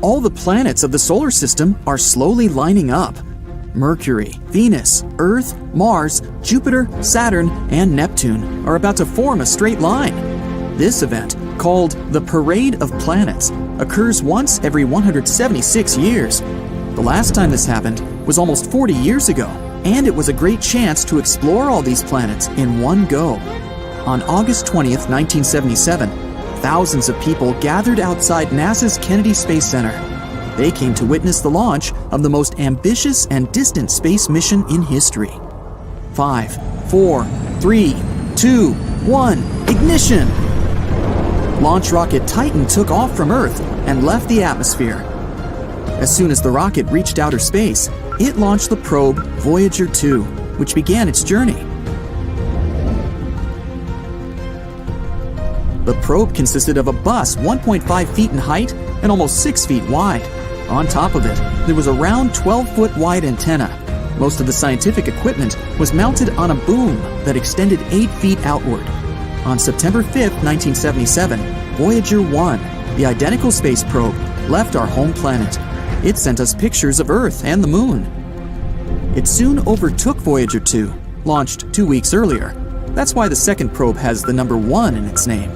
all the planets of the solar system are slowly lining up. Mercury, Venus, Earth, Mars, Jupiter, Saturn, and Neptune are about to form a straight line. This event, called the Parade of Planets, occurs once every 176 years. The last time this happened was almost 40 years ago, and it was a great chance to explore all these planets in one go. On August 20th, 1977, thousands of people gathered outside NASA's Kennedy Space Center. They came to witness the launch of the most ambitious and distant space mission in history. 5, 4, 3, 2, 1, ignition! Launch rocket Titan took off from Earth and left the atmosphere. As soon as the rocket reached outer space, it launched the probe Voyager 2, which began its journey. The probe consisted of a bus 1.5 feet in height and almost 6 feet wide. On top of it, there was a round 12-foot wide antenna. Most of the scientific equipment was mounted on a boom that extended 8 feet outward. On September 5, 1977, Voyager 1, the identical space probe, left our home planet. It sent us pictures of Earth and the Moon. It soon overtook Voyager 2, launched 2 weeks earlier. That's why the second probe has the number 1 in its name.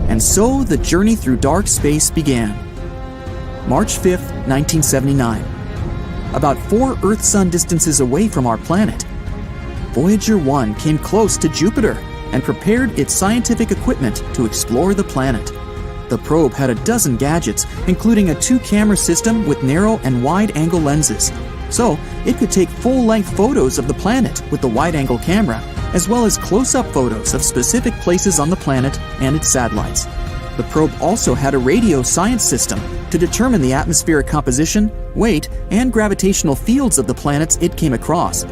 And so the journey through dark space began. March 5, 1979. About 4 Earth-Sun distances away from our planet, Voyager 1 came close to Jupiter and prepared its scientific equipment to explore the planet. The probe had a dozen gadgets, including a 2-camera system with narrow and wide-angle lenses. So, it could take full-length photos of the planet with the wide-angle camera, as well as close-up photos of specific places on the planet and its satellites. The probe also had a radio science system to determine the atmospheric composition, weight, and gravitational fields of the planets it came across.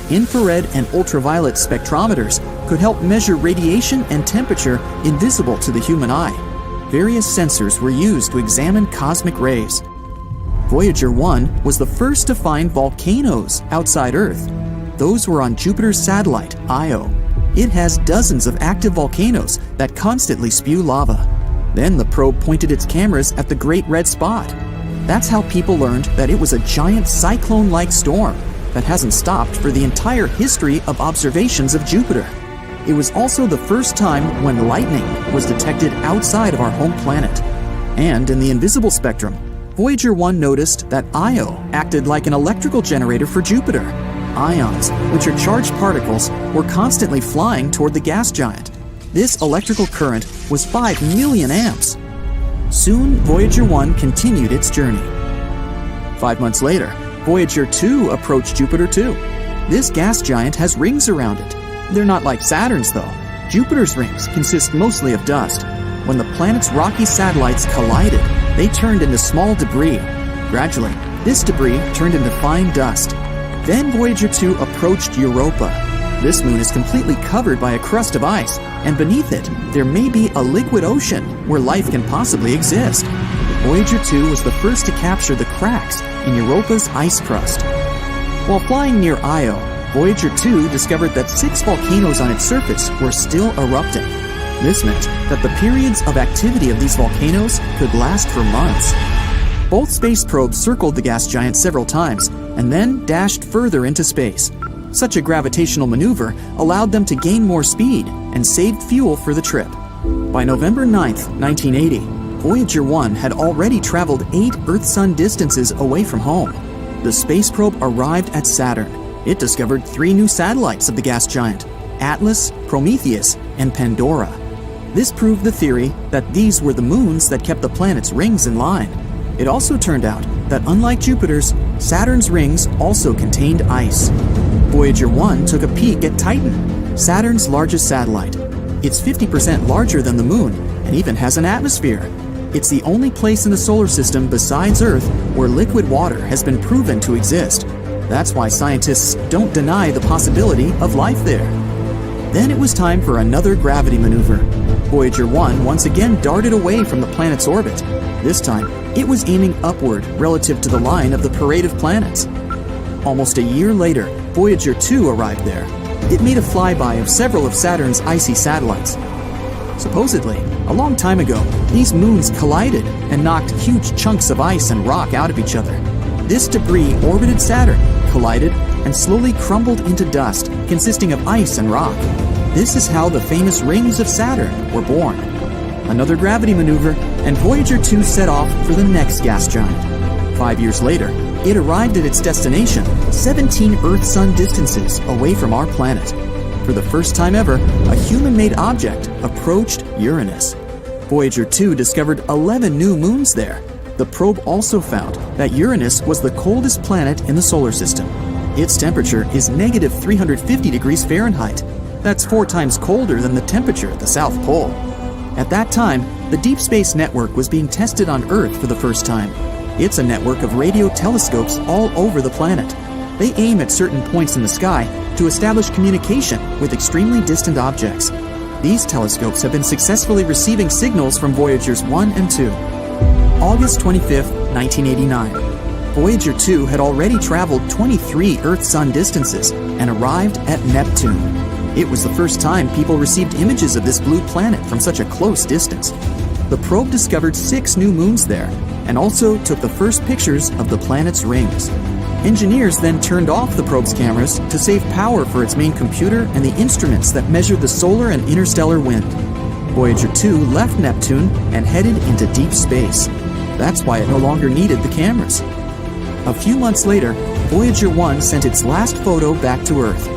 Infrared and ultraviolet spectrometers could help measure radiation and temperature invisible to the human eye. Various sensors were used to examine cosmic rays. Voyager 1 was the first to find volcanoes outside Earth. Those were on Jupiter's satellite, Io. It has dozens of active volcanoes that constantly spew lava. Then the probe pointed its cameras at the Great Red Spot. That's how people learned that it was a giant cyclone-like storm that hasn't stopped for the entire history of observations of Jupiter. It was also the first time when lightning was detected outside of our home planet. And in the invisible spectrum, Voyager 1 noticed that Io acted like an electrical generator for Jupiter. Ions, which are charged particles, were constantly flying toward the gas giant. This electrical current was 5 million amps. Soon, Voyager 1 continued its journey. 5 months later, Voyager 2 approached Jupiter too. This gas giant has rings around it. They're not like Saturn's though. Jupiter's rings consist mostly of dust. When the planet's rocky satellites collided, they turned into small debris. Gradually, this debris turned into fine dust. Then Voyager 2 approached Europa. This moon is completely covered by a crust of ice, and beneath it, there may be a liquid ocean where life can possibly exist. Voyager 2 was the first to capture the cracks in Europa's ice crust. While flying near Io, Voyager 2 discovered that 6 volcanoes on its surface were still erupting. This meant that the periods of activity of these volcanoes could last for months. Both space probes circled the gas giant several times and then dashed further into space. Such a gravitational maneuver allowed them to gain more speed and saved fuel for the trip. By November 9, 1980, Voyager 1 had already traveled 8 Earth-Sun distances away from home. The space probe arrived at Saturn. It discovered 3 new satellites of the gas giant: Atlas, Prometheus, and Pandora. This proved the theory that these were the moons that kept the planet's rings in line. It also turned out that unlike Jupiter's, Saturn's rings also contained ice. Voyager 1 took a peek at Titan, Saturn's largest satellite. It's 50% larger than the Moon and even has an atmosphere. It's the only place in the solar system besides Earth where liquid water has been proven to exist. That's why scientists don't deny the possibility of life there. Then it was time for another gravity maneuver. Voyager 1 once again darted away from the planet's orbit. This time, it was aiming upward relative to the line of the Parade of Planets. Almost a year later, Voyager 2 arrived there. It made a flyby of several of Saturn's icy satellites. Supposedly, a long time ago, these moons collided and knocked huge chunks of ice and rock out of each other. This debris orbited Saturn, collided, and slowly crumbled into dust, consisting of ice and rock. This is how the famous rings of Saturn were born. Another gravity maneuver, and Voyager 2 set off for the next gas giant. 5 years later, it arrived at its destination, 17 Earth-Sun distances away from our planet. For the first time ever, a human-made object approached Uranus. Voyager 2 discovered 11 new moons there. The probe also found that Uranus was the coldest planet in the solar system. Its temperature is negative 350 degrees Fahrenheit. That's 4 times colder than the temperature at the South Pole. At that time, the Deep Space Network was being tested on Earth for the first time. It's a network of radio telescopes all over the planet. They aim at certain points in the sky to establish communication with extremely distant objects. These telescopes have been successfully receiving signals from Voyagers 1 and 2. August 25, 1989. Voyager 2 had already traveled 23 Earth-Sun distances and arrived at Neptune. It was the first time people received images of this blue planet from such a close distance. The probe discovered 6 new moons there and also took the first pictures of the planet's rings. Engineers then turned off the probe's cameras to save power for its main computer and the instruments that measure the solar and interstellar wind. Voyager 2 left Neptune and headed into deep space. That's why it no longer needed the cameras. A few months later, Voyager 1 sent its last photo back to Earth.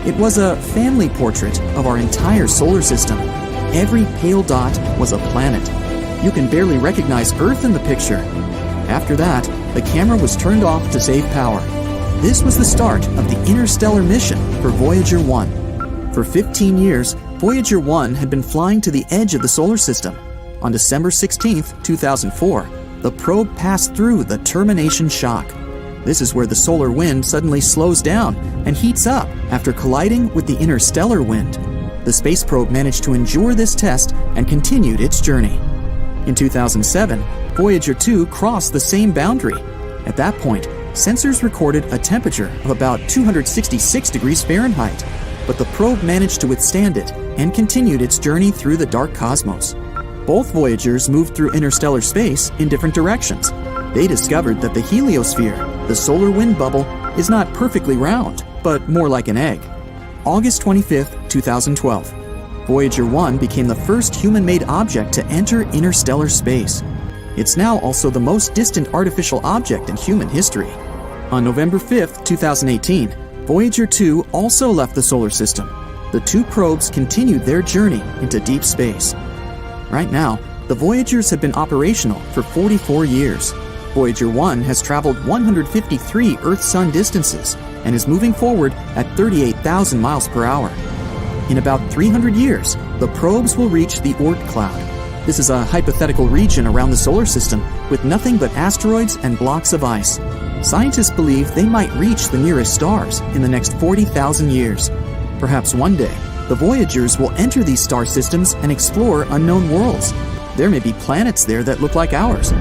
It was a family portrait of our entire solar system. Every pale dot was a planet. You can barely recognize Earth in the picture. After that, the camera was turned off to save power. This was the start of the interstellar mission for Voyager 1. For 15 years, Voyager 1 had been flying to the edge of the solar system. On December 16, 2004, the probe passed through the termination shock. This is where the solar wind suddenly slows down and heats up after colliding with the interstellar wind. The space probe managed to endure this test and continued its journey. In 2007, Voyager 2 crossed the same boundary. At that point, sensors recorded a temperature of about 266 degrees Fahrenheit, but the probe managed to withstand it and continued its journey through the dark cosmos. Both Voyagers moved through interstellar space in different directions. They discovered that the heliosphere, the solar wind bubble, is not perfectly round, but more like an egg. August 25, 2012. Voyager 1 became the first human-made object to enter interstellar space. It's now also the most distant artificial object in human history. On November 5, 2018, Voyager 2 also left the solar system. The 2 probes continued their journey into deep space. Right now, the Voyagers have been operational for 44 years. Voyager 1 has traveled 153 Earth-Sun distances and is moving forward at 38,000 miles per hour. In about 300 years, the probes will reach the Oort cloud. This is a hypothetical region around the solar system with nothing but asteroids and blocks of ice. Scientists believe they might reach the nearest stars in the next 40,000 years. Perhaps one day, the Voyagers will enter these star systems and explore unknown worlds. There may be planets there that look like ours.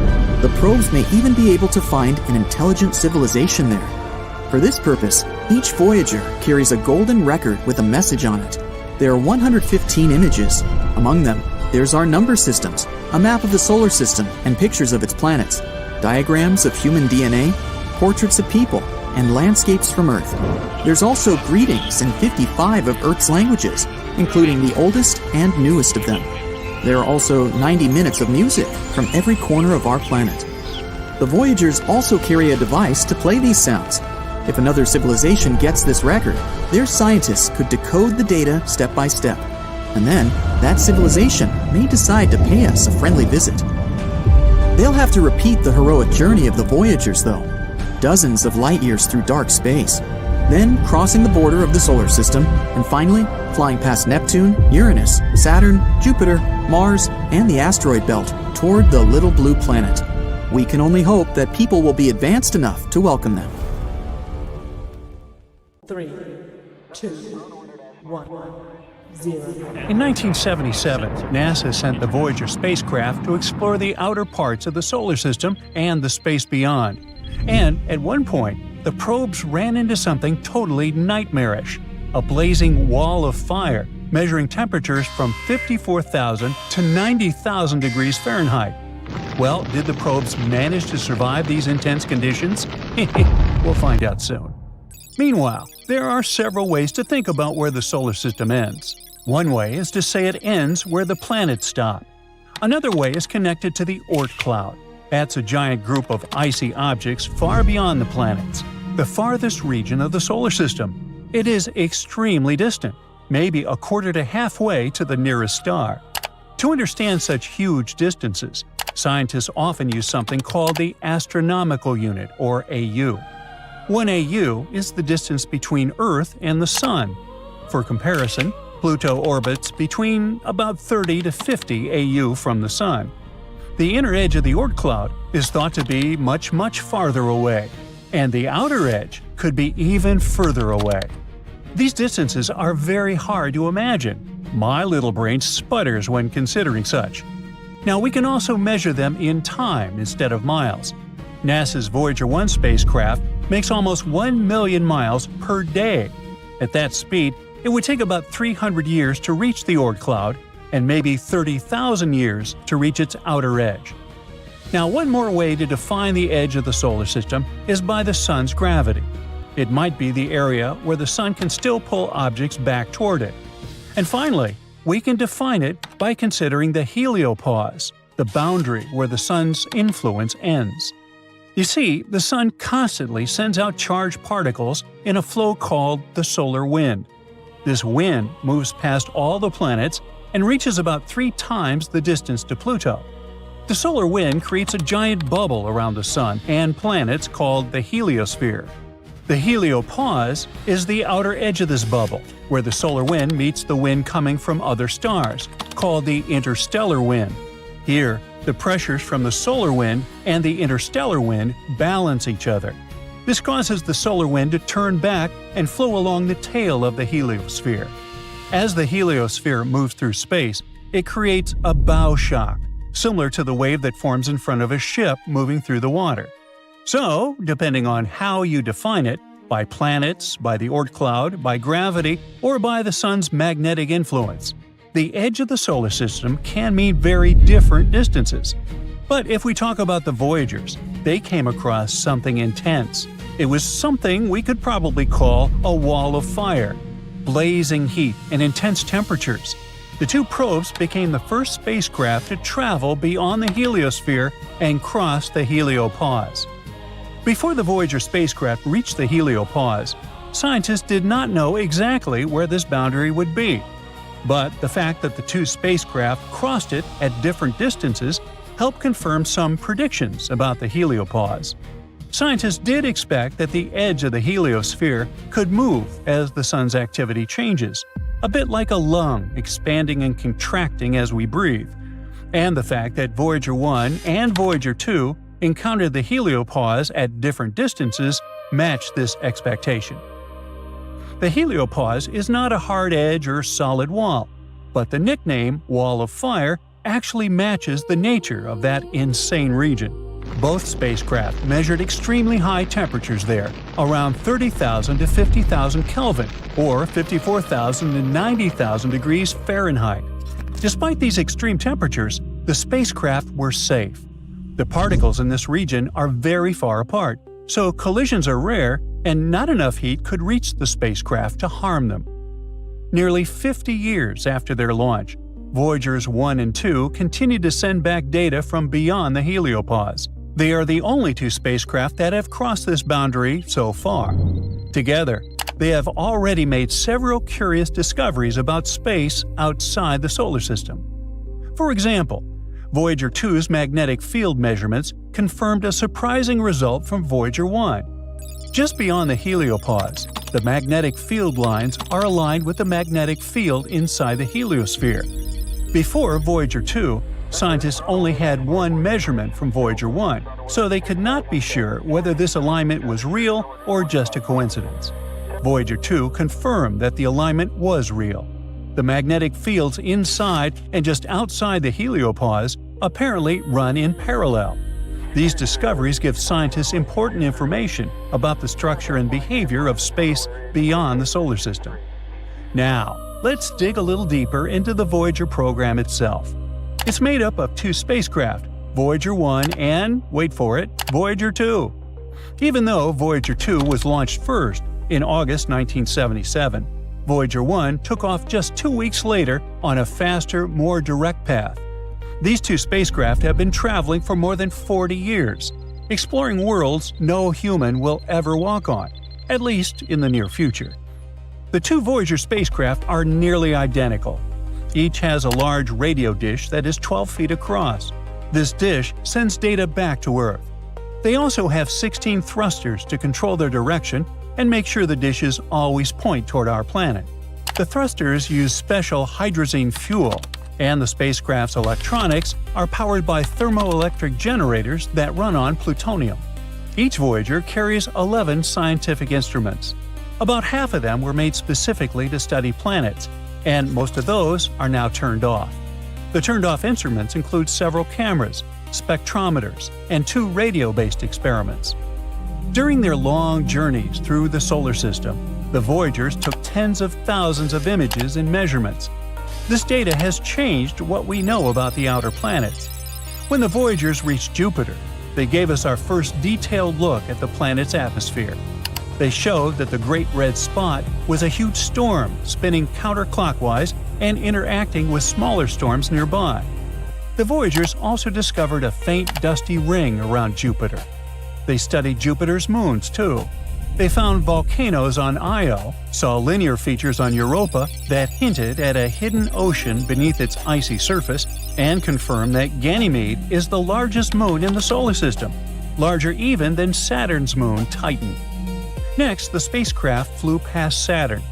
The probes may even be able to find an intelligent civilization there. For this purpose, each Voyager carries a golden record with a message on it. There are 115 images. Among them, there's our number systems, a map of the solar system and pictures of its planets, diagrams of human DNA, portraits of people, and landscapes from Earth. There's also greetings in 55 of Earth's languages, including the oldest and newest of them. There are also 90 minutes of music from every corner of our planet. The Voyagers also carry a device to play these sounds. If another civilization gets this record, their scientists could decode the data step by step. And then, that civilization may decide to pay us a friendly visit. They'll have to repeat the heroic journey of the Voyagers, though. Dozens of light years through dark space. Then crossing the border of the solar system, and finally flying past Neptune, Uranus, Saturn, Jupiter, Mars, and the asteroid belt toward the little blue planet. We can only hope that people will be advanced enough to welcome them. 3, 2, 1, 0. In 1977, NASA sent the Voyager spacecraft to explore the outer parts of the solar system and the space beyond. And at one point, the probes ran into something totally nightmarish: a blazing wall of fire measuring temperatures from 54,000 to 90,000 degrees Fahrenheit. Well, did the probes manage to survive these intense conditions? We'll find out soon. Meanwhile, there are several ways to think about where the solar system ends. One way is to say it ends where the planets stop. Another way is connected to the Oort cloud. That's a giant group of icy objects far beyond the planets, the farthest region of the solar system. It is extremely distant, maybe a quarter to halfway to the nearest star. To understand such huge distances, scientists often use something called the astronomical unit, or AU. 1 AU is the distance between Earth and the Sun. For comparison, Pluto orbits between about 30 to 50 AU from the Sun. The inner edge of the Oort cloud is thought to be much, much farther away, and the outer edge could be even further away. These distances are very hard to imagine. My little brain sputters when considering such. Now, we can also measure them in time instead of miles. NASA's Voyager 1 spacecraft makes almost 1 million miles per day. At that speed, it would take about 300 years to reach the Oort cloud, and maybe 30,000 years to reach its outer edge. Now, one more way to define the edge of the solar system is by the Sun's gravity. It might be the area where the Sun can still pull objects back toward it. And finally, we can define it by considering the heliopause, the boundary where the Sun's influence ends. You see, the Sun constantly sends out charged particles in a flow called the solar wind. This wind moves past all the planets and reaches about 3 times the distance to Pluto. The solar wind creates a giant bubble around the Sun and planets called the heliosphere. The heliopause is the outer edge of this bubble, where the solar wind meets the wind coming from other stars, called the interstellar wind. Here, the pressures from the solar wind and the interstellar wind balance each other. This causes the solar wind to turn back and flow along the tail of the heliosphere. As the heliosphere moves through space, it creates a bow shock, similar to the wave that forms in front of a ship moving through the water. So, depending on how you define it, by planets, by the Oort cloud, by gravity, or by the Sun's magnetic influence, the edge of the solar system can mean very different distances. But if we talk about the Voyagers, they came across something intense. It was something we could probably call a wall of fire. Blazing heat and intense temperatures. The 2 probes became the first spacecraft to travel beyond the heliosphere and cross the heliopause. Before the Voyager spacecraft reached the heliopause, scientists did not know exactly where this boundary would be. But the fact that the 2 spacecraft crossed it at different distances helped confirm some predictions about the heliopause. Scientists did expect that the edge of the heliosphere could move as the Sun's activity changes, a bit like a lung expanding and contracting as we breathe. And the fact that Voyager 1 and Voyager 2 encountered the heliopause at different distances matched this expectation. The heliopause is not a hard edge or solid wall, but the nickname Wall of Fire actually matches the nature of that insane region. Both spacecraft measured extremely high temperatures there, around 30,000 to 50,000 Kelvin, or 54,000 to 90,000 degrees Fahrenheit. Despite these extreme temperatures, the spacecraft were safe. The particles in this region are very far apart, so collisions are rare and not enough heat could reach the spacecraft to harm them. Nearly 50 years after their launch, Voyagers 1 and 2 continued to send back data from beyond the heliopause. They are the only 2 spacecraft that have crossed this boundary so far. Together, they have already made several curious discoveries about space outside the solar system. For example, Voyager 2's magnetic field measurements confirmed a surprising result from Voyager 1. Just beyond the heliopause, the magnetic field lines are aligned with the magnetic field inside the heliosphere. Before Voyager 2, scientists only had one measurement from Voyager 1, so they could not be sure whether this alignment was real or just a coincidence. Voyager 2 confirmed that the alignment was real. The magnetic fields inside and just outside the heliopause apparently run in parallel. These discoveries give scientists important information about the structure and behavior of space beyond the solar system. Now, let's dig a little deeper into the Voyager program itself. It's made up of 2 spacecraft, Voyager 1 and, wait for it, Voyager 2. Even though Voyager 2 was launched first in August 1977, Voyager 1 took off just 2 weeks later on a faster, more direct path. These 2 spacecraft have been traveling for more than 40 years, exploring worlds no human will ever walk on, at least in the near future. The 2 Voyager spacecraft are nearly identical. Each has a large radio dish that is 12 feet across. This dish sends data back to Earth. They also have 16 thrusters to control their direction and make sure the dishes always point toward our planet. The thrusters use special hydrazine fuel, and the spacecraft's electronics are powered by thermoelectric generators that run on plutonium. Each Voyager carries 11 scientific instruments. About half of them were made specifically to study planets, and most of those are now turned off. The turned-off instruments include several cameras, spectrometers, and 2 radio-based experiments. During their long journeys through the solar system, the Voyagers took tens of thousands of images and measurements. This data has changed what we know about the outer planets. When the Voyagers reached Jupiter, they gave us our first detailed look at the planet's atmosphere. They showed that the Great Red Spot was a huge storm spinning counterclockwise and interacting with smaller storms nearby. The Voyagers also discovered a faint dusty ring around Jupiter. They studied Jupiter's moons, too. They found volcanoes on Io, saw linear features on Europa that hinted at a hidden ocean beneath its icy surface, and confirmed that Ganymede is the largest moon in the solar system, larger even than Saturn's moon Titan. Next, the spacecraft flew past Saturn.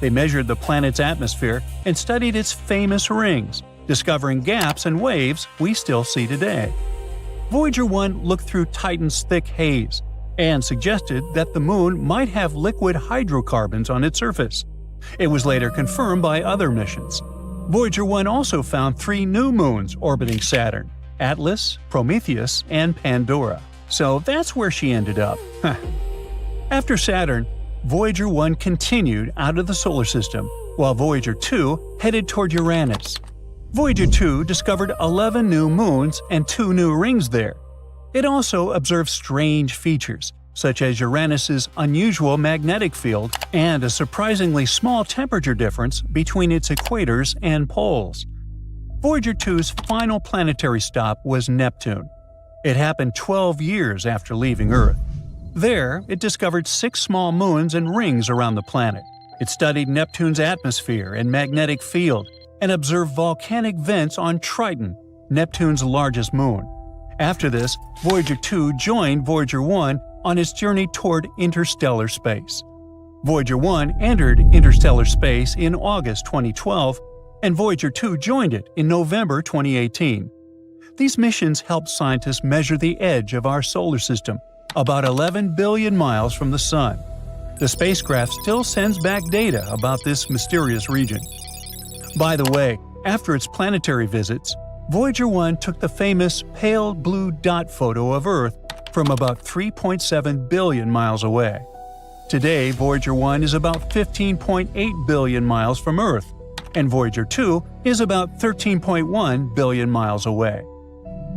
They measured the planet's atmosphere and studied its famous rings, discovering gaps and waves we still see today. Voyager 1 looked through Titan's thick haze and suggested that the moon might have liquid hydrocarbons on its surface. It was later confirmed by other missions. Voyager 1 also found 3 new moons orbiting Saturn: Atlas, Prometheus, and Pandora. So that's where she ended up. After Saturn, Voyager 1 continued out of the solar system, while Voyager 2 headed toward Uranus. Voyager 2 discovered 11 new moons and 2 new rings there. It also observed strange features, such as Uranus's unusual magnetic field and a surprisingly small temperature difference between its equators and poles. Voyager 2's final planetary stop was Neptune. It happened 12 years after leaving Earth. There, it discovered 6 small moons and rings around the planet. It studied Neptune's atmosphere and magnetic field and observed volcanic vents on Triton, Neptune's largest moon. After this, Voyager 2 joined Voyager 1 on its journey toward interstellar space. Voyager 1 entered interstellar space in August 2012, and Voyager 2 joined it in November 2018. These missions helped scientists measure the edge of our solar system, about 11 billion miles from the Sun. The spacecraft still sends back data about this mysterious region. By the way, after its planetary visits, Voyager 1 took the famous pale blue dot photo of Earth from about 3.7 billion miles away. Today, Voyager 1 is about 15.8 billion miles from Earth, and Voyager 2 is about 13.1 billion miles away.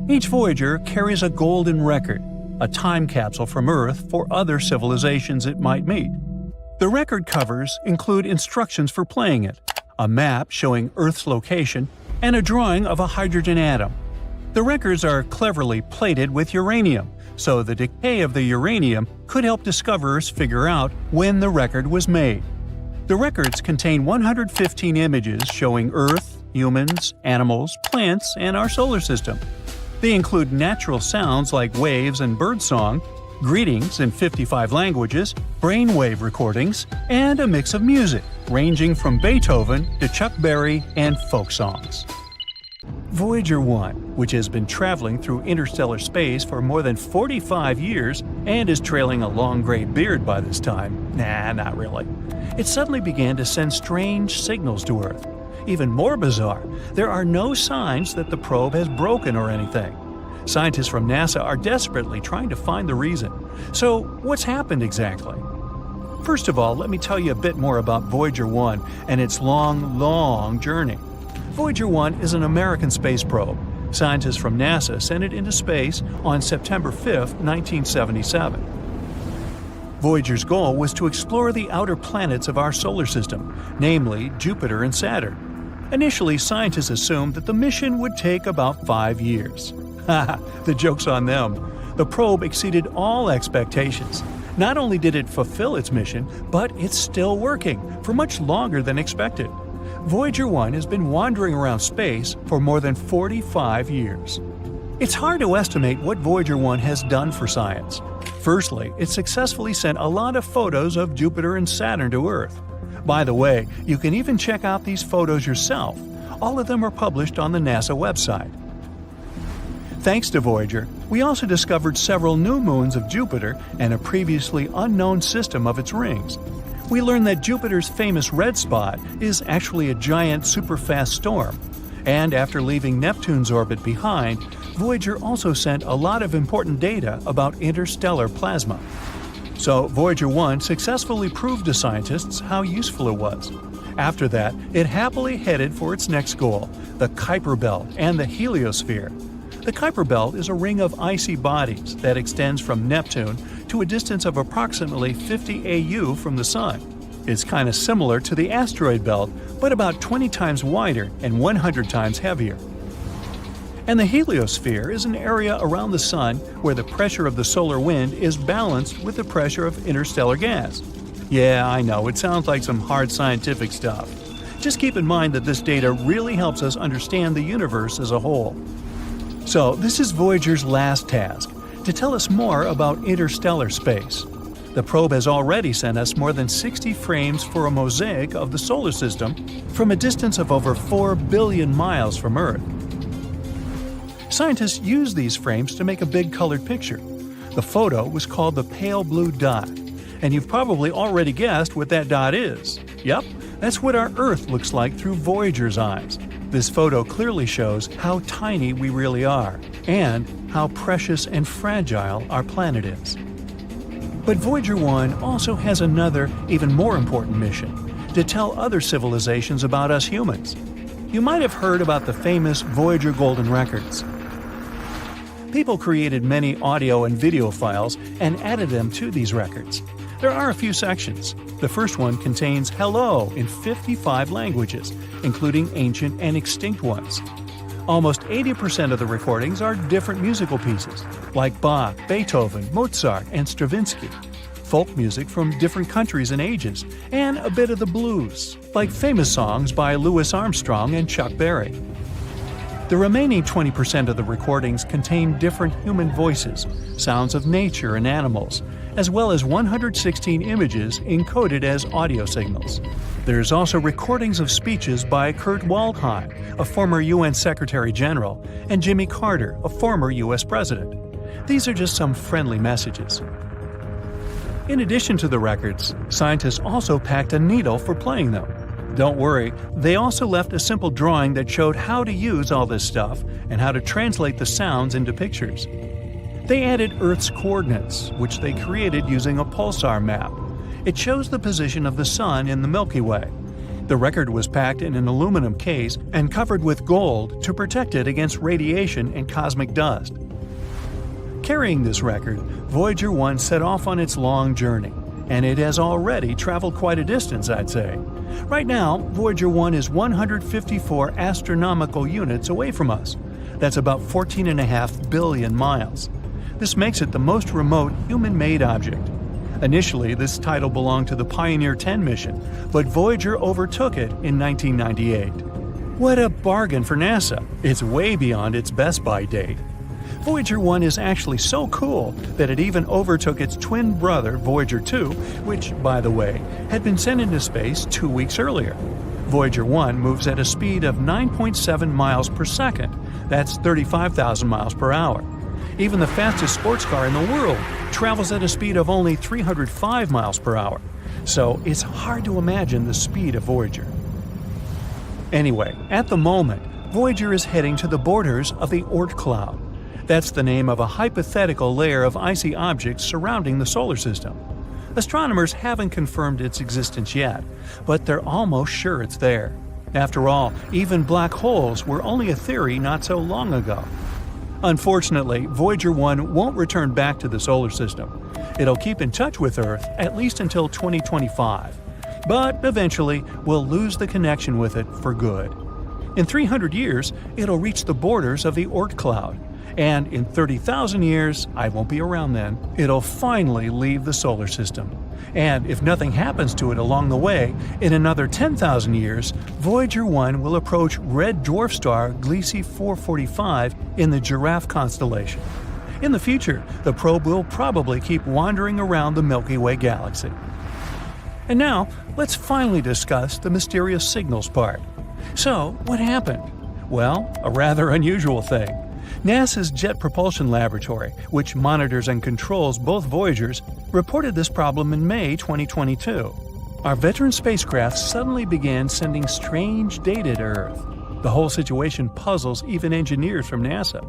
Each Voyager carries a golden record, a time capsule from Earth for other civilizations it might meet. The record covers include instructions for playing it, a map showing Earth's location, and a drawing of a hydrogen atom. The records are cleverly plated with uranium, so the decay of the uranium could help discoverers figure out when the record was made. The records contain 115 images showing Earth, humans, animals, plants, and our solar system. They include natural sounds like waves and birdsong, greetings in 55 languages, brainwave recordings, and a mix of music, ranging from Beethoven to Chuck Berry and folk songs. Voyager 1, which has been traveling through interstellar space for more than 45 years and is trailing a long gray beard by this time, not really, it suddenly began to send strange signals to Earth. Even more bizarre, there are no signs that the probe has broken or anything. Scientists from NASA are desperately trying to find the reason. So, what's happened exactly? First of all, let me tell you a bit more about Voyager 1 and its long journey. Voyager 1 is an American space probe. Scientists from NASA sent it into space on September 5, 1977. Voyager's goal was to explore the outer planets of our solar system, namely Jupiter and Saturn. Initially, scientists assumed that the mission would take about 5 years. Haha, the joke's on them. The probe exceeded all expectations. Not only did it fulfill its mission, but it's still working for much longer than expected. Voyager 1 has been wandering around space for more than 45 years. It's hard to estimate what Voyager 1 has done for science. Firstly, it successfully sent a lot of photos of Jupiter and Saturn to Earth. By the way, you can even check out these photos yourself. All of them are published on the NASA website. Thanks to Voyager, we also discovered several new moons of Jupiter and a previously unknown system of its rings. We learned that Jupiter's famous red spot is actually a giant superfast storm. And after leaving Neptune's orbit behind, Voyager also sent a lot of important data about interstellar plasma. So Voyager 1 successfully proved to scientists how useful it was. After that, it happily headed for its next goal, the Kuiper Belt and the heliosphere. The Kuiper Belt is a ring of icy bodies that extends from Neptune to a distance of approximately 50 AU from the Sun. It's kind of similar to the asteroid belt, but about 20 times wider and 100 times heavier. And the heliosphere is an area around the Sun where the pressure of the solar wind is balanced with the pressure of interstellar gas. Yeah, I know, it sounds like some hard scientific stuff. Just keep in mind that this data really helps us understand the universe as a whole. So, this is Voyager's last task, to tell us more about interstellar space. The probe has already sent us more than 60 frames for a mosaic of the solar system from a distance of over 4 billion miles from Earth. Scientists use these frames to make a big colored picture. The photo was called the pale blue dot, and you've probably already guessed what that dot is. Yep, that's what our Earth looks like through Voyager's eyes. This photo clearly shows how tiny we really are, and how precious and fragile our planet is. But Voyager 1 also has another, even more important mission, to tell other civilizations about us humans. You might have heard about the famous Voyager Golden Records. People created many audio and video files and added them to these records. There are a few sections. The first one contains hello in 55 languages, including ancient and extinct ones. Almost 80% of the recordings are different musical pieces, like Bach, Beethoven, Mozart, and Stravinsky, folk music from different countries and ages, and a bit of the blues, like famous songs by Louis Armstrong and Chuck Berry. The remaining 20% of the recordings contain different human voices, sounds of nature and animals, as well as 116 images encoded as audio signals. There's also recordings of speeches by Kurt Waldheim, a former UN Secretary General, and Jimmy Carter, a former US President. These are just some friendly messages. In addition to the records, scientists also packed a needle for playing them. Don't worry, they also left a simple drawing that showed how to use all this stuff and how to translate the sounds into pictures. They added Earth's coordinates, which they created using a pulsar map. It shows the position of the Sun in the Milky Way. The record was packed in an aluminum case and covered with gold to protect it against radiation and cosmic dust. Carrying this record, Voyager 1 set off on its long journey, and it has already traveled quite a distance, I'd say. Right now, Voyager 1 is 154 astronomical units away from us. That's about 14.5 billion miles. This makes it the most remote human-made object. Initially, this title belonged to the Pioneer 10 mission, but Voyager overtook it in 1998. What a bargain for NASA! It's way beyond its best-by date. Voyager 1 is actually so cool that it even overtook its twin brother, Voyager 2, which, by the way, had been sent into space 2 weeks earlier. Voyager 1 moves at a speed of 9.7 miles per second. That's 35,000 miles per hour. Even the fastest sports car in the world travels at a speed of only 305 miles per hour. So it's hard to imagine the speed of Voyager. Anyway, at the moment, Voyager is heading to the borders of the Oort cloud. That's the name of a hypothetical layer of icy objects surrounding the solar system. Astronomers haven't confirmed its existence yet, but they're almost sure it's there. After all, even black holes were only a theory not so long ago. Unfortunately, Voyager 1 won't return back to the solar system. It'll keep in touch with Earth at least until 2025, but eventually we'll lose the connection with it for good. In 300 years, it'll reach the borders of the Oort cloud, and in 30,000 years, I won't be around then, it'll finally leave the solar system. And if nothing happens to it along the way, in another 10,000 years, Voyager 1 will approach red dwarf star Gliese 445 in the Giraffe constellation. In the future, the probe will probably keep wandering around the Milky Way galaxy. And now, let's finally discuss the mysterious signals part. So, what happened? Well, a rather unusual thing. NASA's Jet Propulsion Laboratory, which monitors and controls both Voyagers, reported this problem in May 2022. Our veteran spacecraft suddenly began sending strange data to Earth. The whole situation puzzles even engineers from NASA.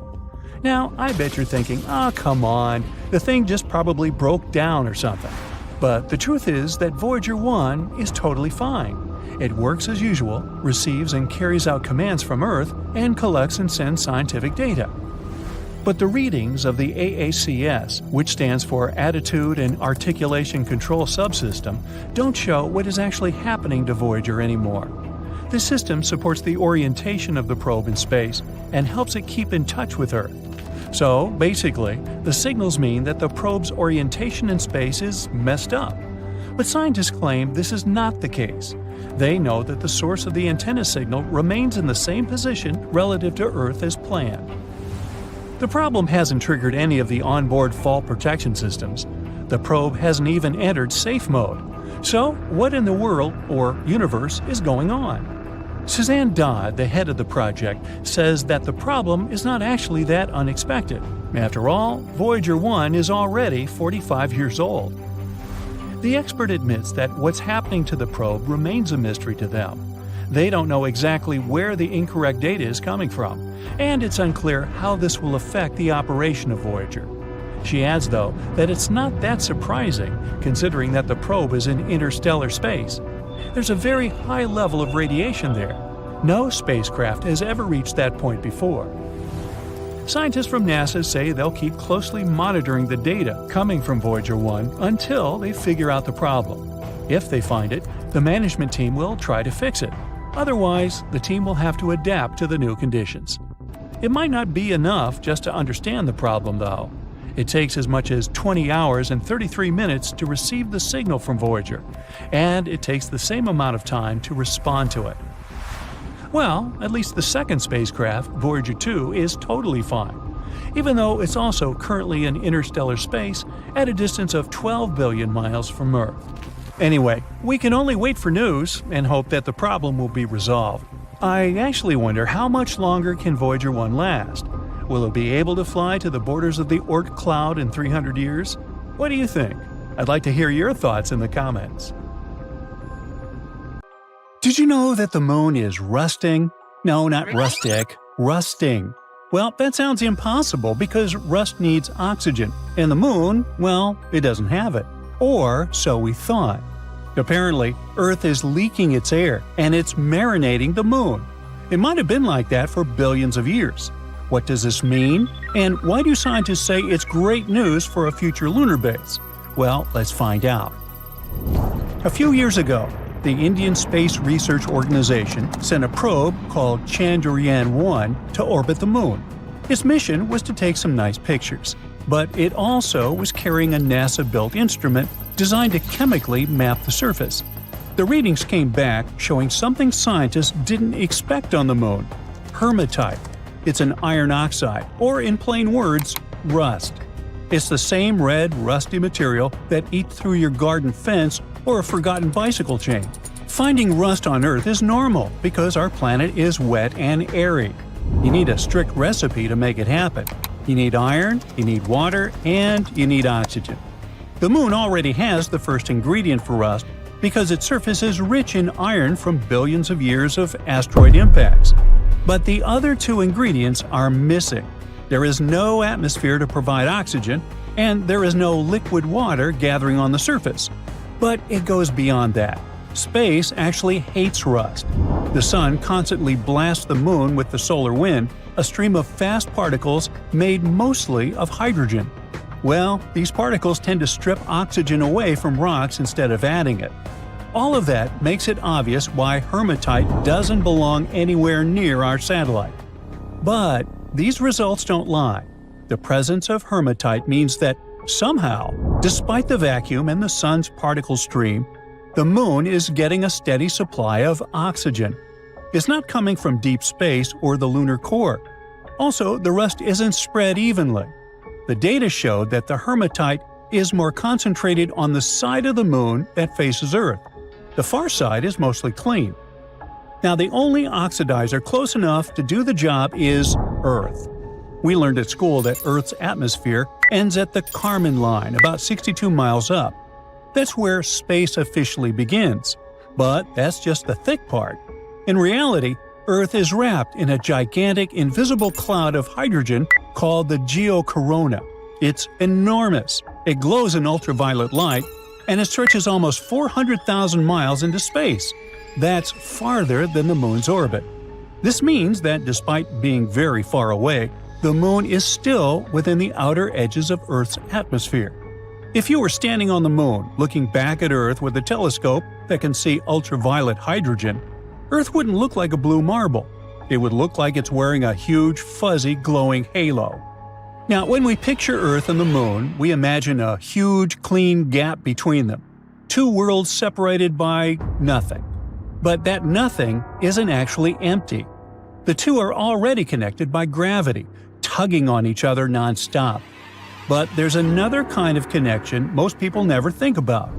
Now, I bet you're thinking, come on, the thing just probably broke down or something. But the truth is that Voyager 1 is totally fine. It works as usual, receives and carries out commands from Earth, and collects and sends scientific data. But the readings of the AACS, which stands for Attitude and Articulation Control Subsystem, don't show what is actually happening to Voyager anymore. This system supports the orientation of the probe in space and helps it keep in touch with Earth. So, basically, the signals mean that the probe's orientation in space is messed up. But scientists claim this is not the case. They know that the source of the antenna signal remains in the same position relative to Earth as planned. The problem hasn't triggered any of the onboard fall protection systems. The probe hasn't even entered safe mode. So, what in the world, or universe, is going on? Suzanne Dodd, the head of the project, says that the problem is not actually that unexpected. After all, Voyager 1 is already 45 years old. The expert admits that what's happening to the probe remains a mystery to them. They don't know exactly where the incorrect data is coming from, and it's unclear how this will affect the operation of Voyager. She adds, though, that it's not that surprising, considering that the probe is in interstellar space. There's a very high level of radiation there. No spacecraft has ever reached that point before. Scientists from NASA say they'll keep closely monitoring the data coming from Voyager 1 until they figure out the problem. If they find it, the management team will try to fix it. Otherwise, the team will have to adapt to the new conditions. It might not be enough just to understand the problem, though. It takes as much as 20 hours and 33 minutes to receive the signal from Voyager, and it takes the same amount of time to respond to it. Well, at least the second spacecraft, Voyager 2, is totally fine, even though it's also currently in interstellar space at a distance of 12 billion miles from Earth. Anyway, we can only wait for news and hope that the problem will be resolved. I actually wonder how much longer can Voyager 1 last? Will it be able to fly to the borders of the Oort cloud in 300 years? What do you think? I'd like to hear your thoughts in the comments. Did you know that the moon is rusting? No, not rustic, rusting. Well, that sounds impossible because rust needs oxygen, and the moon, well, it doesn't have it. Or so we thought. Apparently, Earth is leaking its air, and it's marinating the moon. It might have been like that for billions of years. What does this mean? And why do scientists say it's great news for a future lunar base? Well, let's find out. A few years ago, the Indian Space Research Organization sent a probe called Chandrayaan-1 to orbit the moon. Its mission was to take some nice pictures, but it also was carrying a NASA-built instrument designed to chemically map the surface. The readings came back showing something scientists didn't expect on the moon: hematite. It's an iron oxide, or in plain words, rust. It's the same red, rusty material that eats through your garden fence or a forgotten bicycle chain. Finding rust on Earth is normal because our planet is wet and airy. You need a strict recipe to make it happen. You need iron, you need water, and you need oxygen. The moon already has the first ingredient for rust because its surface is rich in iron from billions of years of asteroid impacts. But the other two ingredients are missing. There is no atmosphere to provide oxygen, and there is no liquid water gathering on the surface. But it goes beyond that. Space actually hates rust. The sun constantly blasts the moon with the solar wind, a stream of fast particles made mostly of hydrogen. Well, these particles tend to strip oxygen away from rocks instead of adding it. All of that makes it obvious why hematite doesn't belong anywhere near our satellite. But these results don't lie. The presence of hematite means that somehow, despite the vacuum and the sun's particle stream, the moon is getting a steady supply of oxygen. It's not coming from deep space or the lunar core. Also, the rust isn't spread evenly. The data showed that the hematite is more concentrated on the side of the moon that faces Earth. The far side is mostly clean. Now, the only oxidizer close enough to do the job is Earth. We learned at school that Earth's atmosphere ends at the Kármán line, about 62 miles up. That's where space officially begins. But that's just the thick part. In reality, Earth is wrapped in a gigantic invisible cloud of hydrogen called the geocorona. It's enormous. It glows in ultraviolet light, and it stretches almost 400,000 miles into space. That's farther than the moon's orbit. This means that despite being very far away, the moon is still within the outer edges of Earth's atmosphere. If you were standing on the moon, looking back at Earth with a telescope that can see ultraviolet hydrogen, Earth wouldn't look like a blue marble. It would look like it's wearing a huge, fuzzy, glowing halo. Now, when we picture Earth and the moon, we imagine a huge, clean gap between them. Two worlds separated by nothing. But that nothing isn't actually empty. The two are already connected by gravity, tugging on each other nonstop. But there's another kind of connection most people never think about.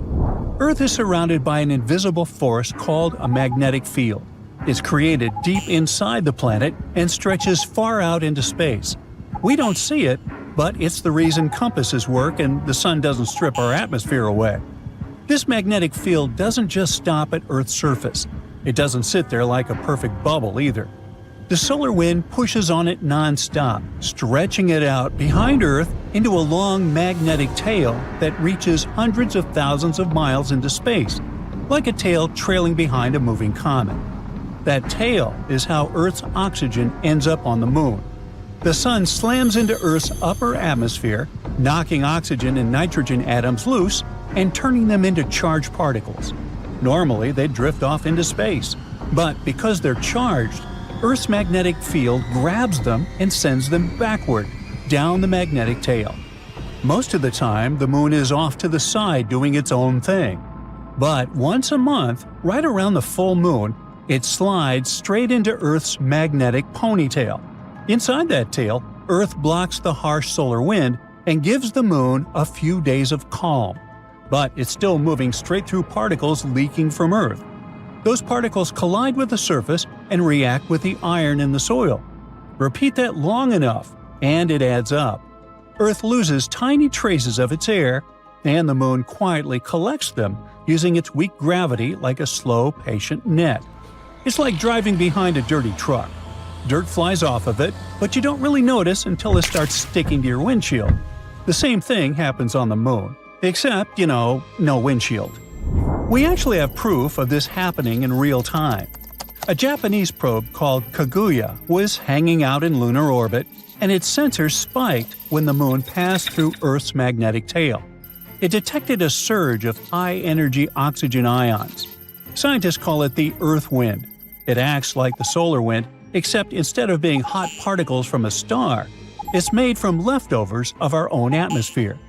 Earth is surrounded by an invisible force called a magnetic field. It's created deep inside the planet and stretches far out into space. We don't see it, but it's the reason compasses work and the sun doesn't strip our atmosphere away. This magnetic field doesn't just stop at Earth's surface. It doesn't sit there like a perfect bubble either. The solar wind pushes on it non-stop, stretching it out behind Earth into a long magnetic tail that reaches hundreds of thousands of miles into space, like a tail trailing behind a moving comet. That tail is how Earth's oxygen ends up on the moon. The sun slams into Earth's upper atmosphere, knocking oxygen and nitrogen atoms loose and turning them into charged particles. Normally, they drift off into space, but because they're charged, Earth's magnetic field grabs them and sends them backward, down the magnetic tail. Most of the time, the moon is off to the side doing its own thing. But once a month, right around the full moon, it slides straight into Earth's magnetic ponytail. Inside that tail, Earth blocks the harsh solar wind and gives the moon a few days of calm. But it's still moving straight through particles leaking from Earth. Those particles collide with the surface and react with the iron in the soil. Repeat that long enough, and it adds up. Earth loses tiny traces of its air, and the moon quietly collects them, using its weak gravity like a slow, patient net. It's like driving behind a dirty truck. Dirt flies off of it, but you don't really notice until it starts sticking to your windshield. The same thing happens on the moon, except, no windshield. We actually have proof of this happening in real time. A Japanese probe called Kaguya was hanging out in lunar orbit, and its sensors spiked when the moon passed through Earth's magnetic tail. It detected a surge of high-energy oxygen ions. Scientists call it the Earth wind. It acts like the solar wind, except instead of being hot particles from a star, it's made from leftovers of our own atmosphere.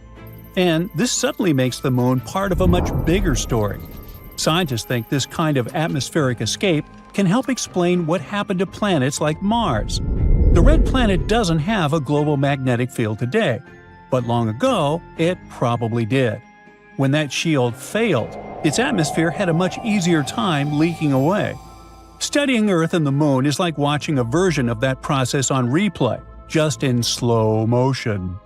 And this suddenly makes the moon part of a much bigger story. Scientists think this kind of atmospheric escape can help explain what happened to planets like Mars. The red planet doesn't have a global magnetic field today, but long ago it probably did. When that shield failed, its atmosphere had a much easier time leaking away. Studying Earth and the moon is like watching a version of that process on replay, just in slow motion.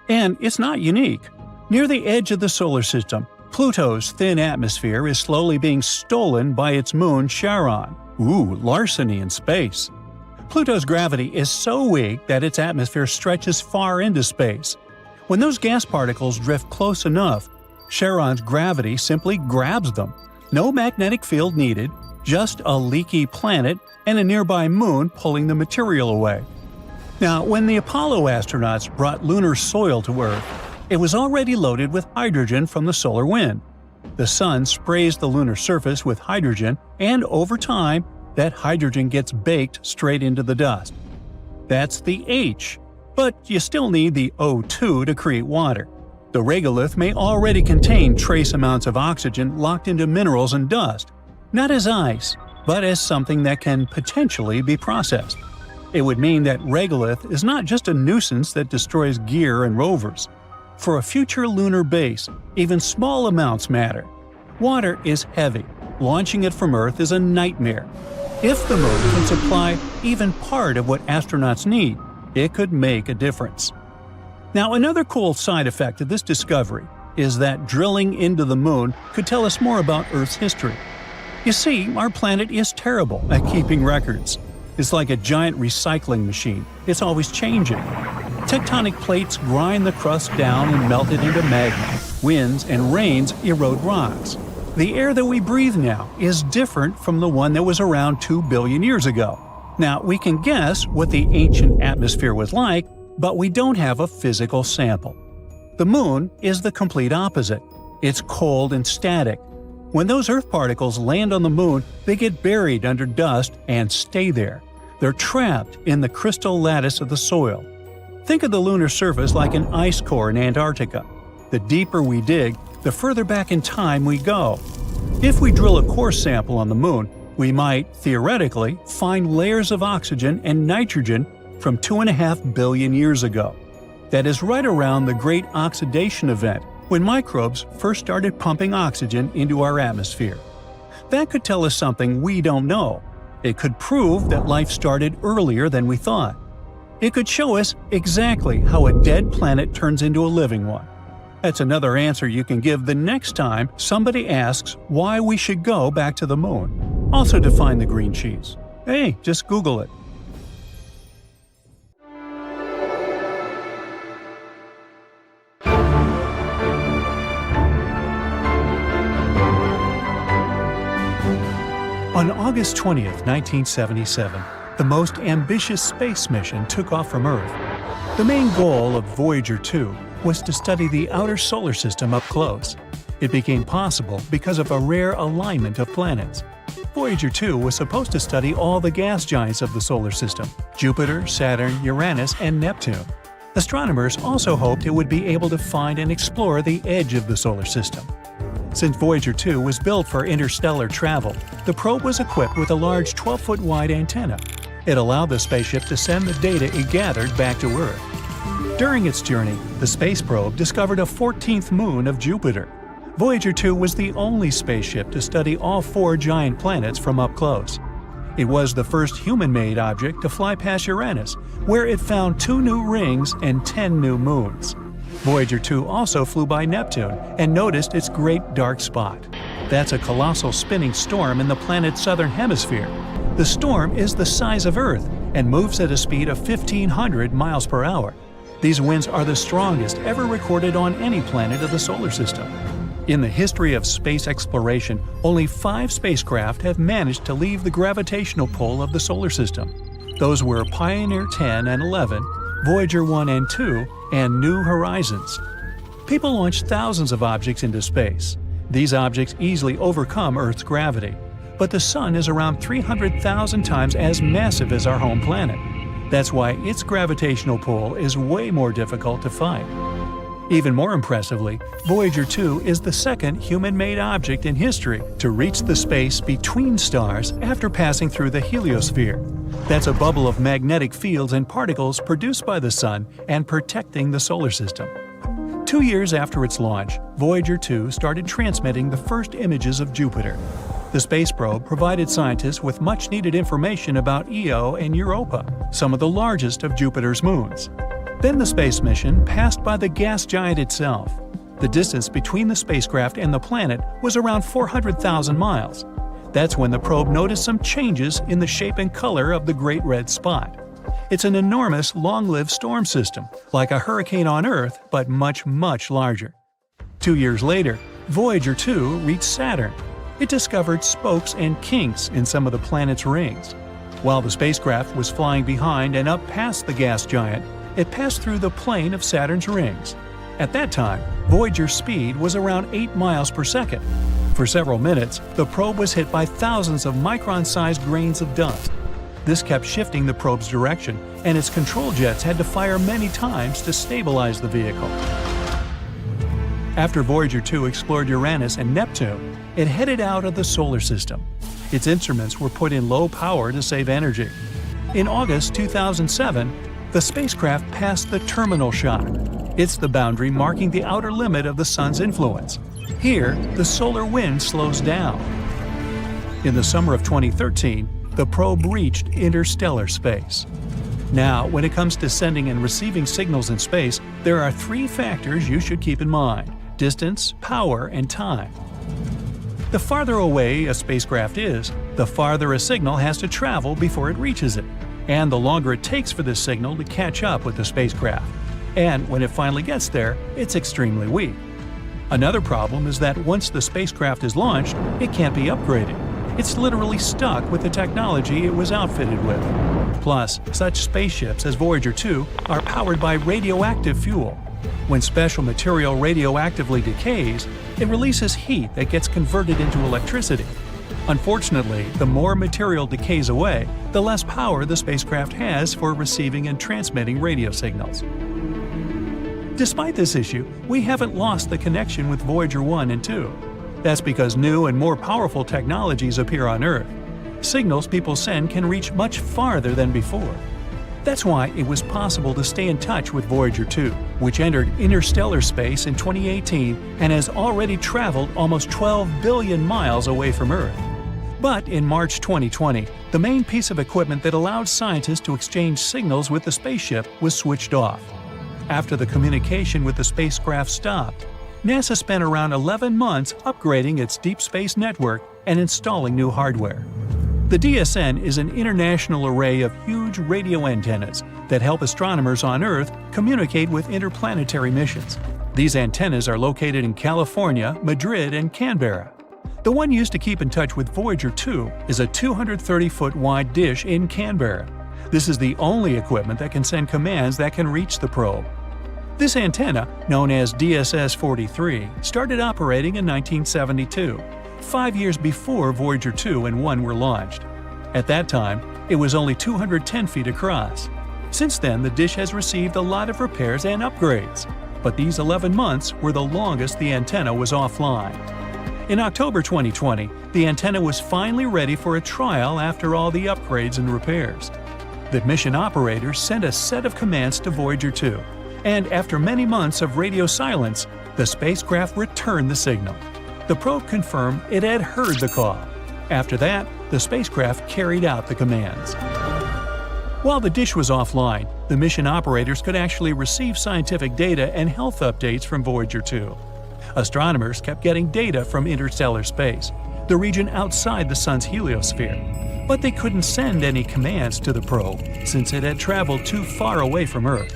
And it's not unique. Near the edge of the solar system, Pluto's thin atmosphere is slowly being stolen by its moon Charon. Ooh, larceny in space. Pluto's gravity is so weak that its atmosphere stretches far into space. When those gas particles drift close enough, Charon's gravity simply grabs them. No magnetic field needed, just a leaky planet and a nearby moon pulling the material away. Now, when the Apollo astronauts brought lunar soil to Earth, it was already loaded with hydrogen from the solar wind. The sun sprays the lunar surface with hydrogen, and over time, that hydrogen gets baked straight into the dust. That's the H, but you still need the O2 to create water. The regolith may already contain trace amounts of oxygen locked into minerals and dust, not as ice, but as something that can potentially be processed. It would mean that regolith is not just a nuisance that destroys gear and rovers. For a future lunar base, even small amounts matter. Water is heavy. Launching it from Earth is a nightmare. If the moon can supply even part of what astronauts need, it could make a difference. Now, another cool side effect of this discovery is that drilling into the moon could tell us more about Earth's history. You see, our planet is terrible at keeping records. It's like a giant recycling machine. It's always changing. Tectonic plates grind the crust down and melt it into magma. Winds and rains erode rocks. The air that we breathe now is different from the one that was around 2 billion years ago. Now, we can guess what the ancient atmosphere was like, but we don't have a physical sample. The moon is the complete opposite. It's cold and static. When those Earth particles land on the moon, they get buried under dust and stay there. They're trapped in the crystal lattice of the soil. Think of the lunar surface like an ice core in Antarctica. The deeper we dig, the further back in time we go. If we drill a core sample on the moon, we might, theoretically, find layers of oxygen and nitrogen from 2.5 billion years ago. That is right around the Great Oxidation Event, when microbes first started pumping oxygen into our atmosphere. That could tell us something we don't know. It could prove that life started earlier than we thought. It could show us exactly how a dead planet turns into a living one. That's another answer you can give the next time somebody asks why we should go back to the moon. Also define the green cheese. Hey, just Google it. On August 20, 1977, the most ambitious space mission took off from Earth. The main goal of Voyager 2 was to study the outer solar system up close. It became possible because of a rare alignment of planets. Voyager 2 was supposed to study all the gas giants of the solar system: Jupiter, Saturn, Uranus, and Neptune. Astronomers also hoped it would be able to find and explore the edge of the solar system. Since Voyager 2 was built for interstellar travel, the probe was equipped with a large 12-foot wide antenna. It allowed the spaceship to send the data it gathered back to Earth. During its journey, the space probe discovered a 14th moon of Jupiter. Voyager 2 was the only spaceship to study all 4 giant planets from up close. It was the first human-made object to fly past Uranus, where it found 2 new rings and 10 new moons. Voyager 2 also flew by Neptune and noticed its great dark spot. That's a colossal spinning storm in the planet's southern hemisphere. The storm is the size of Earth and moves at a speed of 1,500 miles per hour. These winds are the strongest ever recorded on any planet of the solar system. In the history of space exploration, only 5 spacecraft have managed to leave the gravitational pull of the solar system. Those were Pioneer 10 and 11, Voyager 1 and 2, and New Horizons. People launch thousands of objects into space. These objects easily overcome Earth's gravity. But the Sun is around 300,000 times as massive as our home planet. That's why its gravitational pull is way more difficult to fight. Even more impressively, Voyager 2 is the second human-made object in history to reach the space between stars after passing through the heliosphere. That's a bubble of magnetic fields and particles produced by the Sun and protecting the solar system. 2 years after its launch, Voyager 2 started transmitting the first images of Jupiter. The space probe provided scientists with much-needed information about Io and Europa, some of the largest of Jupiter's moons. Then the space mission passed by the gas giant itself. The distance between the spacecraft and the planet was around 400,000 miles. That's when the probe noticed some changes in the shape and color of the Great Red Spot. It's an enormous, long-lived storm system, like a hurricane on Earth, but much, much larger. 2 years later, Voyager 2 reached Saturn. It discovered spokes and kinks in some of the planet's rings. While the spacecraft was flying behind and up past the gas giant, it passed through the plane of Saturn's rings. At that time, Voyager's speed was around 8 miles per second. For several minutes, the probe was hit by thousands of micron-sized grains of dust. This kept shifting the probe's direction, and its control jets had to fire many times to stabilize the vehicle. After Voyager 2 explored Uranus and Neptune, it headed out of the solar system. Its instruments were put in low power to save energy. In August 2007, the spacecraft passed the terminal shock. It's the boundary marking the outer limit of the Sun's influence. Here, the solar wind slows down. In the summer of 2013, the probe reached interstellar space. Now, when it comes to sending and receiving signals in space, there are 3 factors you should keep in mind: distance, power, and time. The farther away a spacecraft is, the farther a signal has to travel before it reaches it, and the longer it takes for this signal to catch up with the spacecraft. And when it finally gets there, it's extremely weak. Another problem is that once the spacecraft is launched, it can't be upgraded. It's literally stuck with the technology it was outfitted with. Plus, such spaceships as Voyager 2 are powered by radioactive fuel. When special material radioactively decays, it releases heat that gets converted into electricity. Unfortunately, the more material decays away, the less power the spacecraft has for receiving and transmitting radio signals. Despite this issue, we haven't lost the connection with Voyager 1 and 2. That's because new and more powerful technologies appear on Earth. Signals people send can reach much farther than before. That's why it was possible to stay in touch with Voyager 2, which entered interstellar space in 2018 and has already traveled almost 12 billion miles away from Earth. But in March 2020, the main piece of equipment that allowed scientists to exchange signals with the spaceship was switched off. After the communication with the spacecraft stopped, NASA spent around 11 months upgrading its deep space network and installing new hardware. The DSN is an international array of huge radio antennas that help astronomers on Earth communicate with interplanetary missions. These antennas are located in California, Madrid, and Canberra. The one used to keep in touch with Voyager 2 is a 230-foot wide dish in Canberra. This is the only equipment that can send commands that can reach the probe. This antenna, known as DSS-43, started operating in 1972, 5 years before Voyager 2 and 1 were launched. At that time, it was only 210 feet across. Since then, the dish has received a lot of repairs and upgrades, but these 11 months were the longest the antenna was offline. In October 2020, the antenna was finally ready for a trial after all the upgrades and repairs. The mission operators sent a set of commands to Voyager 2, and after many months of radio silence, the spacecraft returned the signal. The probe confirmed it had heard the call. After that, the spacecraft carried out the commands. While the dish was offline, the mission operators could actually receive scientific data and health updates from Voyager 2. Astronomers kept getting data from interstellar space, the region outside the Sun's heliosphere, but they couldn't send any commands to the probe since it had traveled too far away from Earth.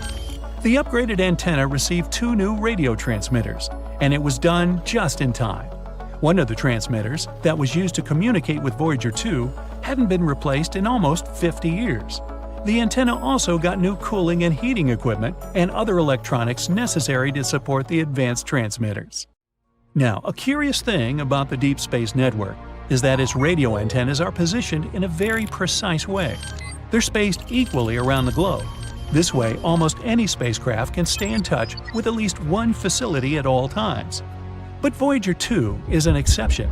The upgraded antenna received 2 new radio transmitters, and it was done just in time. One of the transmitters, that was used to communicate with Voyager 2, hadn't been replaced in almost 50 years. The antenna also got new cooling and heating equipment and other electronics necessary to support the advanced transmitters. Now, a curious thing about the Deep Space Network is that its radio antennas are positioned in a very precise way. They're spaced equally around the globe. This way, almost any spacecraft can stay in touch with at least one facility at all times. But Voyager 2 is an exception.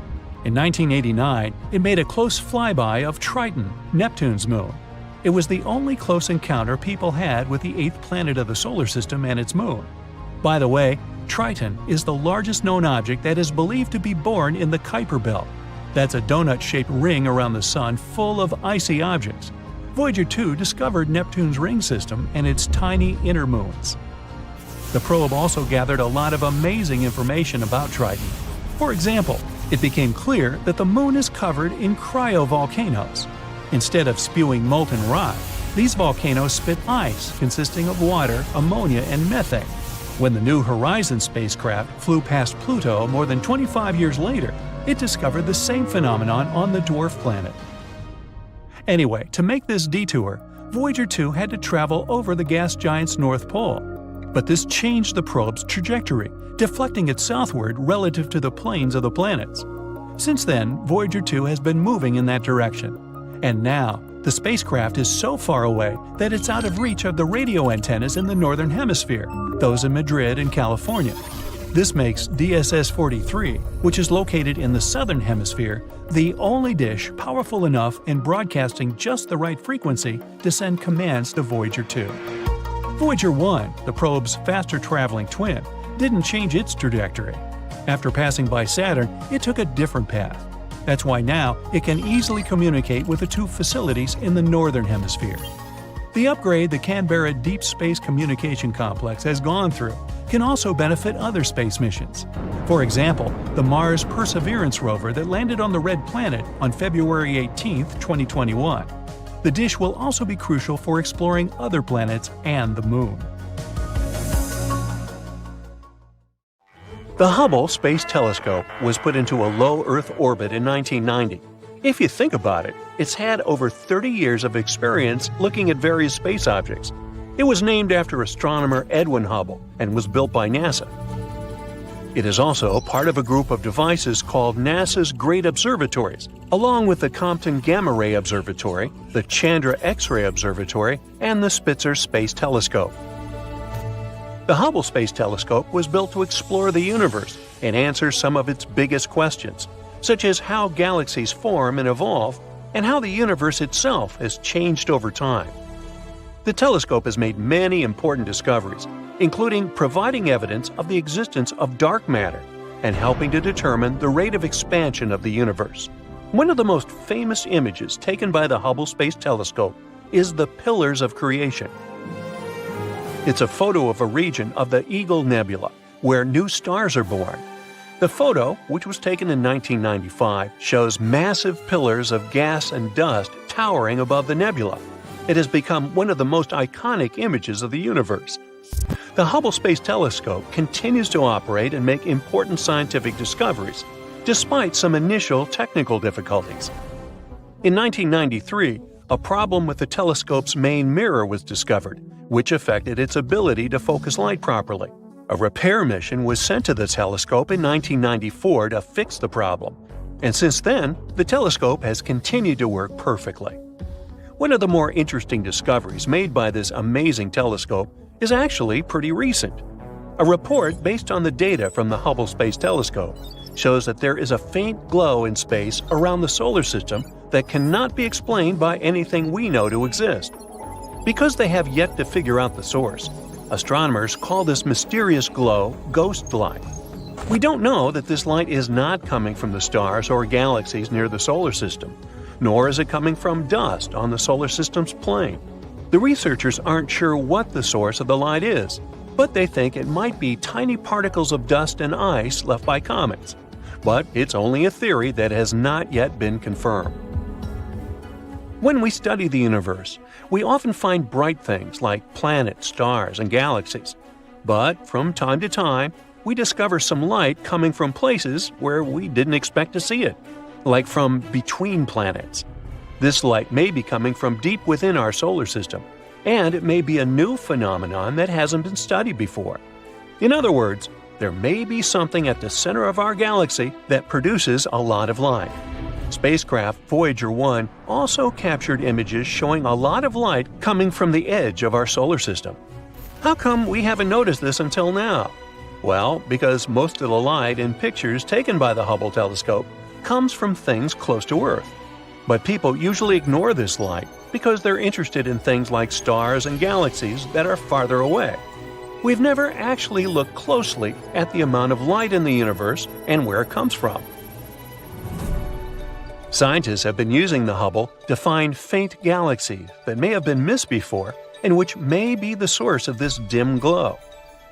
In 1989, it made a close flyby of Triton, Neptune's moon. It was the only close encounter people had with the 8th planet of the solar system and its moon. By the way, Triton is the largest known object that is believed to be born in the Kuiper Belt. That's a donut-shaped ring around the Sun full of icy objects. Voyager 2 discovered Neptune's ring system and its tiny inner moons. The probe also gathered a lot of amazing information about Triton. For example, it became clear that the moon is covered in cryovolcanoes. Instead of spewing molten rock, These volcanoes spit ice consisting of water, ammonia, and methane. When the New Horizons spacecraft flew past Pluto more than 25 years later, it discovered the same phenomenon on the dwarf planet. Anyway, to make this detour, Voyager 2 had to travel over the gas giant's North Pole. But this changed the probe's trajectory, deflecting it southward relative to the planes of the planets. Since then, Voyager 2 has been moving in that direction. And now, the spacecraft is so far away that it's out of reach of the radio antennas in the Northern Hemisphere, those in Madrid and California. This makes DSS-43, which is located in the Southern Hemisphere, the only dish powerful enough in broadcasting just the right frequency to send commands to Voyager 2. Voyager 1, the probe's faster-traveling twin, didn't change its trajectory. After passing by Saturn, it took a different path. That's why now it can easily communicate with the two facilities in the Northern Hemisphere. The upgrade the Canberra Deep Space Communication Complex has gone through can also benefit other space missions. For example, the Mars Perseverance rover that landed on the Red Planet on February 18, 2021. The dish will also be crucial for exploring other planets and the Moon. The Hubble Space Telescope was put into a low Earth orbit in 1990. If you think about it, it's had over 30 years of experience looking at various space objects. It was named after astronomer Edwin Hubble and was built by NASA. It is also part of a group of devices called NASA's Great Observatories, along with the Compton Gamma Ray Observatory, the Chandra X-ray Observatory, and the Spitzer Space Telescope. The Hubble Space Telescope was built to explore the universe and answer some of its biggest questions, such as how galaxies form and evolve, and how the universe itself has changed over time. The telescope has made many important discoveries, including providing evidence of the existence of dark matter and helping to determine the rate of expansion of the universe. One of the most famous images taken by the Hubble Space Telescope is the Pillars of Creation. It's a photo of a region of the Eagle Nebula, where new stars are born. The photo, which was taken in 1995, shows massive pillars of gas and dust towering above the nebula. It has become one of the most iconic images of the universe. The Hubble Space Telescope continues to operate and make important scientific discoveries, despite some initial technical difficulties. In 1993, a problem with the telescope's main mirror was discovered, which affected its ability to focus light properly. A repair mission was sent to the telescope in 1994 to fix the problem, and since then, the telescope has continued to work perfectly. One of the more interesting discoveries made by this amazing telescope is actually pretty recent. A report based on the data from the Hubble Space Telescope shows that there is a faint glow in space around the solar system that cannot be explained by anything we know to exist. Because they have yet to figure out the source, astronomers call this mysterious glow ghost light. We don't know that this light is not coming from the stars or galaxies near the solar system, nor is it coming from dust on the solar system's plane. The researchers aren't sure what the source of the light is, but they think it might be tiny particles of dust and ice left by comets. But it's only a theory that has not yet been confirmed. When we study the universe, we often find bright things like planets, stars, and galaxies. But from time to time, we discover some light coming from places where we didn't expect to see it, like from between planets. This light may be coming from deep within our solar system, and it may be a new phenomenon that hasn't been studied before. In other words, there may be something at the center of our galaxy that produces a lot of light. Spacecraft Voyager 1 also captured images showing a lot of light coming from the edge of our solar system. How come we haven't noticed this until now? Well, because most of the light in pictures taken by the Hubble telescope comes from things close to Earth. But people usually ignore this light because they're interested in things like stars and galaxies that are farther away. We've never actually looked closely at the amount of light in the universe and where it comes from. Scientists have been using the Hubble to find faint galaxies that may have been missed before and which may be the source of this dim glow.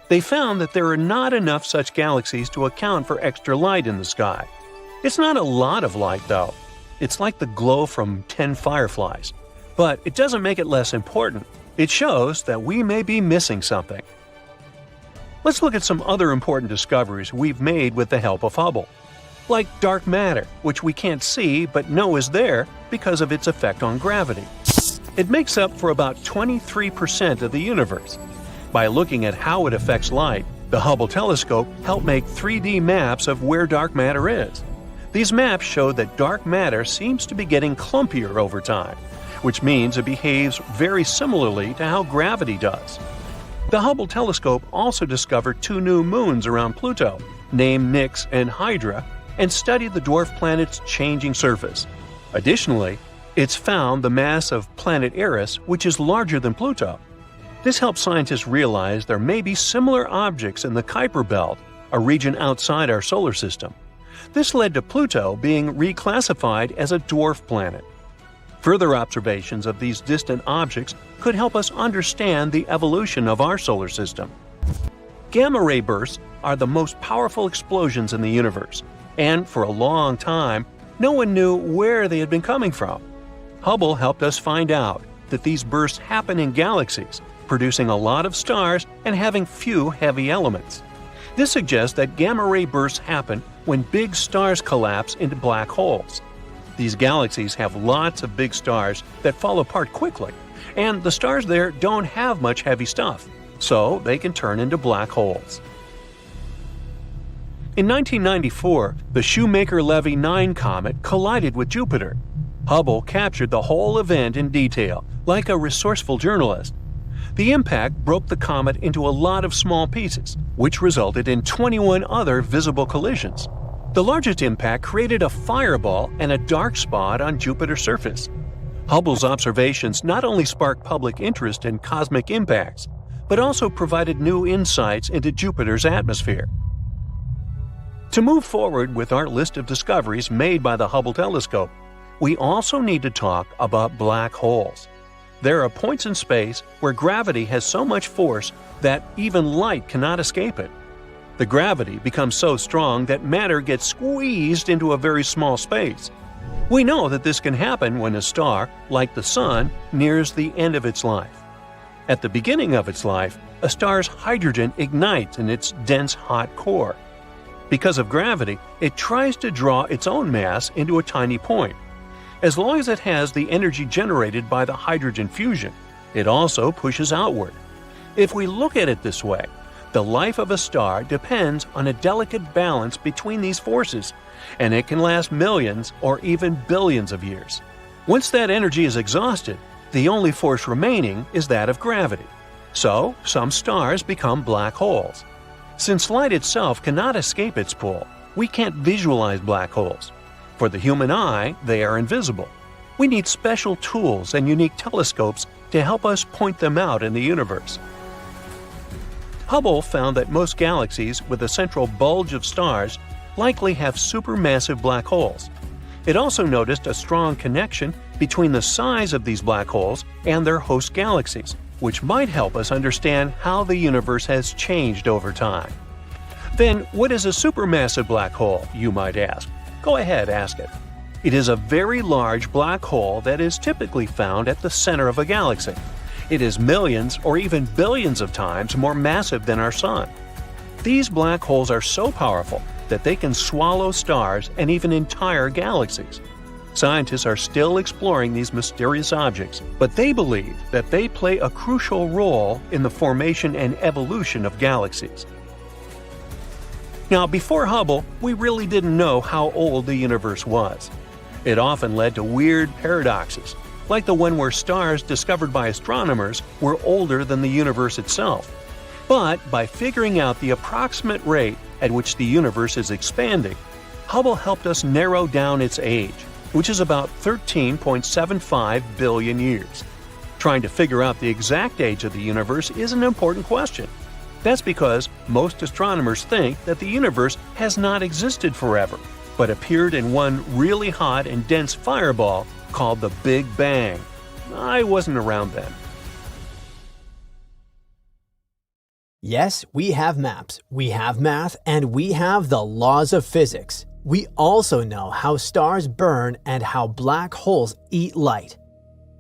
They found that there are not enough such galaxies to account for extra light in the sky. It's not a lot of light, though. It's like the glow from 10 fireflies. But it doesn't make it less important. It shows that we may be missing something. Let's look at some other important discoveries we've made with the help of Hubble. Like dark matter, which we can't see but know is there because of its effect on gravity. It makes up for about 23% of the universe. By looking at how it affects light, the Hubble telescope helped make 3D maps of where dark matter is. These maps show that dark matter seems to be getting clumpier over time, which means it behaves very similarly to how gravity does. The Hubble telescope also discovered 2 new moons around Pluto, named Nix and Hydra, and studied the dwarf planet's changing surface. Additionally, it's found the mass of planet Eris, which is larger than Pluto. This helps scientists realize there may be similar objects in the Kuiper belt, a region outside our solar system. This led to Pluto being reclassified as a dwarf planet. Further observations of these distant objects could help us understand the evolution of our solar system. Gamma-ray bursts are the most powerful explosions in the universe, and for a long time, no one knew where they had been coming from. Hubble helped us find out that these bursts happen in galaxies, producing a lot of stars and having few heavy elements. This suggests that gamma-ray bursts happen when big stars collapse into black holes. These galaxies have lots of big stars that fall apart quickly, and the stars there don't have much heavy stuff, so they can turn into black holes. In 1994, the Shoemaker-Levy 9 comet collided with Jupiter. Hubble captured the whole event in detail, like a resourceful journalist. The impact broke the comet into a lot of small pieces, which resulted in 21 other visible collisions. The largest impact created a fireball and a dark spot on Jupiter's surface. Hubble's observations not only sparked public interest in cosmic impacts, but also provided new insights into Jupiter's atmosphere. To move forward with our list of discoveries made by the Hubble telescope, we also need to talk about black holes. There are points in space where gravity has so much force that even light cannot escape it. The gravity becomes so strong that matter gets squeezed into a very small space. We know that this can happen when a star, like the Sun, nears the end of its life. At the beginning of its life, a star's hydrogen ignites in its dense hot core. Because of gravity, it tries to draw its own mass into a tiny point. As long as it has the energy generated by the hydrogen fusion, it also pushes outward. If we look at it this way, the life of a star depends on a delicate balance between these forces, and it can last millions or even billions of years. Once that energy is exhausted, the only force remaining is that of gravity. So, some stars become black holes. Since light itself cannot escape its pull, we can't visualize black holes. For the human eye, they are invisible. We need special tools and unique telescopes to help us point them out in the universe. Hubble found that most galaxies with a central bulge of stars likely have supermassive black holes. It also noticed a strong connection between the size of these black holes and their host galaxies, which might help us understand how the universe has changed over time. Then, what is a supermassive black hole, you might ask? Go ahead, ask it. It is a very large black hole that is typically found at the center of a galaxy. It is millions or even billions of times more massive than our Sun. These black holes are so powerful that they can swallow stars and even entire galaxies. Scientists are still exploring these mysterious objects, but they believe that they play a crucial role in the formation and evolution of galaxies. Now, before Hubble, we really didn't know how old the universe was. It often led to weird paradoxes, like the one where stars discovered by astronomers were older than the universe itself. But by figuring out the approximate rate at which the universe is expanding, Hubble helped us narrow down its age, which is about 13.75 billion years. Trying to figure out the exact age of the universe is an important question. That's because most astronomers think that the universe has not existed forever, but appeared in one really hot and dense fireball called the Big Bang. I wasn't around then. Yes, we have maps, we have math, and we have the laws of physics. We also know how stars burn and how black holes eat light.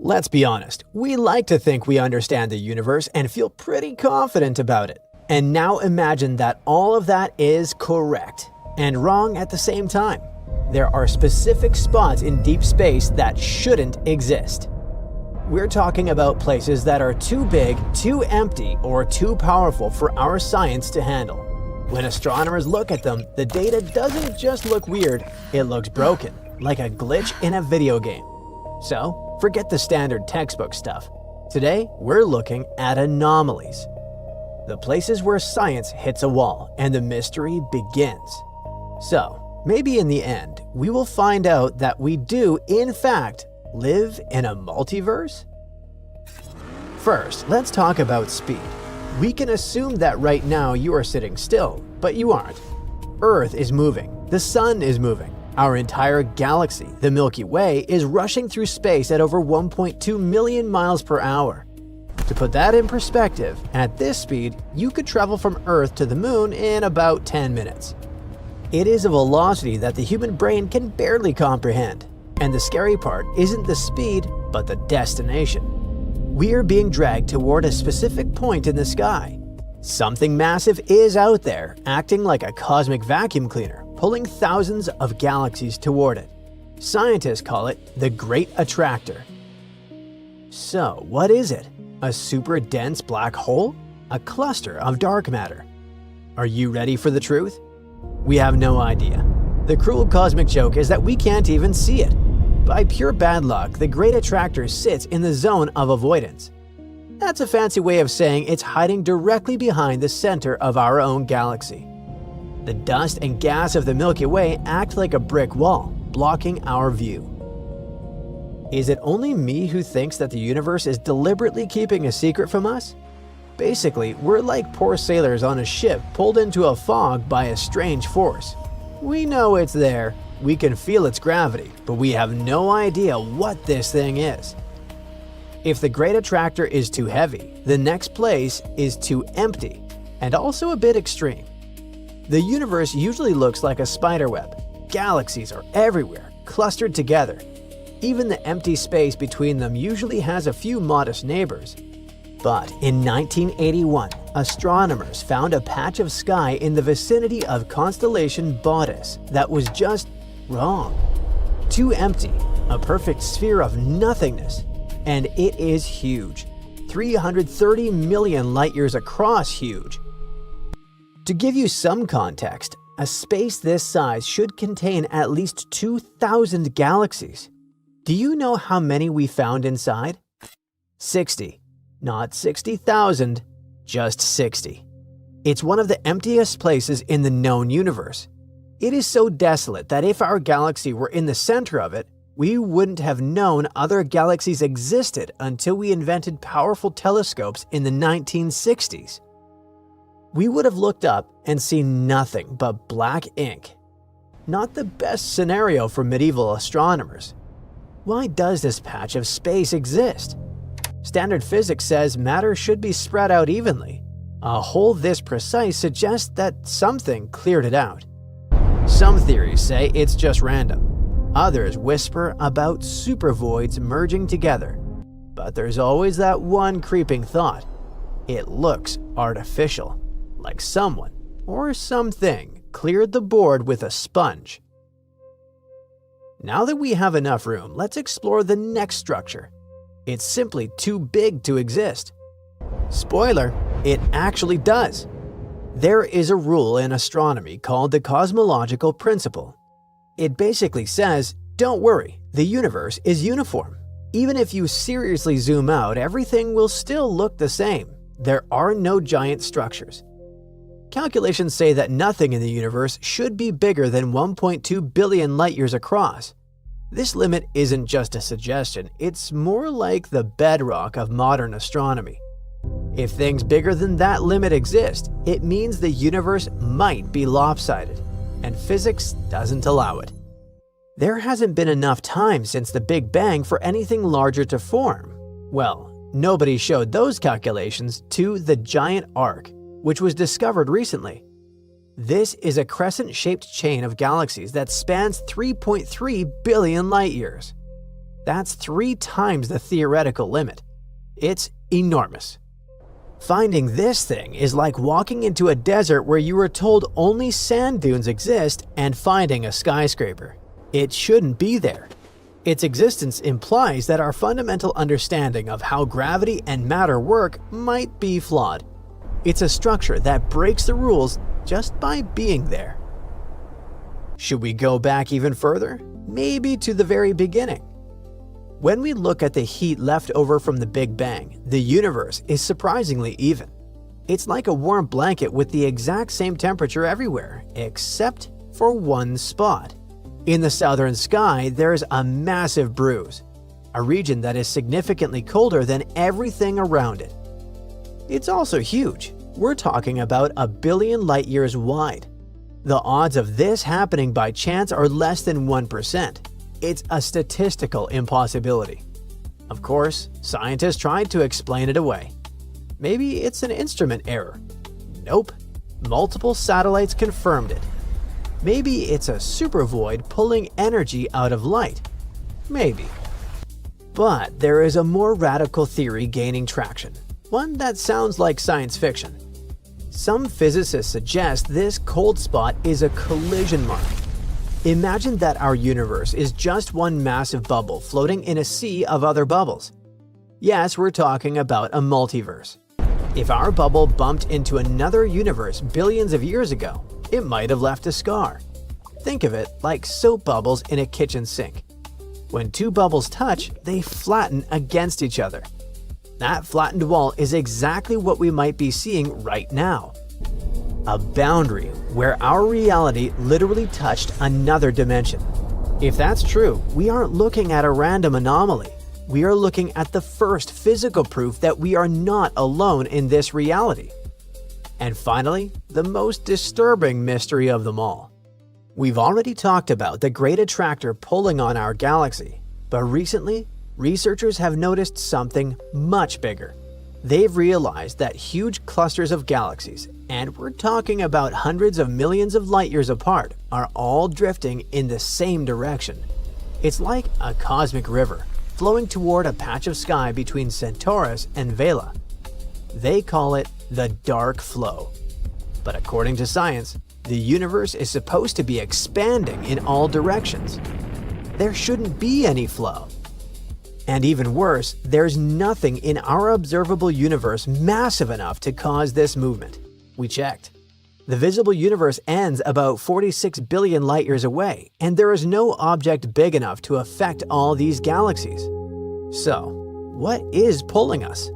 Let's be honest, we like to think we understand the universe and feel pretty confident about it. And now imagine that all of that is correct and wrong at the same time. There are specific spots in deep space that shouldn't exist. We're talking about places that are too big, too empty, or too powerful for our science to handle. When astronomers look at them, the data doesn't just look weird, it looks broken, like a glitch in a video game. So, forget the standard textbook stuff. Today, we're looking at anomalies. The places where science hits a wall and the mystery begins. So, maybe in the end, we will find out that we do, in fact, live in a multiverse? First, let's talk about speed. We can assume that right now you are sitting still, but you aren't. Earth is moving, the sun is moving. Our entire galaxy, the Milky Way, is rushing through space at over 1.2 million miles per hour. To put that in perspective, at this speed, you could travel from Earth to the Moon in about 10 minutes. It is a velocity that the human brain can barely comprehend. And the scary part isn't the speed, but the destination. We are being dragged toward a specific point in the sky. Something massive is out there, acting like a cosmic vacuum cleaner, pulling thousands of galaxies toward it. Scientists call it the Great Attractor. So, what is it? A super dense black hole? A cluster of dark matter? Are you ready for the truth? We have no idea. The cruel cosmic joke is that we can't even see it. By pure bad luck, the Great Attractor sits in the zone of avoidance. That's a fancy way of saying it's hiding directly behind the center of our own galaxy. The dust and gas of the Milky Way act like a brick wall, blocking our view. Is it only me who thinks that the universe is deliberately keeping a secret from us? Basically, we're like poor sailors on a ship pulled into a fog by a strange force. We know it's there, we can feel its gravity, but we have no idea what this thing is. If the Great Attractor is too heavy, the next place is too empty, and also a bit extreme. The universe usually looks like a spiderweb. Galaxies are everywhere, clustered together. Even the empty space between them usually has a few modest neighbors. But in 1981, astronomers found a patch of sky in the vicinity of constellation Bootes that was just wrong. Too empty, a perfect sphere of nothingness. And it is huge. 330 million light-years across huge. To give you some context, a space this size should contain at least 2,000 galaxies. Do you know how many we found inside? 60. Not 60,000, just 60. It's one of the emptiest places in the known universe. It is so desolate that if our galaxy were in the center of it, we wouldn't have known other galaxies existed until we invented powerful telescopes in the 1960s. We would have looked up and seen nothing but black ink. Not the best scenario for medieval astronomers. Why does this patch of space exist? Standard physics says matter should be spread out evenly. A hole this precise suggests that something cleared it out. Some theories say it's just random. Others whisper about supervoids merging together. But there's always that one creeping thought. It looks artificial, like someone or something cleared the board with a sponge. Now that we have enough room, let's explore the next structure. It's simply too big to exist. Spoiler, it actually does. There is a rule in astronomy called the cosmological principle. It basically says, don't worry, the universe is uniform. Even if you seriously zoom out, everything will still look the same. There are no giant structures. Calculations say that nothing in the universe should be bigger than 1.2 billion light-years across. This limit isn't just a suggestion, it's more like the bedrock of modern astronomy. If things bigger than that limit exist, it means the universe might be lopsided, and physics doesn't allow it. There hasn't been enough time since the Big Bang for anything larger to form. Well, nobody showed those calculations to the giant arc, which was discovered recently. This is a crescent-shaped chain of galaxies that spans 3.3 billion light-years. That's 3 times the theoretical limit. It's enormous. Finding this thing is like walking into a desert where you were told only sand dunes exist and finding a skyscraper. It shouldn't be there. Its existence implies that our fundamental understanding of how gravity and matter work might be flawed. It's a structure that breaks the rules just by being there. Should we go back even further? Maybe to the very beginning. When we look at the heat left over from the Big Bang, the universe is surprisingly even. It's like a warm blanket with the exact same temperature everywhere, except for one spot. In the southern sky, there's a massive bruise, a region that is significantly colder than everything around it. It's also huge. We're talking about 1 billion light years wide. The odds of this happening by chance are less than 1%. It's a statistical impossibility. Of course, scientists tried to explain it away. Maybe it's an instrument error. Nope. Multiple satellites confirmed it. Maybe it's a supervoid pulling energy out of light. Maybe. But there is a more radical theory gaining traction, one that sounds like science fiction. Some physicists suggest this cold spot is a collision mark. Imagine that our universe is just one massive bubble floating in a sea of other bubbles. Yes, we're talking about a multiverse. If our bubble bumped into another universe billions of years ago, it might have left a scar. Think of it like soap bubbles in a kitchen sink. When 2 bubbles touch, they flatten against each other. That flattened wall is exactly what we might be seeing right now. A boundary where our reality literally touched another dimension. If that's true, we aren't looking at a random anomaly. We are looking at the first physical proof that we are not alone in this reality. And finally, the most disturbing mystery of them all. We've already talked about the great attractor pulling on our galaxy, but recently, researchers have noticed something much bigger. They've realized that huge clusters of galaxies, and we're talking about hundreds of millions of light years apart, are all drifting in the same direction. It's like a cosmic river flowing toward a patch of sky between Centaurus and Vela. They call it the dark flow. But according to science, the universe is supposed to be expanding in all directions. There shouldn't be any flow. And even worse, there's nothing in our observable universe massive enough to cause this movement. We checked. The visible universe ends about 46 billion light years away, and there is no object big enough to affect all these galaxies. So, what is pulling us?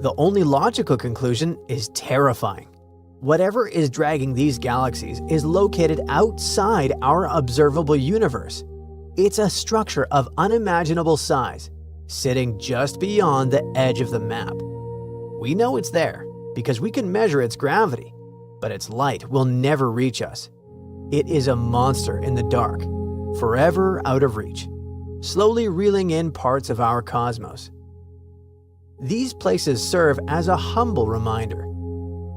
The only logical conclusion is terrifying. Whatever is dragging these galaxies is located outside our observable universe. It's a structure of unimaginable size, sitting just beyond the edge of the map. We know it's there because we can measure its gravity, but its light will never reach us. It is a monster in the dark, forever out of reach, slowly reeling in parts of our cosmos. These places serve as a humble reminder.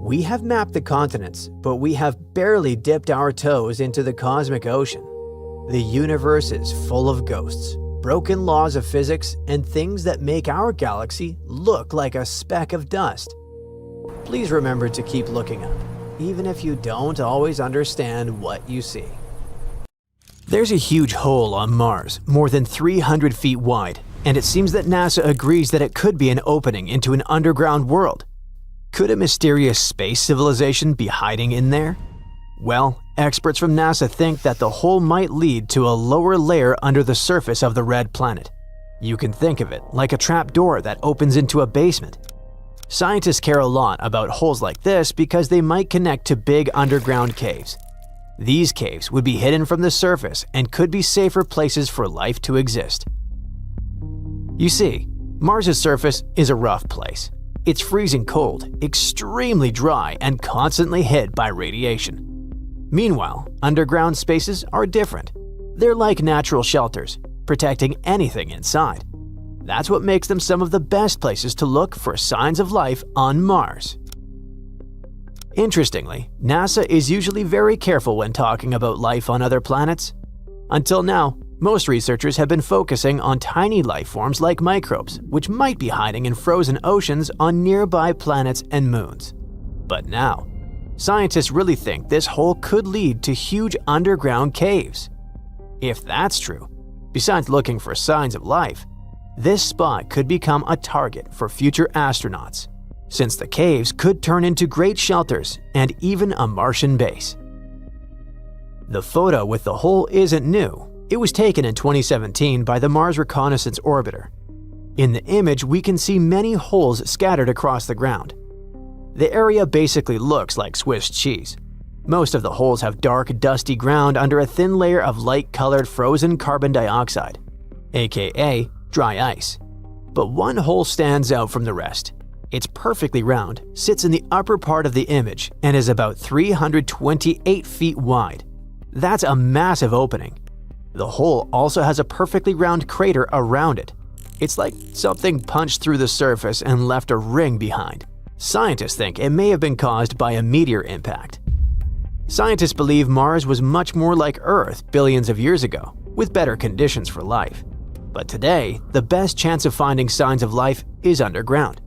We have mapped the continents, but we have barely dipped our toes into the cosmic ocean. The universe is full of ghosts, broken laws of physics, and things that make our galaxy look like a speck of dust. Please remember to keep looking up, even if you don't always understand what you see. There's a huge hole on Mars, more than 300 feet wide, and it seems that NASA agrees that it could be an opening into an underground world. Could a mysterious space civilization be hiding in there? Well, experts from NASA think that the hole might lead to a lower layer under the surface of the red planet. You can think of it like a trap door that opens into a basement. Scientists care a lot about holes like this because they might connect to big underground caves. These caves would be hidden from the surface and could be safer places for life to exist. You see, Mars' surface is a rough place. It's freezing cold, extremely dry, and constantly hit by radiation. Meanwhile, underground spaces are different. They're like natural shelters, protecting anything inside. That's what makes them some of the best places to look for signs of life on Mars. Interestingly, NASA is usually very careful when talking about life on other planets. Until now, Most researchers have been focusing on tiny life forms like microbes, which might be hiding in frozen oceans on nearby planets and moons. But now, scientists really think this hole could lead to huge underground caves. If that's true, besides looking for signs of life, this spot could become a target for future astronauts, since the caves could turn into great shelters and even a Martian base. The photo with the hole isn't new. It was taken in 2017 by the Mars Reconnaissance Orbiter. In the image, we can see many holes scattered across the ground. The area basically looks like Swiss cheese. Most of the holes have dark, dusty ground under a thin layer of light-colored frozen carbon dioxide, aka dry ice. But one hole stands out from the rest. It's perfectly round, sits in the upper part of the image, and is about 328 feet wide. That's a massive opening. The hole also has a perfectly round crater around it. It's like something punched through the surface and left a ring behind. Scientists think it may have been caused by a meteor impact. Scientists believe Mars was much more like Earth billions of years ago, with better conditions for life. But today, the best chance of finding signs of life is underground.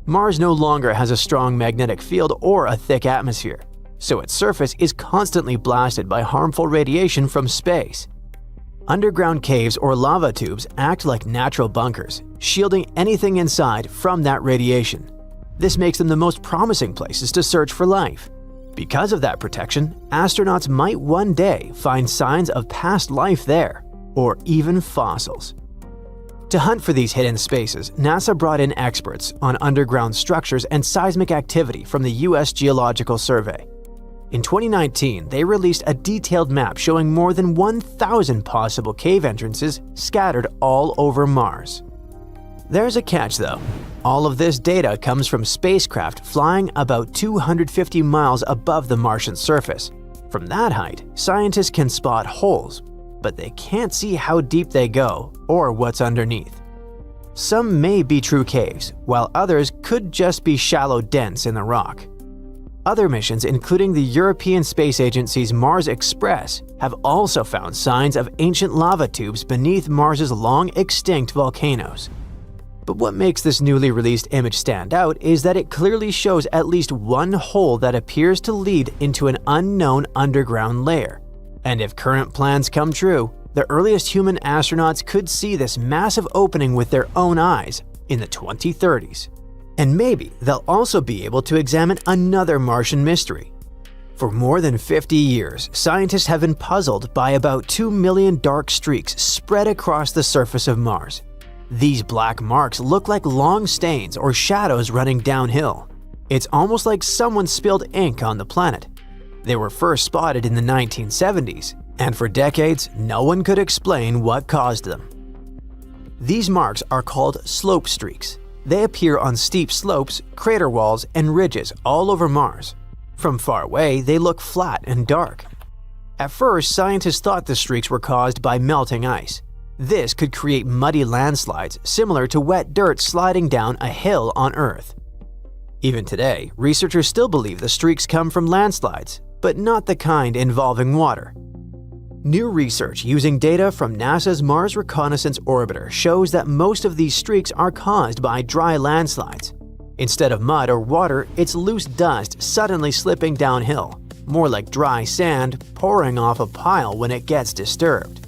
Mars no longer has a strong magnetic field or a thick atmosphere, so its surface is constantly blasted by harmful radiation from space. Underground caves or lava tubes act like natural bunkers, shielding anything inside from that radiation. This makes them the most promising places to search for life. Because of that protection, astronauts might one day find signs of past life there, or even fossils. To hunt for these hidden spaces, NASA brought in experts on underground structures and seismic activity from the U.S. Geological Survey. In 2019, they released a detailed map showing more than 1,000 possible cave entrances scattered all over Mars. There's a catch though. All of this data comes from spacecraft flying about 250 miles above the Martian surface. From that height, scientists can spot holes, but they can't see how deep they go or what's underneath. Some may be true caves, while others could just be shallow dents in the rock. Other missions, including the European Space Agency's Mars Express, have also found signs of ancient lava tubes beneath Mars's long-extinct volcanoes. But what makes this newly released image stand out is that it clearly shows at least one hole that appears to lead into an unknown underground layer. And if current plans come true, the earliest human astronauts could see this massive opening with their own eyes in the 2030s. And maybe they'll also be able to examine another Martian mystery. For more than 50 years, scientists have been puzzled by about 2 million dark streaks spread across the surface of Mars. These black marks look like long stains or shadows running downhill. It's almost like someone spilled ink on the planet. They were first spotted in the 1970s, and for decades, no one could explain what caused them. These marks are called slope streaks. They appear on steep slopes, crater walls, and ridges all over Mars. From far away, they look flat and dark. At first, scientists thought the streaks were caused by melting ice. This could create muddy landslides similar to wet dirt sliding down a hill on Earth. Even today, researchers still believe the streaks come from landslides, but not the kind involving water. New research using data from NASA's Mars Reconnaissance Orbiter shows that most of these streaks are caused by dry landslides. Instead of mud or water, it's loose dust suddenly slipping downhill, more like dry sand pouring off a pile when it gets disturbed.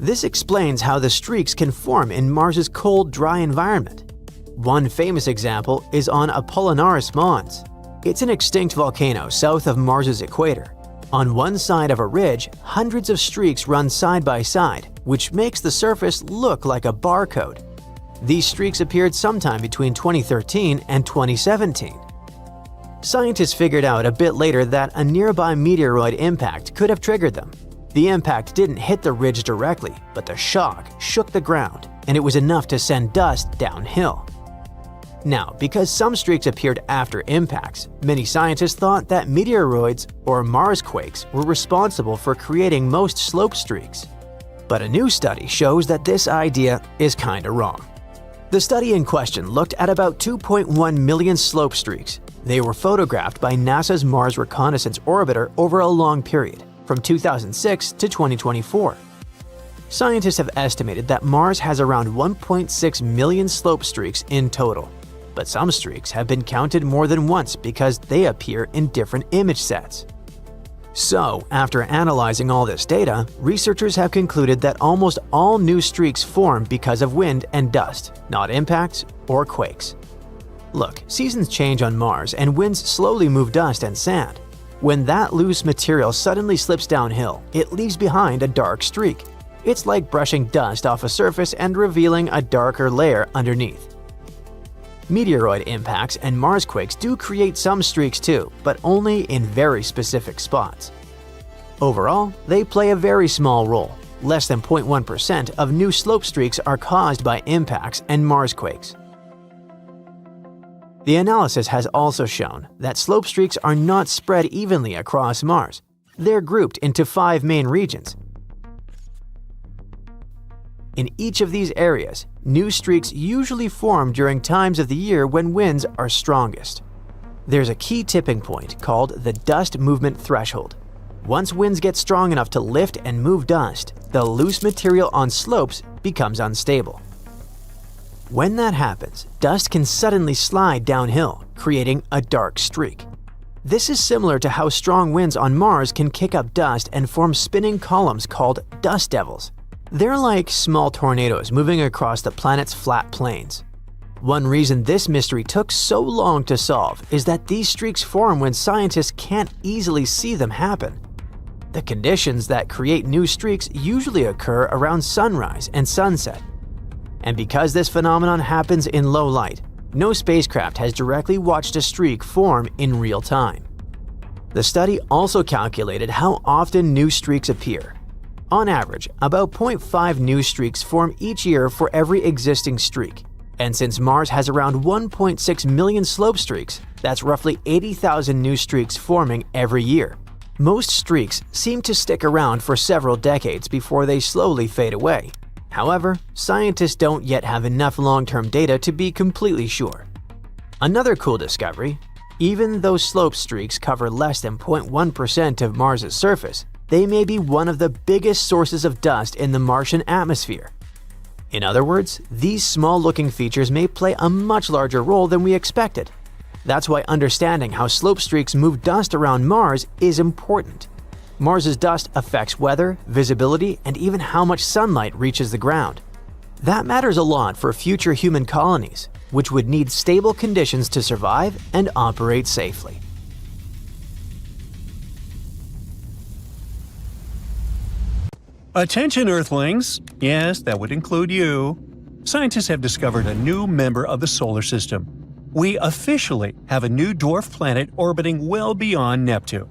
This explains how the streaks can form in Mars's cold, dry environment. One famous example is on Apollinaris Mons. It's an extinct volcano south of Mars's equator. On one side of a ridge, hundreds of streaks run side by side, which makes the surface look like a barcode. These streaks appeared sometime between 2013 and 2017. Scientists figured out a bit later that a nearby meteoroid impact could have triggered them. The impact didn't hit the ridge directly, but the shock shook the ground, and it was enough to send dust downhill. Now, because some streaks appeared after impacts, many scientists thought that meteoroids or Marsquakes were responsible for creating most slope streaks. But a new study shows that this idea is kinda wrong. The study in question looked at about 2.1 million slope streaks. They were photographed by NASA's Mars Reconnaissance Orbiter over a long period, from 2006 to 2024. Scientists have estimated that Mars has around 1.6 million slope streaks in total. But some streaks have been counted more than once because they appear in different image sets. So, after analyzing all this data, researchers have concluded that almost all new streaks form because of wind and dust, not impacts or quakes. Look, seasons change on Mars and winds slowly move dust and sand. When that loose material suddenly slips downhill, it leaves behind a dark streak. It's like brushing dust off a surface and revealing a darker layer underneath. Meteoroid impacts and Marsquakes do create some streaks too, but only in very specific spots. Overall, they play a very small role. Less than 0.1% of new slope streaks are caused by impacts and Marsquakes. The analysis has also shown that slope streaks are not spread evenly across Mars. They're grouped into 5 main regions. In each of these areas, new streaks usually form during times of the year when winds are strongest. There's a key tipping point called the dust movement threshold. Once winds get strong enough to lift and move dust, the loose material on slopes becomes unstable. When that happens, dust can suddenly slide downhill, creating a dark streak. This is similar to how strong winds on Mars can kick up dust and form spinning columns called dust devils. They're like small tornadoes moving across the planet's flat plains. One reason this mystery took so long to solve is that these streaks form when scientists can't easily see them happen. The conditions that create new streaks usually occur around sunrise and sunset. And because this phenomenon happens in low light, no spacecraft has directly watched a streak form in real time. The study also calculated how often new streaks appear. On average, about 0.5 new streaks form each year for every existing streak. And since Mars has around 1.6 million slope streaks, that's roughly 80,000 new streaks forming every year. Most streaks seem to stick around for several decades before they slowly fade away. However, scientists don't yet have enough long-term data to be completely sure. Another cool discovery: even though slope streaks cover less than 0.1% of Mars's surface, they may be one of the biggest sources of dust in the Martian atmosphere. In other words, these small-looking features may play a much larger role than we expected. That's why understanding how slope streaks move dust around Mars is important. Mars's dust affects weather, visibility, and even how much sunlight reaches the ground. That matters a lot for future human colonies, which would need stable conditions to survive and operate safely. Attention, Earthlings! Yes, that would include you. Scientists have discovered a new member of the solar system. We officially have a new dwarf planet orbiting well beyond Neptune.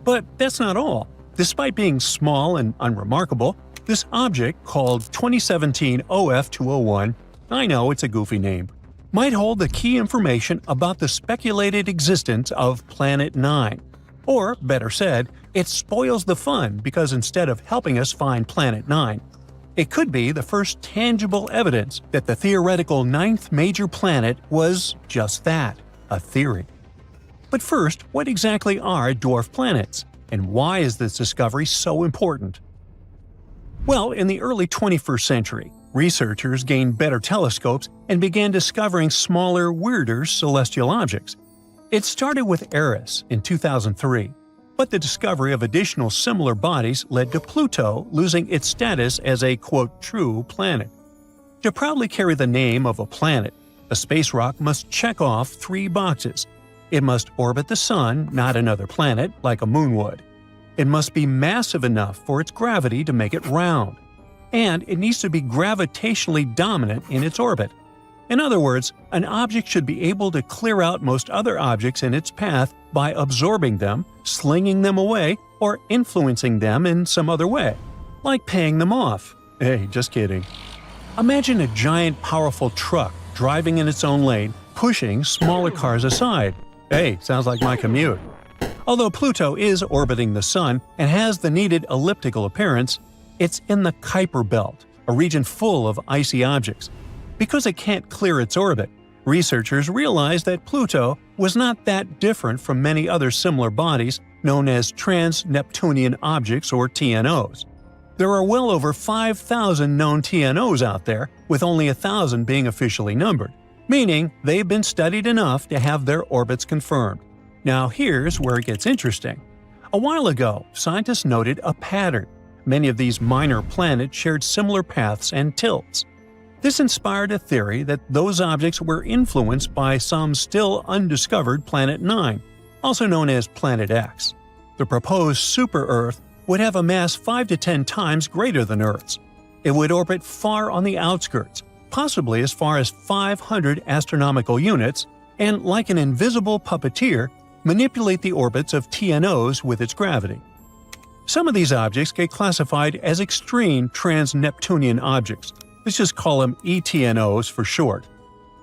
But that's not all. Despite being small and unremarkable, this object, called 2017 OF201, I know it's a goofy name, might hold the key information about the speculated existence of Planet 9. Or, better said, it spoils the fun because instead of helping us find Planet 9, it could be the first tangible evidence that the theoretical 9th major planet was just that, a theory. But first, what exactly are dwarf planets? And why is this discovery so important? Well, in the early 21st century, researchers gained better telescopes and began discovering smaller, weirder celestial objects. It started with Eris in 2003, but the discovery of additional similar bodies led to Pluto losing its status as a, quote, true planet. To proudly carry the name of a planet, a space rock must check off 3 boxes. It must orbit the Sun, not another planet, like a moon would. It must be massive enough for its gravity to make it round. And it needs to be gravitationally dominant in its orbit. In other words, an object should be able to clear out most other objects in its path by absorbing them, slinging them away, or influencing them in some other way, like paying them off. Hey, just kidding. Imagine a giant, powerful truck driving in its own lane, pushing smaller cars aside. Hey, sounds like my commute. Although Pluto is orbiting the Sun and has the needed elliptical appearance, it's in the Kuiper Belt, a region full of icy objects. Because it can't clear its orbit, researchers realized that Pluto was not that different from many other similar bodies known as trans-Neptunian objects or TNOs. There are well over 5,000 known TNOs out there, with only 1,000 being officially numbered, meaning they've been studied enough to have their orbits confirmed. Now here's where it gets interesting. A while ago, scientists noted a pattern. Many of these minor planets shared similar paths and tilts. This inspired a theory that those objects were influenced by some still undiscovered Planet 9, also known as Planet X. The proposed super-Earth would have a mass 5 to 10 times greater than Earth's. It would orbit far on the outskirts, possibly as far as 500 astronomical units, and like an invisible puppeteer, manipulate the orbits of TNOs with its gravity. Some of these objects get classified as extreme trans-Neptunian objects. Let's just call them ETNOs for short.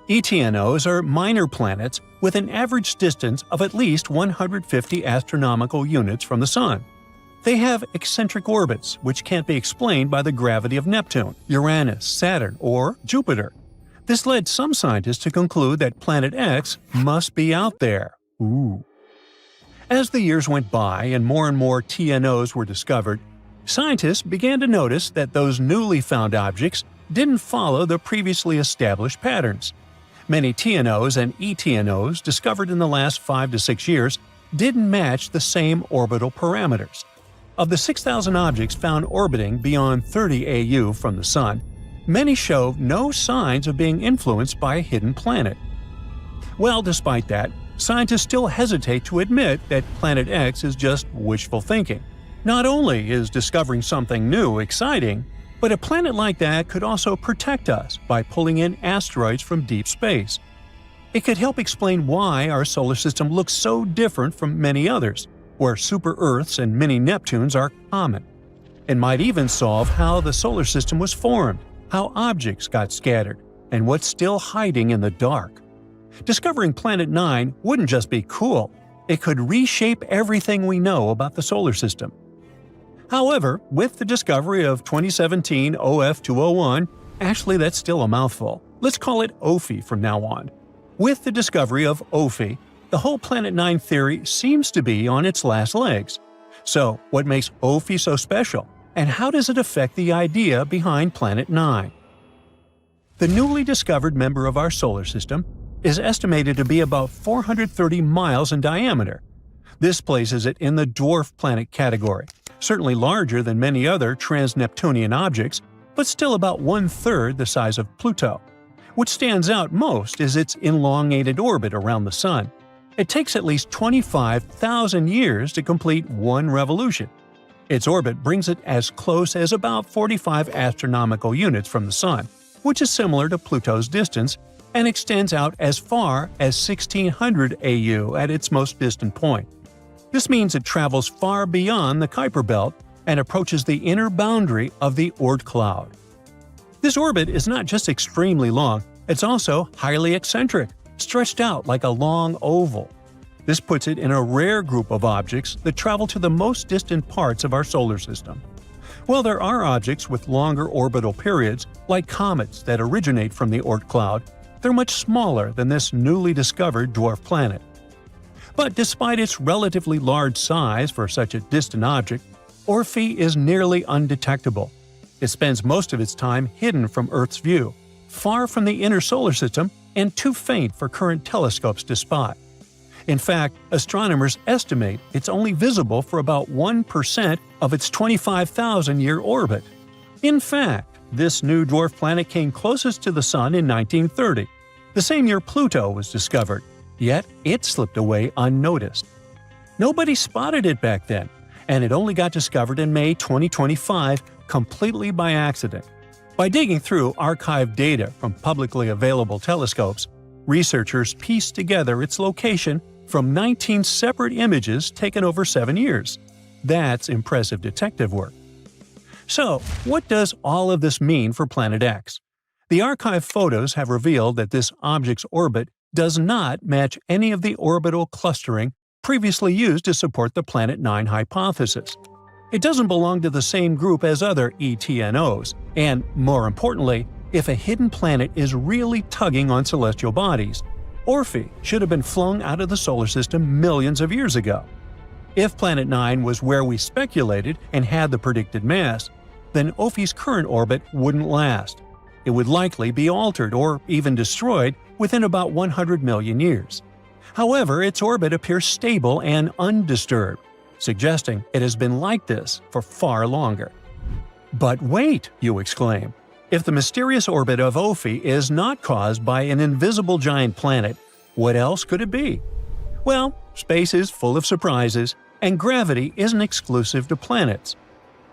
ETNOs are minor planets with an average distance of at least 150 astronomical units from the Sun. They have eccentric orbits, which can't be explained by the gravity of Neptune, Uranus, Saturn, or Jupiter. This led some scientists to conclude that Planet X must be out there. Ooh. As the years went by and more TNOs were discovered, scientists began to notice that those newly found objects didn't follow the previously established patterns. Many TNOs and ETNOs discovered in the last 5 to 6 years didn't match the same orbital parameters. Of the 6,000 objects found orbiting beyond 30 AU from the Sun, many show no signs of being influenced by a hidden planet. Well, despite that, scientists still hesitate to admit that Planet X is just wishful thinking. Not only is discovering something new exciting, but a planet like that could also protect us by pulling in asteroids from deep space. It could help explain why our solar system looks so different from many others, where super-Earths and mini-Neptunes are common. It might even solve how the solar system was formed, how objects got scattered, and what's still hiding in the dark. Discovering Planet 9 wouldn't just be cool, it could reshape everything we know about the solar system. However, with the discovery of 2017 OF201, actually that's still a mouthful, let's call it OFI from now on. With the discovery of OFI, the whole Planet 9 theory seems to be on its last legs. So, what makes OFI so special, and how does it affect the idea behind Planet 9? The newly discovered member of our solar system is estimated to be about 430 miles in diameter. This places it in the dwarf planet category, certainly larger than many other trans-Neptunian objects, but still about 1/3 the size of Pluto. What stands out most is its elongated orbit around the Sun. It takes at least 25,000 years to complete one revolution. Its orbit brings it as close as about 45 astronomical units from the Sun, which is similar to Pluto's distance, and extends out as far as 1600 AU at its most distant point. This means it travels far beyond the Kuiper Belt and approaches the inner boundary of the Oort cloud. This orbit is not just extremely long, it's also highly eccentric, stretched out like a long oval. This puts it in a rare group of objects that travel to the most distant parts of our solar system. While there are objects with longer orbital periods, like comets that originate from the Oort cloud, they're much smaller than this newly discovered dwarf planet. But despite its relatively large size for such a distant object, OFI is nearly undetectable. It spends most of its time hidden from Earth's view, far from the inner solar system and too faint for current telescopes to spot. In fact, astronomers estimate it's only visible for about 1% of its 25,000-year orbit. In fact, this new dwarf planet came closest to the Sun in 1930, the same year Pluto was discovered, yet it slipped away unnoticed. Nobody spotted it back then, and it only got discovered in May 2025 completely by accident. By digging through archived data from publicly available telescopes, researchers pieced together its location from 19 separate images taken over 7 years. That's impressive detective work. So, what does all of this mean for Planet X? The archive photos have revealed that this object's orbit does not match any of the orbital clustering previously used to support the Planet 9 hypothesis. It doesn't belong to the same group as other ETNOs, and, more importantly, if a hidden planet is really tugging on celestial bodies, OFI should have been flung out of the solar system millions of years ago. If Planet 9 was where we speculated and had the predicted mass, then Ophi's current orbit wouldn't last. It would likely be altered or even destroyed within about 100 million years. However, its orbit appears stable and undisturbed, suggesting it has been like this for far longer. But wait, you exclaim. If the mysterious orbit of Ophi is not caused by an invisible giant planet, what else could it be? Well, space is full of surprises, and gravity isn't exclusive to planets.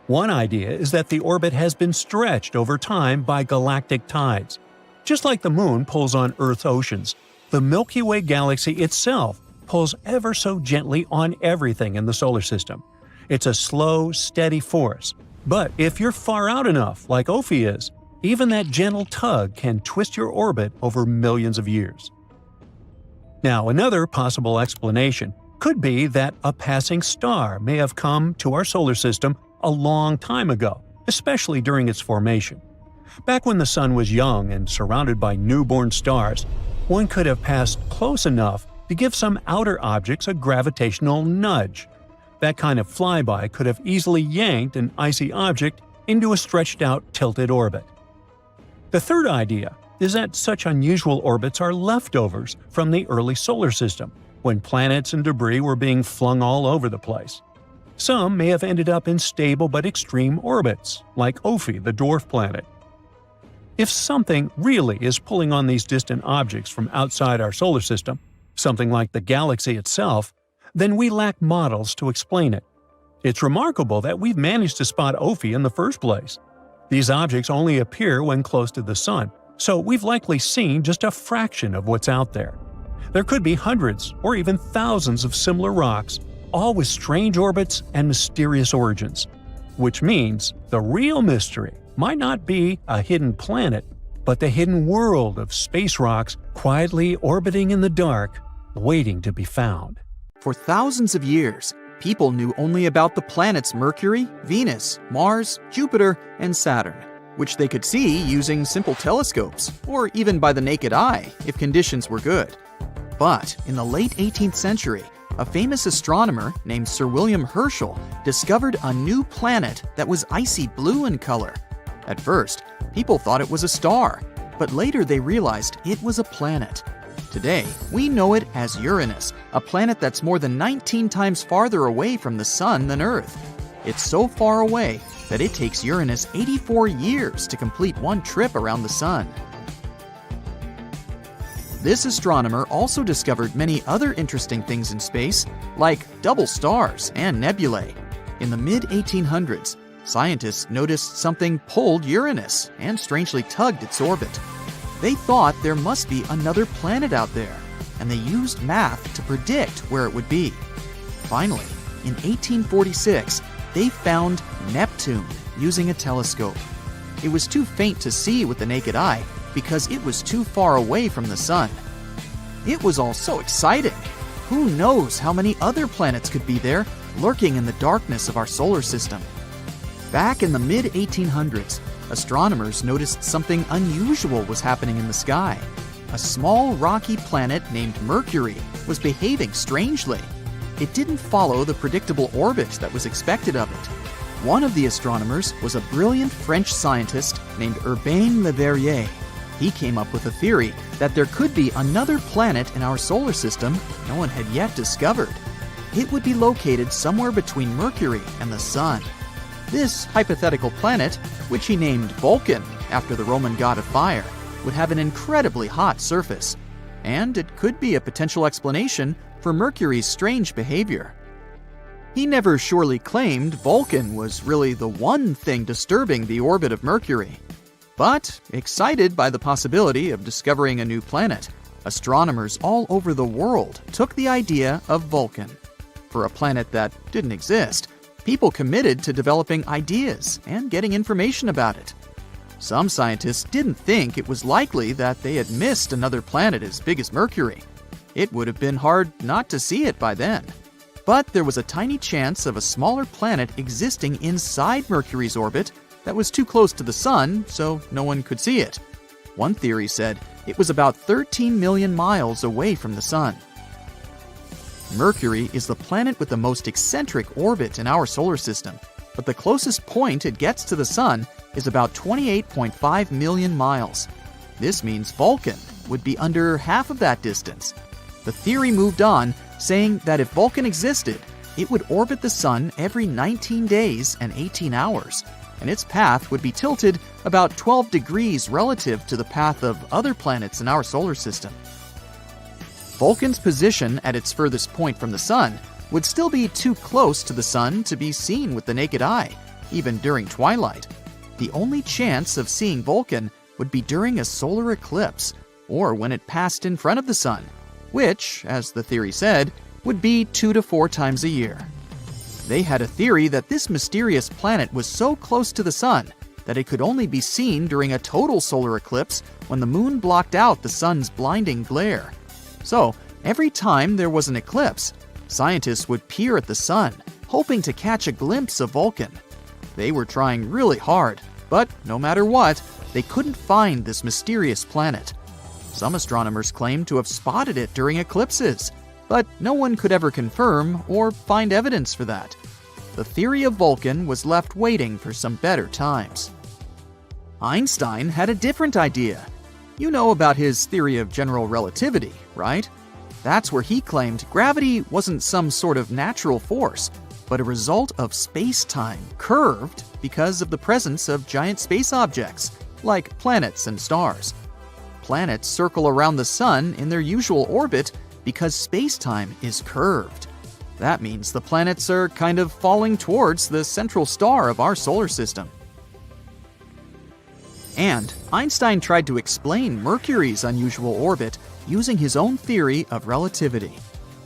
One idea is that the orbit has been stretched over time by galactic tides. Just like the Moon pulls on Earth's oceans, the Milky Way galaxy itself pulls ever so gently on everything in the solar system. It's a slow, steady force. But if you're far out enough, like Ophi is, even that gentle tug can twist your orbit over millions of years. Now, another possible explanation could be that a passing star may have come to our solar system a long time ago, especially during its formation. Back when the Sun was young and surrounded by newborn stars, one could have passed close enough to give some outer objects a gravitational nudge. That kind of flyby could have easily yanked an icy object into a stretched-out, tilted orbit. The third idea is that such unusual orbits are leftovers from the early solar system, when planets and debris were being flung all over the place. Some may have ended up in stable but extreme orbits, like Ophi, the dwarf planet. If something really is pulling on these distant objects from outside our solar system, something like the galaxy itself, then we lack models to explain it. It's remarkable that we've managed to spot Ophi in the first place. These objects only appear when close to the Sun, so we've likely seen just a fraction of what's out there. There could be hundreds or even thousands of similar rocks, all with strange orbits and mysterious origins. Which means the real mystery might not be a hidden planet, but the hidden world of space rocks quietly orbiting in the dark, waiting to be found. For thousands of years, people knew only about the planets Mercury, Venus, Mars, Jupiter, and Saturn, which they could see using simple telescopes, or even by the naked eye if conditions were good. But in the late 18th century, a famous astronomer named Sir William Herschel discovered a new planet that was icy blue in color. At first, people thought it was a star, but later they realized it was a planet. Today, we know it as Uranus, a planet that's more than 19 times farther away from the Sun than Earth. It's so far away that it takes Uranus 84 years to complete one trip around the Sun. This astronomer also discovered many other interesting things in space, like double stars and nebulae. In the mid-1800s, scientists noticed something pulled Uranus and strangely tugged its orbit. They thought there must be another planet out there, and they used math to predict where it would be. Finally, in 1846, they found Neptune using a telescope. It was too faint to see with the naked eye because it was too far away from the Sun. It was all so exciting. Who knows how many other planets could be there, lurking in the darkness of our solar system? Back in the mid-1800s, astronomers noticed something unusual was happening in the sky. A small rocky planet named Mercury was behaving strangely. It didn't follow the predictable orbit that was expected of it. One of the astronomers was a brilliant French scientist named Urbain Le Verrier. He came up with a theory that there could be another planet in our solar system no one had yet discovered. It would be located somewhere between Mercury and the Sun. This hypothetical planet, which he named Vulcan after the Roman god of fire, would have an incredibly hot surface, and it could be a potential explanation for Mercury's strange behavior. He never surely claimed Vulcan was really the one thing disturbing the orbit of Mercury. But, excited by the possibility of discovering a new planet, astronomers all over the world took the idea of Vulcan. For a planet that didn't exist, people committed to developing ideas and getting information about it. Some scientists didn't think it was likely that they had missed another planet as big as Mercury. It would have been hard not to see it by then. But there was a tiny chance of a smaller planet existing inside Mercury's orbit that was too close to the Sun, so no one could see it. One theory said it was about 13 million miles away from the Sun. Mercury is the planet with the most eccentric orbit in our solar system. but the closest point it gets to the Sun is about 28.5 million miles. This means Vulcan would be under half of that distance. The theory moved on, saying that if Vulcan existed, it would orbit the Sun every 19 days and 18 hours, and its path would be tilted about 12 degrees relative to the path of other planets in our solar system. Vulcan's position at its furthest point from the Sun would still be too close to the Sun to be seen with the naked eye, even during twilight. The only chance of seeing Vulcan would be during a solar eclipse, or when it passed in front of the Sun, which, as the theory said, would be 2 to 4 times a year. They had a theory that this mysterious planet was so close to the Sun that it could only be seen during a total solar eclipse when the moon blocked out the Sun's blinding glare. So, every time there was an eclipse, scientists would peer at the Sun, hoping to catch a glimpse of Vulcan. They were trying really hard, but no matter what, they couldn't find this mysterious planet. Some astronomers claimed to have spotted it during eclipses, but no one could ever confirm or find evidence for that. The theory of Vulcan was left waiting for some better times. Einstein had a different idea. You know about his theory of general relativity, right? That's where he claimed gravity wasn't some sort of natural force, but a result of space-time curved because of the presence of giant space objects, like planets and stars. Planets circle around the Sun in their usual orbit because space-time is curved. That means the planets are kind of falling towards the central star of our solar system. And Einstein tried to explain Mercury's unusual orbit using his own theory of relativity.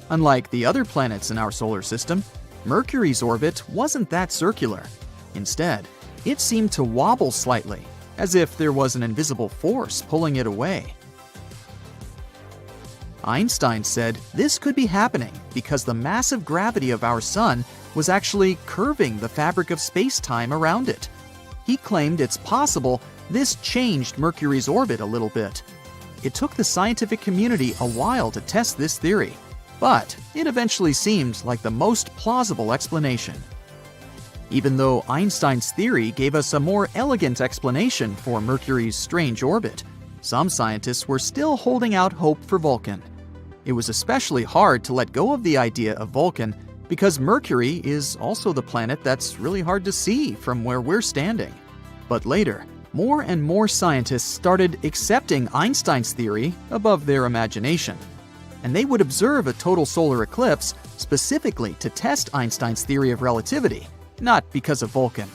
Unlike the other planets in our solar system, Mercury's orbit wasn't that circular. Instead, it seemed to wobble slightly, as if there was an invisible force pulling it away. Einstein said this could be happening because the massive gravity of our Sun was actually curving the fabric of space-time around it. He claimed it's possible this changed Mercury's orbit a little bit. It took the scientific community a while to test this theory, but it eventually seemed like the most plausible explanation. Even though Einstein's theory gave us a more elegant explanation for Mercury's strange orbit, some scientists were still holding out hope for Vulcan. It was especially hard to let go of the idea of Vulcan because Mercury is also the planet that's really hard to see from where we're standing. But later, more and more scientists started accepting Einstein's theory above their imagination, and they would observe a total solar eclipse specifically to test Einstein's theory of relativity, not because of Vulcan.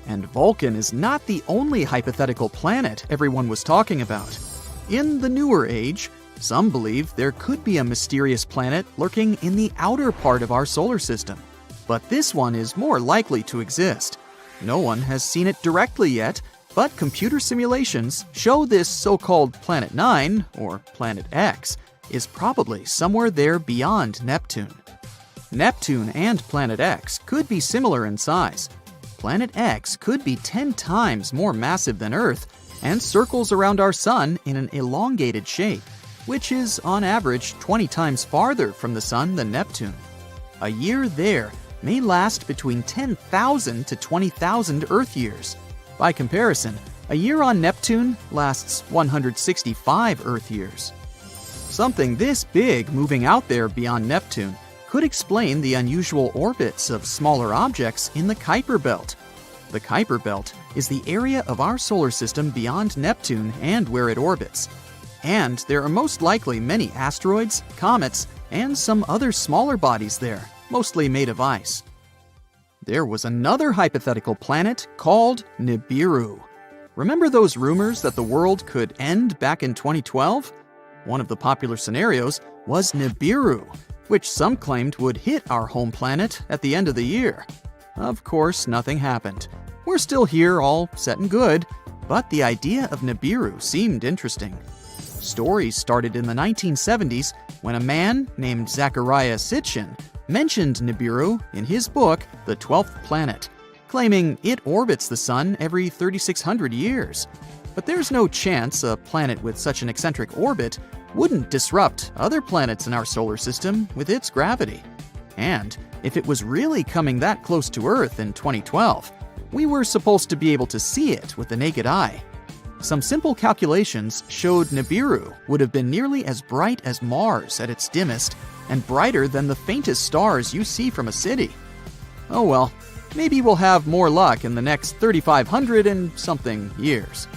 And Vulcan is not the only hypothetical planet everyone was talking about. In the newer age, some believe there could be a mysterious planet lurking in the outer part of our solar system, but this one is more likely to exist. No one has seen it directly yet, but computer simulations show this so-called Planet 9, or Planet X, is probably somewhere there beyond Neptune. Neptune and Planet X could be similar in size. Planet X could be 10 times more massive than Earth and circles around our Sun in an elongated shape, which is on average 20 times farther from the Sun than Neptune. A year there may last between 10,000 to 20,000 Earth years. By comparison, a year on Neptune lasts 165 Earth years. Something this big moving out there beyond Neptune could explain the unusual orbits of smaller objects in the Kuiper Belt. The Kuiper Belt is the area of our solar system beyond Neptune and where it orbits. And there are most likely many asteroids, comets, and some other smaller bodies there, mostly made of ice. There was another hypothetical planet called Nibiru. Remember those rumors that the world could end back in 2012? One of the popular scenarios was Nibiru, which some claimed would hit our home planet at the end of the year. Of course, nothing happened. We're still here, all set and good, but the idea of Nibiru seemed interesting. Stories started in the 1970s when a man named Zecharia Sitchin mentioned Nibiru in his book, The 12th Planet, claiming it orbits the Sun every 3,600 years. But there's no chance a planet with such an eccentric orbit wouldn't disrupt other planets in our solar system with its gravity. And if it was really coming that close to Earth in 2012, we were supposed to be able to see it with the naked eye. Some simple calculations showed Nibiru would have been nearly as bright as Mars at its dimmest and brighter than the faintest stars you see from a city. Oh well, maybe we'll have more luck in the next 3,500 and something years.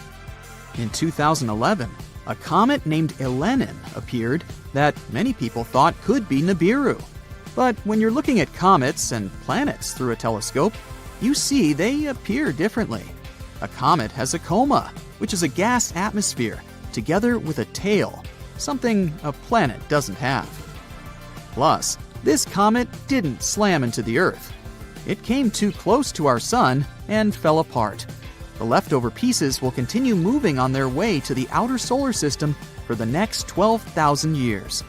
In 2011, a comet named Elenin appeared that many people thought could be Nibiru. But when you're looking at comets and planets through a telescope, you see they appear differently. A comet has a coma, which is a gas atmosphere, together with a tail, something a planet doesn't have. Plus, this comet didn't slam into the Earth. It came too close to our Sun and fell apart. The leftover pieces will continue moving on their way to the outer solar system for the next 12,000 years.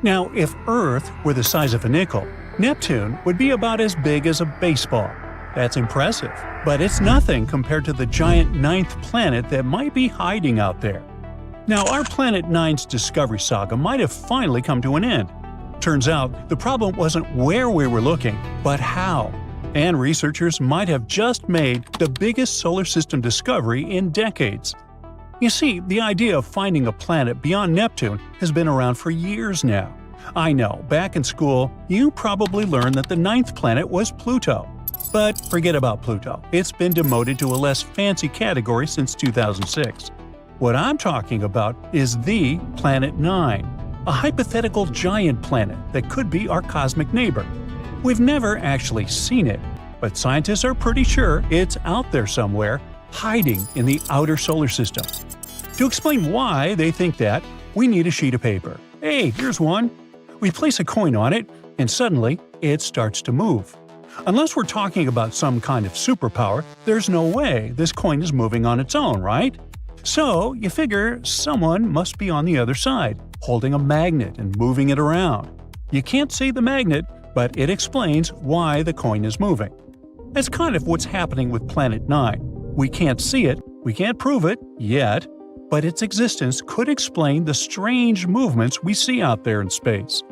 Now, if Earth were the size of a nickel, Neptune would be about as big as a baseball. That's impressive, but it's nothing compared to the giant ninth planet that might be hiding out there. Now, our Planet 9's discovery saga might have finally come to an end. Turns out, the problem wasn't where we were looking, but how. And researchers might have just made the biggest solar system discovery in decades. You see, the idea of finding a planet beyond Neptune has been around for years now. I know, back in school, you probably learned that the ninth planet was Pluto. But forget about Pluto. It's been demoted to a less fancy category since 2006. What I'm talking about is the Planet 9, a hypothetical giant planet that could be our cosmic neighbor. We've never actually seen it, but scientists are pretty sure it's out there somewhere, hiding in the outer solar system. To explain why they think that, we need a sheet of paper. Hey, here's one. We place a coin on it, and suddenly, it starts to move. Unless we're talking about some kind of superpower, there's no way this coin is moving on its own, right? So, you figure someone must be on the other side, holding a magnet and moving it around. You can't see the magnet, but it explains why the coin is moving. That's kind of what's happening with Planet 9. We can't see it, we can't prove it, yet, but its existence could explain the strange movements we see out there in space.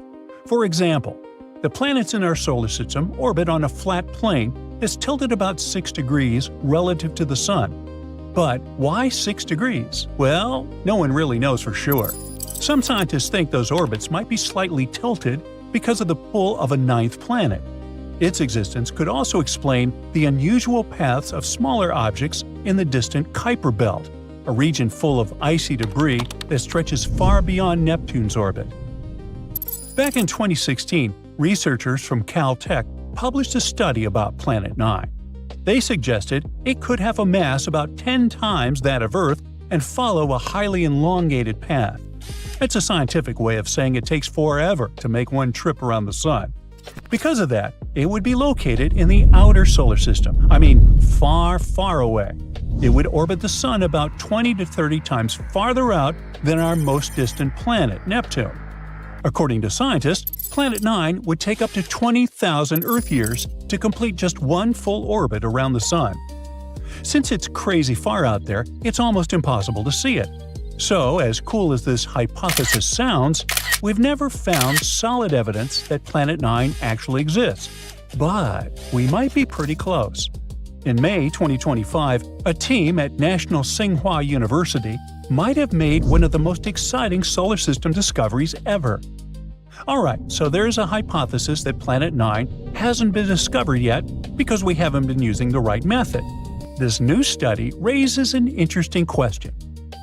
For example, the planets in our solar system orbit on a flat plane that's tilted about 6 degrees relative to the Sun. But why 6 degrees? Well, no one really knows for sure. Some scientists think those orbits might be slightly tilted because of the pull of a ninth planet. Its existence could also explain the unusual paths of smaller objects in the distant Kuiper Belt, a region full of icy debris that stretches far beyond Neptune's orbit. Back in 2016, researchers from Caltech published a study about Planet 9. They suggested it could have a mass about 10 times that of Earth and follow a highly elongated path. It's a scientific way of saying it takes forever to make one trip around the Sun. Because of that, it would be located in the outer solar system. I mean, far, far away. It would orbit the Sun about 20 to 30 times farther out than our most distant planet, Neptune. According to scientists, Planet 9 would take up to 20,000 Earth years to complete just one full orbit around the Sun. Since it's crazy far out there, it's almost impossible to see it. So, as cool as this hypothesis sounds, we've never found solid evidence that Planet 9 actually exists. But we might be pretty close. In May 2025, a team at National Tsinghua University might have made one of the most exciting solar system discoveries ever. Alright, so there's a hypothesis that Planet 9 hasn't been discovered yet because we haven't been using the right method. This new study raises an interesting question.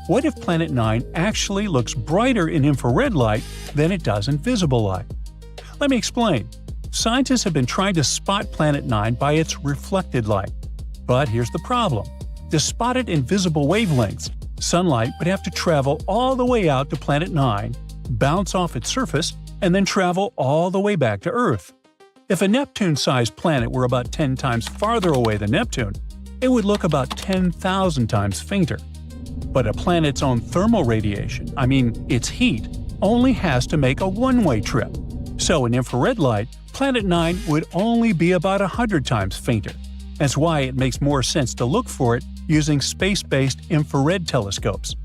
What if Planet 9 actually looks brighter in infrared light than it does in visible light? Let me explain. Scientists have been trying to spot Planet 9 by its reflected light. But here's the problem. To spot it in visible wavelengths, sunlight would have to travel all the way out to Planet 9, bounce off its surface, and then travel all the way back to Earth. If a Neptune-sized planet were about 10 times farther away than Neptune, it would look about 10,000 times fainter. But a planet's own thermal radiation, its heat, only has to make a one-way trip. So in infrared light, Planet 9 would only be about 100 times fainter. That's why it makes more sense to look for it using space-based infrared telescopes.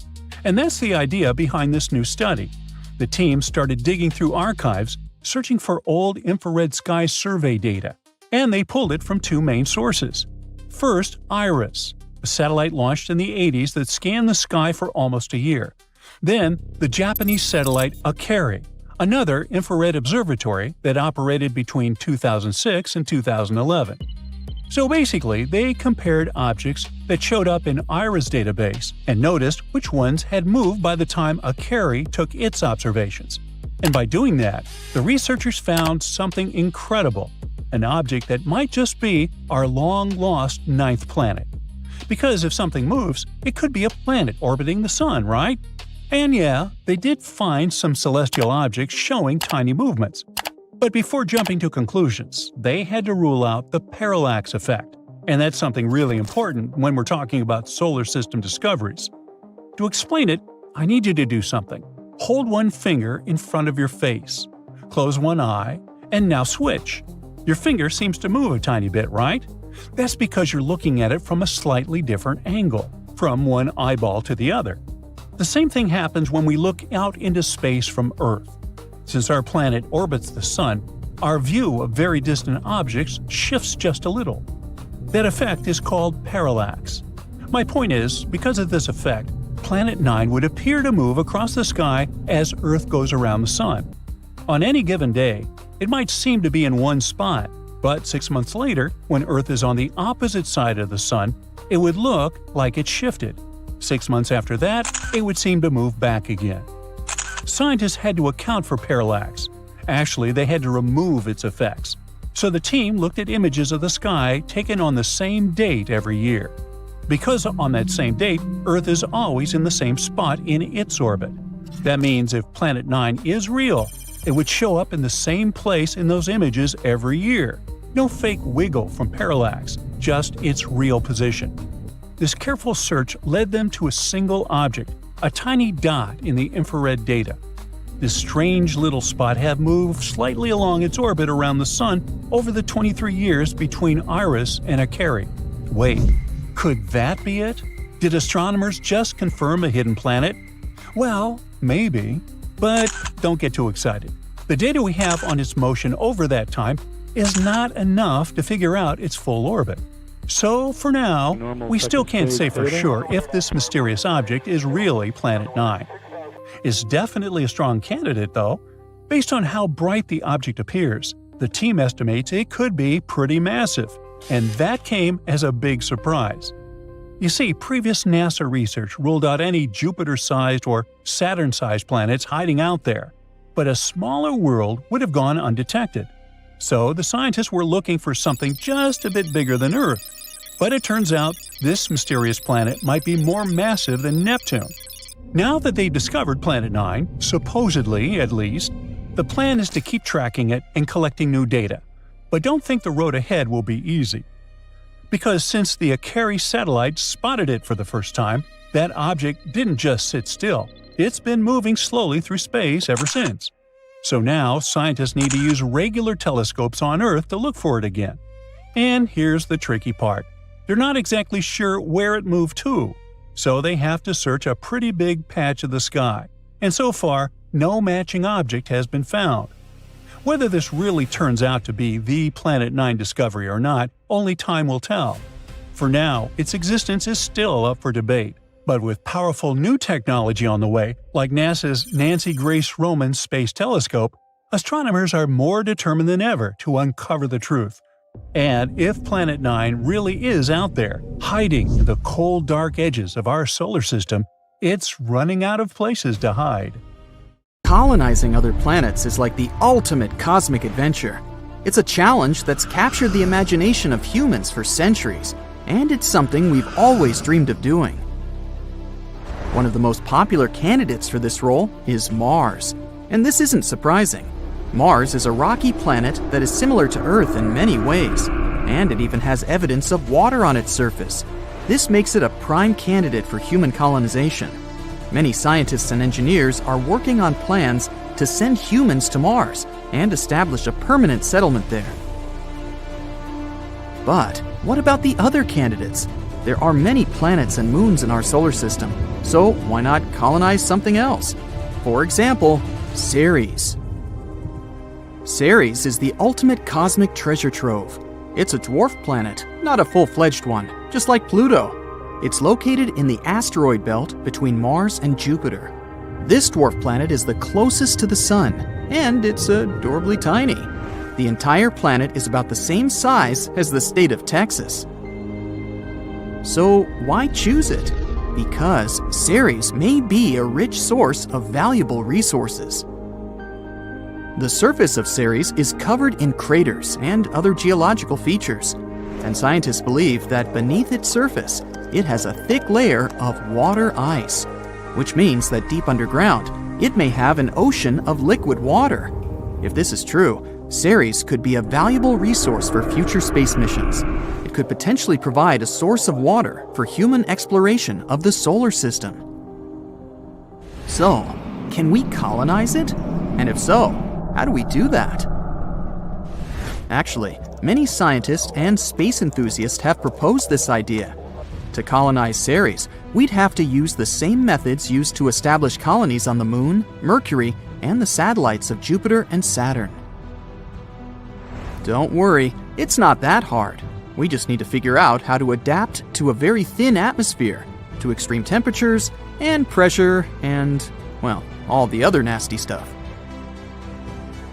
And that's the idea behind this new study. The team started digging through archives, searching for old infrared sky survey data, and they pulled it from two main sources. First, IRIS, a satellite launched in the 80s that scanned the sky for almost a year. Then, the Japanese satellite Accretion, another infrared observatory that operated between 2006 and 2011. So basically, they compared objects that showed up in IRIS database and noticed which ones had moved by the time Accretion took its observations. And by doing that, the researchers found something incredible, an object that might just be our long-lost ninth planet. Because if something moves, it could be a planet orbiting the Sun, right? And yeah, they did find some celestial objects showing tiny movements. But before jumping to conclusions, they had to rule out the parallax effect. And that's something really important when we're talking about solar system discoveries. To explain it, I need you to do something. Hold one finger in front of your face. Close one eye, and now switch. Your finger seems to move a tiny bit, right? That's because you're looking at it from a slightly different angle, from one eyeball to the other. The same thing happens when we look out into space from Earth. Since our planet orbits the Sun, our view of very distant objects shifts just a little. That effect is called parallax. My point is, because of this effect, Planet 9 would appear to move across the sky as Earth goes around the Sun. On any given day, it might seem to be in one spot, but 6 months later, when Earth is on the opposite side of the Sun, it would look like it shifted. 6 months after that, it would seem to move back again. Scientists had to account for parallax. Actually, they had to remove its effects. So the team looked at images of the sky taken on the same date every year. Because on that same date, Earth is always in the same spot in its orbit. That means if Planet 9 is real, it would show up in the same place in those images every year. No fake wiggle from parallax, just its real position. This careful search led them to a single object, a tiny dot in the infrared data. This strange little spot had moved slightly along its orbit around the Sun over the 23 years between IRIS and Accretion. Wait, could that be it? Did astronomers just confirm a hidden planet? Well, maybe. But don't get too excited. The data we have on its motion over that time is not enough to figure out its full orbit. So, for now, we still can't say for sure if this mysterious object is really Planet 9. It's definitely a strong candidate, though. Based on how bright the object appears, the team estimates it could be pretty massive, and that came as a big surprise. You see, previous NASA research ruled out any Jupiter-sized or Saturn-sized planets hiding out there, but a smaller world would have gone undetected. So the scientists were looking for something just a bit bigger than Earth. But it turns out this mysterious planet might be more massive than Neptune. Now that they've discovered Planet 9, supposedly at least, the plan is to keep tracking it and collecting new data. But don't think the road ahead will be easy. Because since the Accretion satellite spotted it for the first time, that object didn't just sit still. It's been moving slowly through space ever since. So now scientists need to use regular telescopes on Earth to look for it again. And here's the tricky part. They're not exactly sure where it moved to, so they have to search a pretty big patch of the sky. And so far, no matching object has been found. Whether this really turns out to be the Planet 9 discovery or not, only time will tell. For now, its existence is still up for debate. But with powerful new technology on the way, like NASA's Nancy Grace Roman Space Telescope, astronomers are more determined than ever to uncover the truth. And if Planet 9 really is out there, hiding in the cold, dark edges of our solar system, it's running out of places to hide. Colonizing other planets is like the ultimate cosmic adventure. It's a challenge that's captured the imagination of humans for centuries, and it's something we've always dreamed of doing. One of the most popular candidates for this role is Mars, and this isn't surprising. Mars is a rocky planet that is similar to Earth in many ways, and it even has evidence of water on its surface. This makes it a prime candidate for human colonization. Many scientists and engineers are working on plans to send humans to Mars and establish a permanent settlement there. But what about the other candidates? There are many planets and moons in our solar system, so why not colonize something else? For example, Ceres. Ceres is the ultimate cosmic treasure trove. It's a dwarf planet, not a full-fledged one, just like Pluto. It's located in the asteroid belt between Mars and Jupiter. This dwarf planet is the closest to the Sun, and it's adorably tiny. The entire planet is about the same size as the state of Texas. So why choose it? Because Ceres may be a rich source of valuable resources. The surface of Ceres is covered in craters and other geological features, and scientists believe that beneath its surface, it has a thick layer of water ice, which means that deep underground, it may have an ocean of liquid water. If this is true, Ceres could be a valuable resource for future space missions. It could potentially provide a source of water for human exploration of the solar system. So, can we colonize it? And if so, how do we do that? Actually, many scientists and space enthusiasts have proposed this idea. To colonize Ceres, we'd have to use the same methods used to establish colonies on the Moon, Mercury, and the satellites of Jupiter and Saturn. Don't worry, it's not that hard. We just need to figure out how to adapt to a very thin atmosphere, to extreme temperatures, and pressure, and, well, all the other nasty stuff.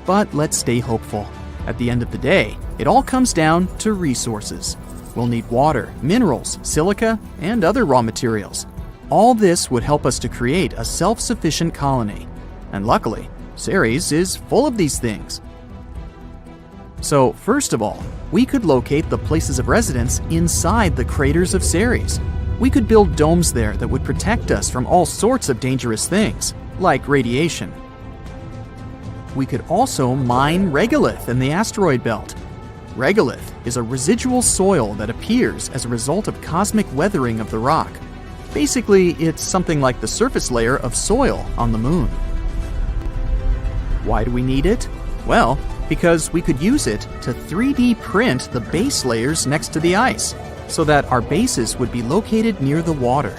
But let's stay hopeful. At the end of the day, it all comes down to resources. We'll need water, minerals, silica, and other raw materials. All this would help us to create a self-sufficient colony. And luckily, Ceres is full of these things. So, first of all, we could locate the places of residence inside the craters of Ceres. We could build domes there that would protect us from all sorts of dangerous things, like radiation. We could also mine regolith in the asteroid belt. Regolith is a residual soil that appears as a result of cosmic weathering of the rock. Basically, it's something like the surface layer of soil on the Moon. Why do we need it? Well, because we could use it to 3D print the base layers next to the ice, so that our bases would be located near the water.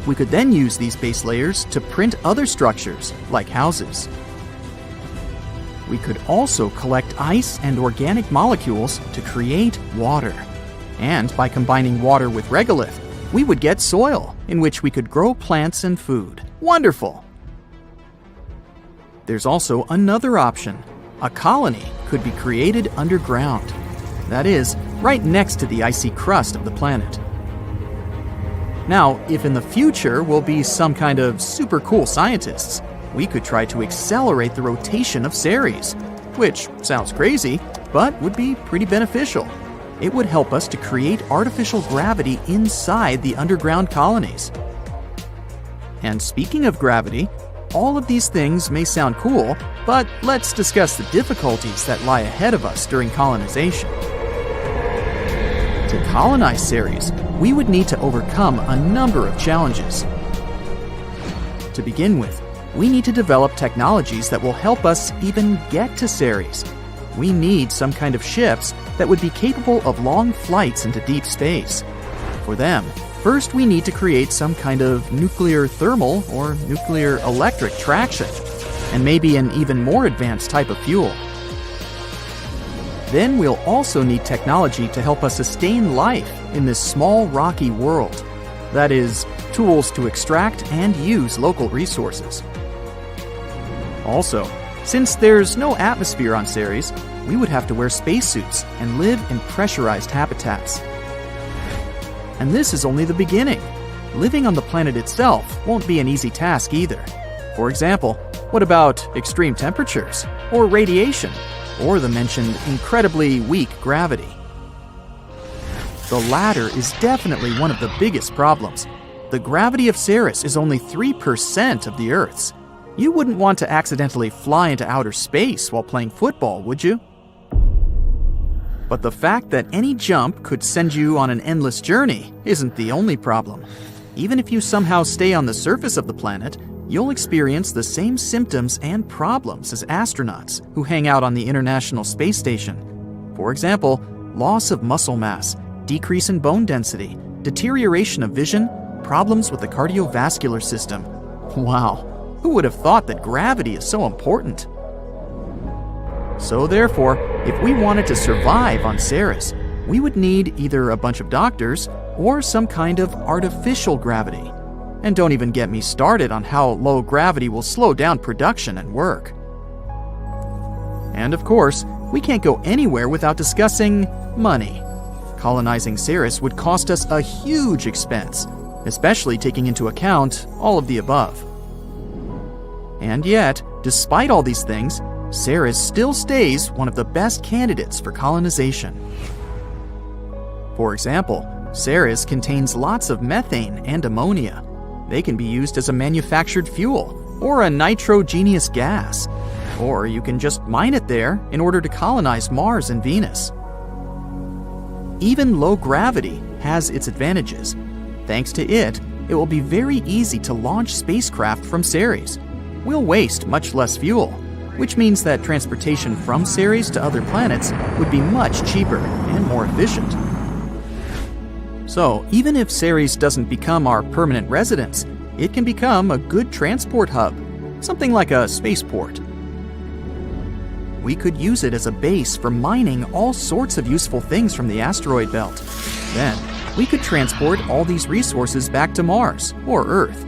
We could then use these base layers to print other structures, like houses. We could also collect ice and organic molecules to create water. And by combining water with regolith, we would get soil in which we could grow plants and food. Wonderful! There's also another option. A colony could be created underground. That is, right next to the icy crust of the planet. Now, if in the future we'll be some kind of super cool scientists, we could try to accelerate the rotation of Ceres, which sounds crazy, but would be pretty beneficial. It would help us to create artificial gravity inside the underground colonies. And speaking of gravity, all of these things may sound cool, but let's discuss the difficulties that lie ahead of us during colonization. To colonize Ceres, we would need to overcome a number of challenges. To begin with, we need to develop technologies that will help us even get to Ceres. We need some kind of ships that would be capable of long flights into deep space. For them, first we need to create some kind of nuclear thermal or nuclear electric traction, and maybe an even more advanced type of fuel. Then we'll also need technology to help us sustain life in this small rocky world. That is, tools to extract and use local resources. Also, since there's no atmosphere on Ceres, we would have to wear spacesuits and live in pressurized habitats. And this is only the beginning. Living on the planet itself won't be an easy task either. For example, what about extreme temperatures, or radiation, or the mentioned incredibly weak gravity? The latter is definitely one of the biggest problems. The gravity of Ceres is only 3% of the Earth's. You wouldn't want to accidentally fly into outer space while playing football, would you? But the fact that any jump could send you on an endless journey isn't the only problem. Even if you somehow stay on the surface of the planet, you'll experience the same symptoms and problems as astronauts who hang out on the International Space Station. For example, loss of muscle mass, decrease in bone density, deterioration of vision, problems with the cardiovascular system. Wow, Who would have thought that gravity is so important? So therefore, if we wanted to survive on Ceres, we would need either a bunch of doctors or some kind of artificial gravity. And don't even get me started on how low gravity will slow down production and work. And of course, we can't go anywhere without discussing money. Colonizing Ceres would cost us a huge expense, especially taking into account all of the above. And yet, despite all these things, Ceres still stays one of the best candidates for colonization. For example, Ceres contains lots of methane and ammonia. They can be used as a manufactured fuel or a nitrogenous gas, or you can just mine it there in order to colonize Mars and Venus. Even low gravity has its advantages. Thanks to it, it will be very easy to launch spacecraft from Ceres. We'll waste much less fuel, which means that transportation from Ceres to other planets would be much cheaper and more efficient. So, even if Ceres doesn't become our permanent residence, it can become a good transport hub, something like a spaceport. We could use it as a base for mining all sorts of useful things from the asteroid belt. Then, we could transport all these resources back to Mars or Earth.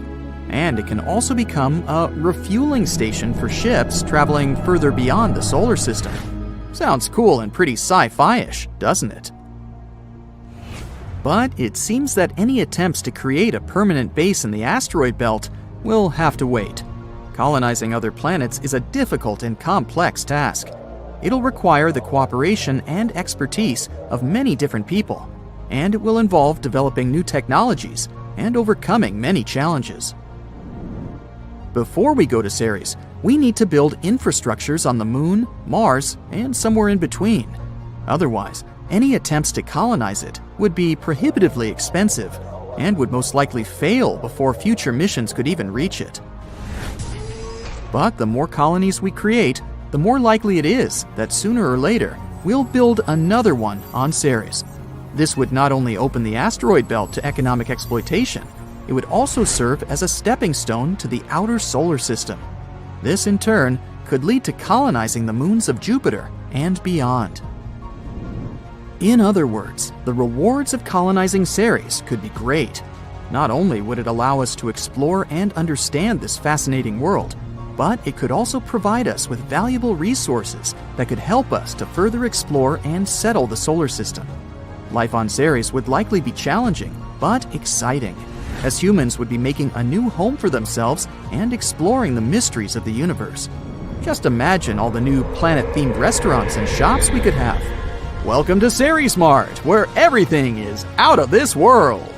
And it can also become a refueling station for ships traveling further beyond the solar system. Sounds cool and pretty sci-fi-ish, doesn't it? But it seems that any attempts to create a permanent base in the asteroid belt will have to wait. Colonizing other planets is a difficult and complex task. It'll require the cooperation and expertise of many different people, and it will involve developing new technologies and overcoming many challenges. Before we go to Ceres, we need to build infrastructures on the Moon, Mars, and somewhere in between. Otherwise, any attempts to colonize it would be prohibitively expensive and would most likely fail before future missions could even reach it. But the more colonies we create, the more likely it is that sooner or later we'll build another one on Ceres. This would not only open the asteroid belt to economic exploitation, it would also serve as a stepping stone to the outer solar system. This, in turn, could lead to colonizing the moons of Jupiter and beyond. In other words, the rewards of colonizing Ceres could be great. Not only would it allow us to explore and understand this fascinating world, but it could also provide us with valuable resources that could help us to further explore and settle the solar system. Life on Ceres would likely be challenging, but exciting, as humans would be making a new home for themselves and exploring the mysteries of the universe. Just imagine all the new planet-themed restaurants and shops we could have. Welcome to Ceres Mart, where everything is out of this world!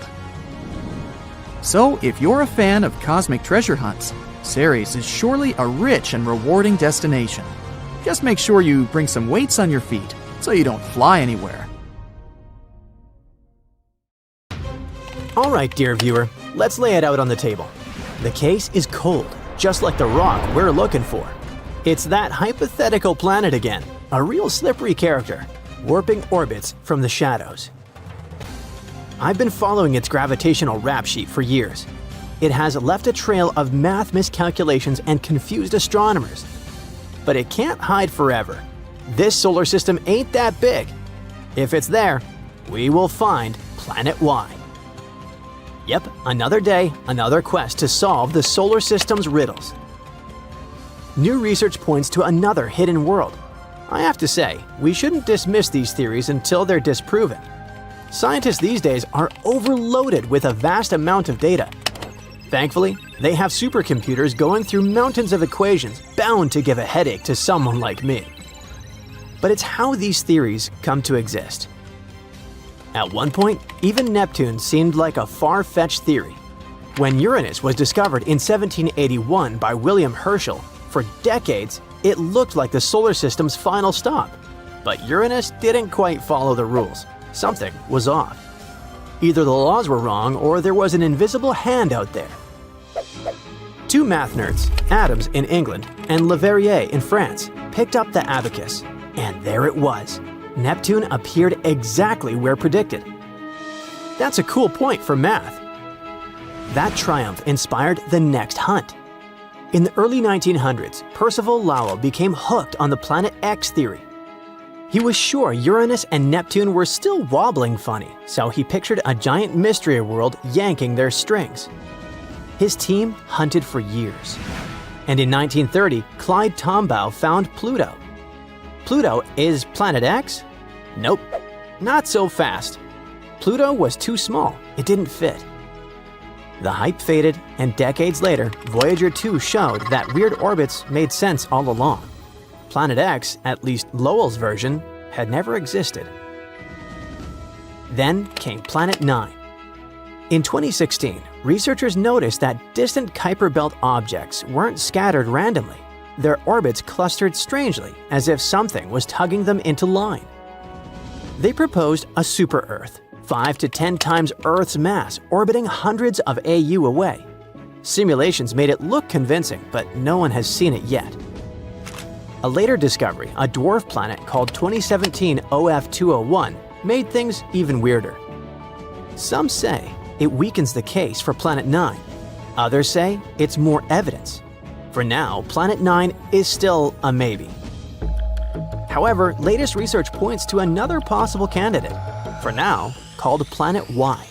So, if you're a fan of cosmic treasure hunts, Ceres is surely a rich and rewarding destination. Just make sure you bring some weights on your feet so you don't fly anywhere. Alright, dear viewer, let's lay it out on the table. The case is cold, just like the rock we're looking for. It's that hypothetical planet again, a real slippery character, warping orbits from the shadows. I've been following its gravitational rap sheet for years. It has left a trail of math miscalculations and confused astronomers. But it can't hide forever. This solar system ain't that big. If it's there, we will find Planet Y. Yep, another day, another quest to solve the solar system's riddles. New research points to another hidden world. I have to say, we shouldn't dismiss these theories until they're disproven. Scientists these days are overloaded with a vast amount of data. Thankfully, they have supercomputers going through mountains of equations bound to give a headache to someone like me. But it's how these theories come to exist. At one point, even Neptune seemed like a far-fetched theory. When Uranus was discovered in 1781 by William Herschel, for decades, it looked like the solar system's final stop. But Uranus didn't quite follow the rules. Something was off. Either the laws were wrong or there was an invisible hand out there. Two math nerds, Adams in England and Leverrier in France, picked up the abacus, and there it was. Neptune appeared exactly where predicted. That's a cool point for math. That triumph inspired the next hunt. In the early 1900s, Percival Lowell became hooked on the Planet X theory. He was sure Uranus and Neptune were still wobbling funny, so he pictured a giant mystery world yanking their strings. His team hunted for years. And in 1930, Clyde Tombaugh found Pluto. Pluto is Planet X? Nope, not so fast. Pluto was too small, it didn't fit. The hype faded, and decades later, Voyager 2 showed that weird orbits made sense all along. Planet X, at least Lowell's version, had never existed. Then came Planet 9. In 2016, researchers noticed that distant Kuiper Belt objects weren't scattered randomly. Their orbits clustered strangely, as if something was tugging them into line. They proposed a super-Earth, 5 to 10 times Earth's mass, orbiting hundreds of AU away. Simulations made it look convincing, but no one has seen it yet. A later discovery, a dwarf planet called 2017 OF201, made things even weirder. Some say it weakens the case for Planet 9. Others say it's more evidence. For now, Planet 9 is still a maybe. However, latest research points to another possible candidate, for now called Planet Y.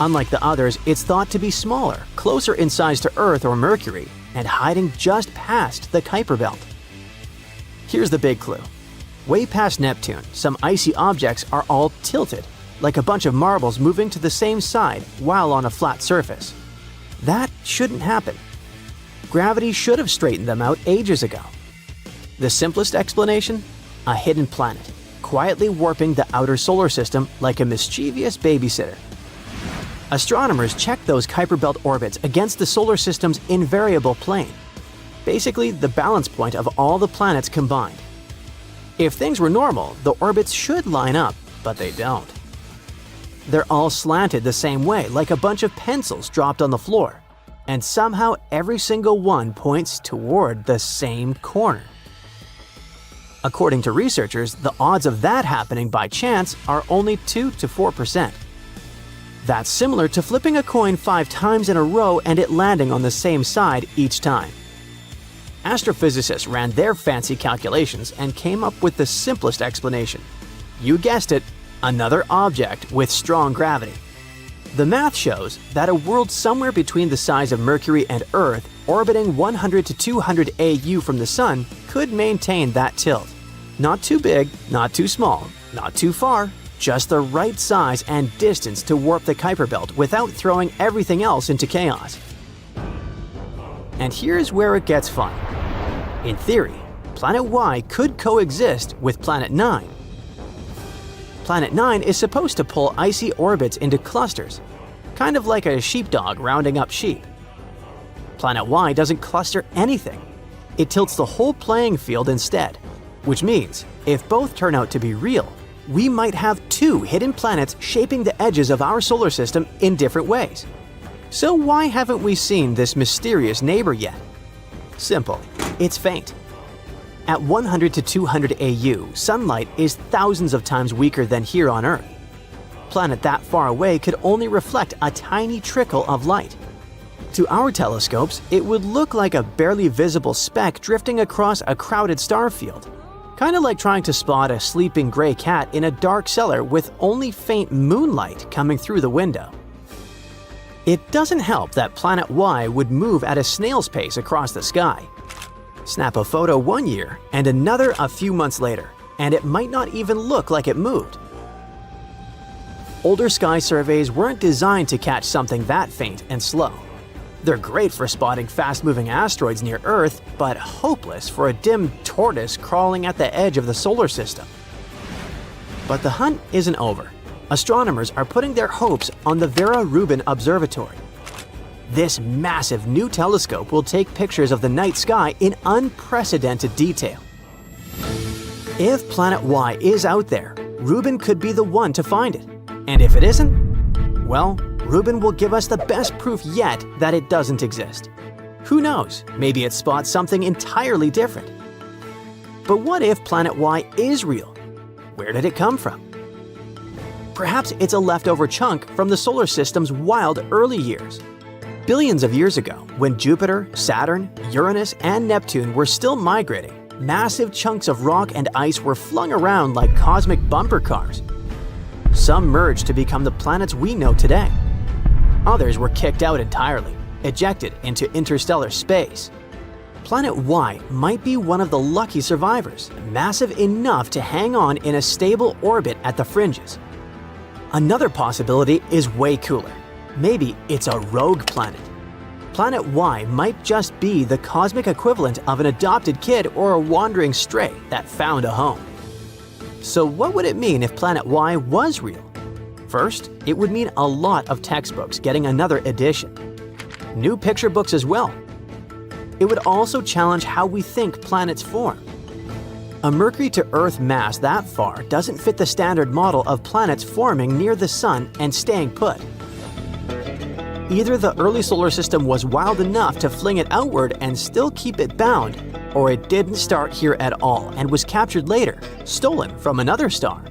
Unlike the others, it's thought to be smaller, closer in size to Earth or Mercury, and hiding just past the Kuiper Belt. Here's the big clue. Way past Neptune, some icy objects are all tilted, like a bunch of marbles moving to the same side while on a flat surface. That shouldn't happen. Gravity should have straightened them out ages ago. The simplest explanation? A hidden planet, quietly warping the outer solar system like a mischievous babysitter. Astronomers check those Kuiper Belt orbits against the solar system's invariable plane, basically the balance point of all the planets combined. If things were normal, the orbits should line up, but they don't. They're all slanted the same way, like a bunch of pencils dropped on the floor, and somehow every single one points toward the same corner. According to researchers, the odds of that happening by chance are only 2 to 4%. That's similar to flipping a coin 5 times in a row and it landing on the same side each time. Astrophysicists ran their fancy calculations and came up with the simplest explanation. You guessed it, another object with strong gravity. The math shows that a world somewhere between the size of Mercury and Earth, orbiting 100 to 200 AU from the Sun, could maintain that tilt. Not too big, not too small, not too far, just the right size and distance to warp the Kuiper Belt without throwing everything else into chaos. And here's where it gets fun. In theory, Planet Y could coexist with Planet 9. Planet 9 is supposed to pull icy orbits into clusters, kind of like a sheepdog rounding up sheep. Planet Y doesn't cluster anything. It tilts the whole playing field instead, which means if both turn out to be real, we might have 2 hidden planets shaping the edges of our solar system in different ways. So why haven't we seen this mysterious neighbor yet? Simple, it's faint. At 100 to 200 AU, sunlight is thousands of times weaker than here on Earth. A planet that far away could only reflect a tiny trickle of light. To our telescopes, it would look like a barely visible speck drifting across a crowded star field. Kind of like trying to spot a sleeping gray cat in a dark cellar with only faint moonlight coming through the window. It doesn't help that Planet Y would move at a snail's pace across the sky. Snap a photo one year and another a few months later, and it might not even look like it moved. Older sky surveys weren't designed to catch something that faint and slow. They're great for spotting fast-moving asteroids near Earth, but hopeless for a dim tortoise crawling at the edge of the solar system. But the hunt isn't over. Astronomers are putting their hopes on the Vera Rubin Observatory. This massive new telescope will take pictures of the night sky in unprecedented detail. If Planet Y is out there, Rubin could be the one to find it. And if it isn't, well, Rubin will give us the best proof yet that it doesn't exist. Who knows, maybe it spots something entirely different. But what if Planet Y is real? Where did it come from? Perhaps it's a leftover chunk from the solar system's wild early years. Billions of years ago, when Jupiter, Saturn, Uranus, and Neptune were still migrating, massive chunks of rock and ice were flung around like cosmic bumper cars. Some merged to become the planets we know today. Others were kicked out entirely, ejected into interstellar space. Planet Y might be one of the lucky survivors, massive enough to hang on in a stable orbit at the fringes. Another possibility is way cooler. Maybe it's a rogue planet. Planet Y might just be the cosmic equivalent of an adopted kid or a wandering stray that found a home. So what would it mean if Planet Y was real? First, it would mean a lot of textbooks getting another edition. New picture books as well. It would also challenge how we think planets form. A Mercury to Earth mass that far doesn't fit the standard model of planets forming near the Sun and staying put. Either the early solar system was wild enough to fling it outward and still keep it bound, or it didn't start here at all and was captured later, stolen from another star.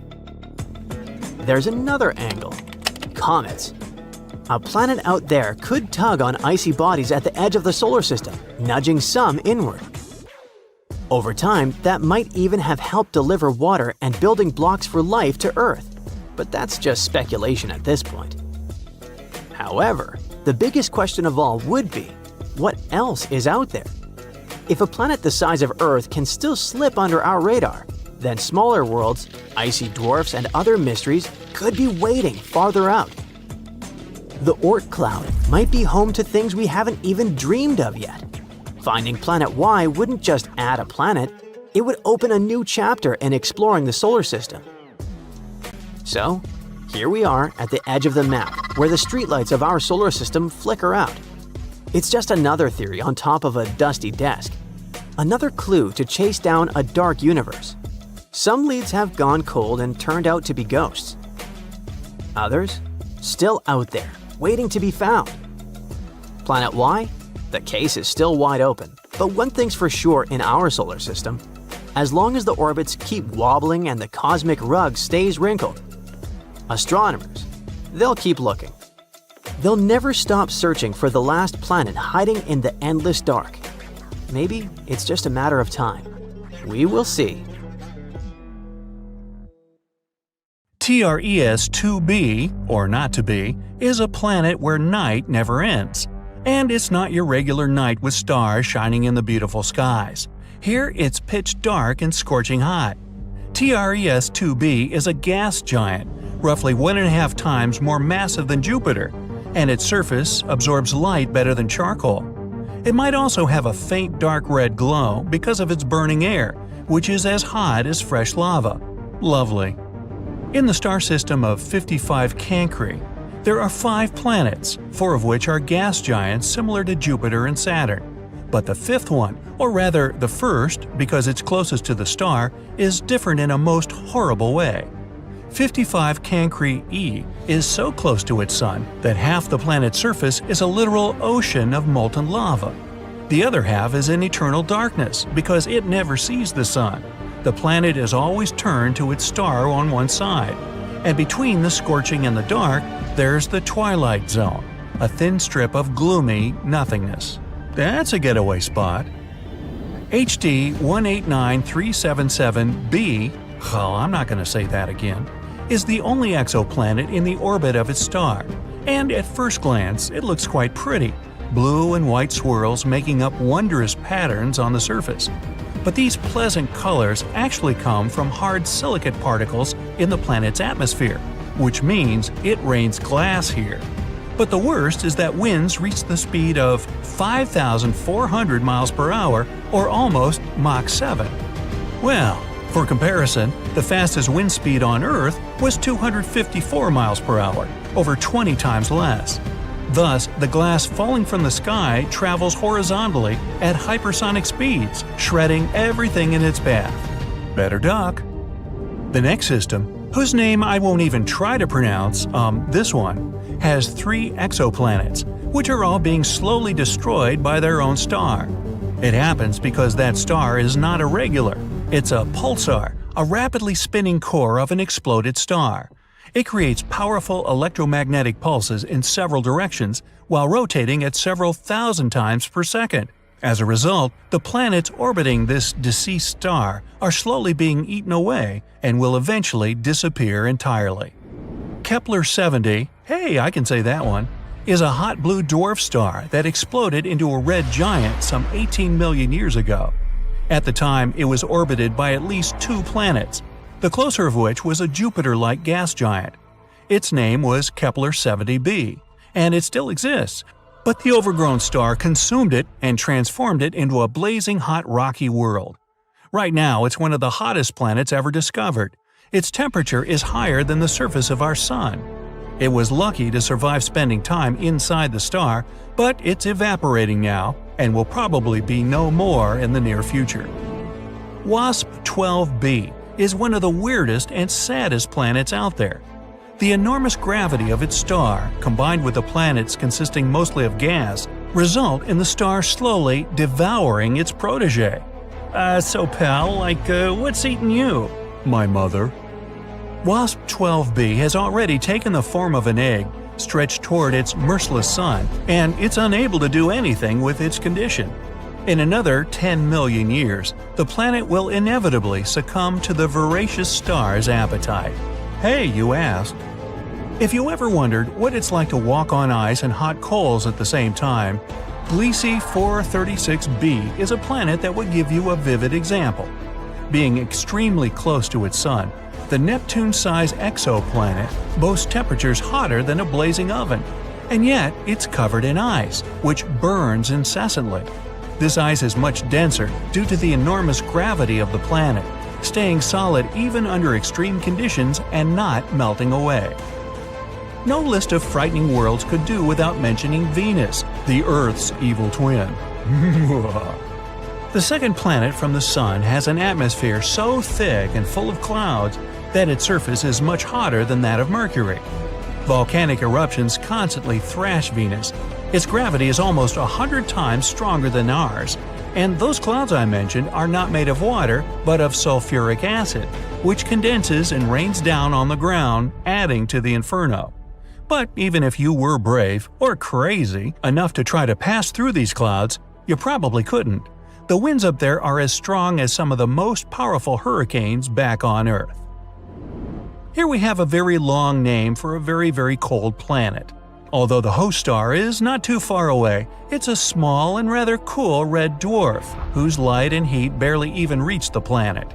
There's another angle: comets. A planet out there could tug on icy bodies at the edge of the solar system, nudging some inward. Over time, that might even have helped deliver water and building blocks for life to Earth, but that's just speculation at this point. However, the biggest question of all would be, what else is out there? If a planet the size of Earth can still slip under our radar, then smaller worlds, icy dwarfs, and other mysteries could be waiting farther out. The Oort cloud might be home to things we haven't even dreamed of yet. Finding Planet Y wouldn't just add a planet, it would open a new chapter in exploring the solar system. So, here we are at the edge of the map, where the streetlights of our solar system flicker out. It's just another theory on top of a dusty desk. Another clue to chase down a dark universe. Some leads have gone cold and turned out to be ghosts. Others, still out there, waiting to be found. Planet Y? The case is still wide open, but one thing's for sure in our solar system: as long as the orbits keep wobbling and the cosmic rug stays wrinkled, astronomers, they'll keep looking. They'll never stop searching for the last planet hiding in the endless dark. Maybe it's just a matter of time. We will see. TRES 2b, or not to be, is a planet where night never ends. And it's not your regular night with stars shining in the beautiful skies. Here it's pitch dark and scorching hot. TRES 2b is a gas giant, roughly 1.5 times more massive than Jupiter, and its surface absorbs light better than charcoal. It might also have a faint dark red glow because of its burning air, which is as hot as fresh lava. Lovely. In the star system of 55 Cancri, there are 5 planets, 4 of which are gas giants similar to Jupiter and Saturn. But the 5th one, or rather the first because it's closest to the star, is different in a most horrible way. 55 Cancri e is so close to its sun that half the planet's surface is a literal ocean of molten lava. The other half is in eternal darkness because it never sees the sun. The planet is always turned to its star on one side. And between the scorching and the dark, there's the twilight zone, a thin strip of gloomy nothingness. That's a getaway spot. HD 189377b, well, I'm not going to say that again, is the only exoplanet in the orbit of its star. And at first glance, it looks quite pretty, blue and white swirls making up wondrous patterns on the surface. But these pleasant colors actually come from hard silicate particles in the planet's atmosphere, which means it rains glass here. But the worst is that winds reach the speed of 5,400 miles per hour, or almost Mach 7. Well, for comparison, the fastest wind speed on Earth was 254 miles per hour, over 20 times less. Thus, the glass falling from the sky travels horizontally at hypersonic speeds, shredding everything in its path. Better duck. The next system, whose name I won't even try to pronounce, this one, has 3 exoplanets, which are all being slowly destroyed by their own star. It happens because that star is not irregular. It's a pulsar, a rapidly spinning core of an exploded star. It creates powerful electromagnetic pulses in several directions while rotating at several thousand times per second. As a result, the planets orbiting this deceased star are slowly being eaten away and will eventually disappear entirely. Kepler 70, hey, I can say that one, is a hot blue dwarf star that exploded into a red giant some 18 million years ago. At the time, it was orbited by at least 2 planets, the closer of which was a Jupiter-like gas giant. Its name was Kepler 70b, and it still exists, but the overgrown star consumed it and transformed it into a blazing hot rocky world. Right now, it's one of the hottest planets ever discovered. Its temperature is higher than the surface of our Sun. It was lucky to survive spending time inside the star, but it's evaporating now and will probably be no more in the near future. WASP 12b is one of the weirdest and saddest planets out there. The enormous gravity of its star, combined with the planets consisting mostly of gas, result in the star slowly devouring its protege. So pal, what's eating you? My mother. WASP 12b has already taken the form of an egg, stretched toward its merciless sun, and it's unable to do anything with its condition. In another 10 million years, the planet will inevitably succumb to the voracious star's appetite. Hey, you asked. If you ever wondered what it's like to walk on ice and hot coals at the same time, Gliese 436b is a planet that would give you a vivid example. Being extremely close to its sun, the Neptune-sized exoplanet boasts temperatures hotter than a blazing oven, and yet it's covered in ice, which burns incessantly. This ice is much denser due to the enormous gravity of the planet, staying solid even under extreme conditions and not melting away. No list of frightening worlds could do without mentioning Venus, the Earth's evil twin. The second planet from the Sun has an atmosphere so thick and full of clouds that its surface is much hotter than that of Mercury. Volcanic eruptions constantly thrash Venus. Its gravity is almost 100 times stronger than ours, and those clouds I mentioned are not made of water but of sulfuric acid, which condenses and rains down on the ground, adding to the inferno. But even if you were brave, or crazy, enough to try to pass through these clouds, you probably couldn't. The winds up there are as strong as some of the most powerful hurricanes back on Earth. Here we have a very long name for a very, very cold planet. Although the host star is not too far away, it's a small and rather cool red dwarf, whose light and heat barely even reach the planet.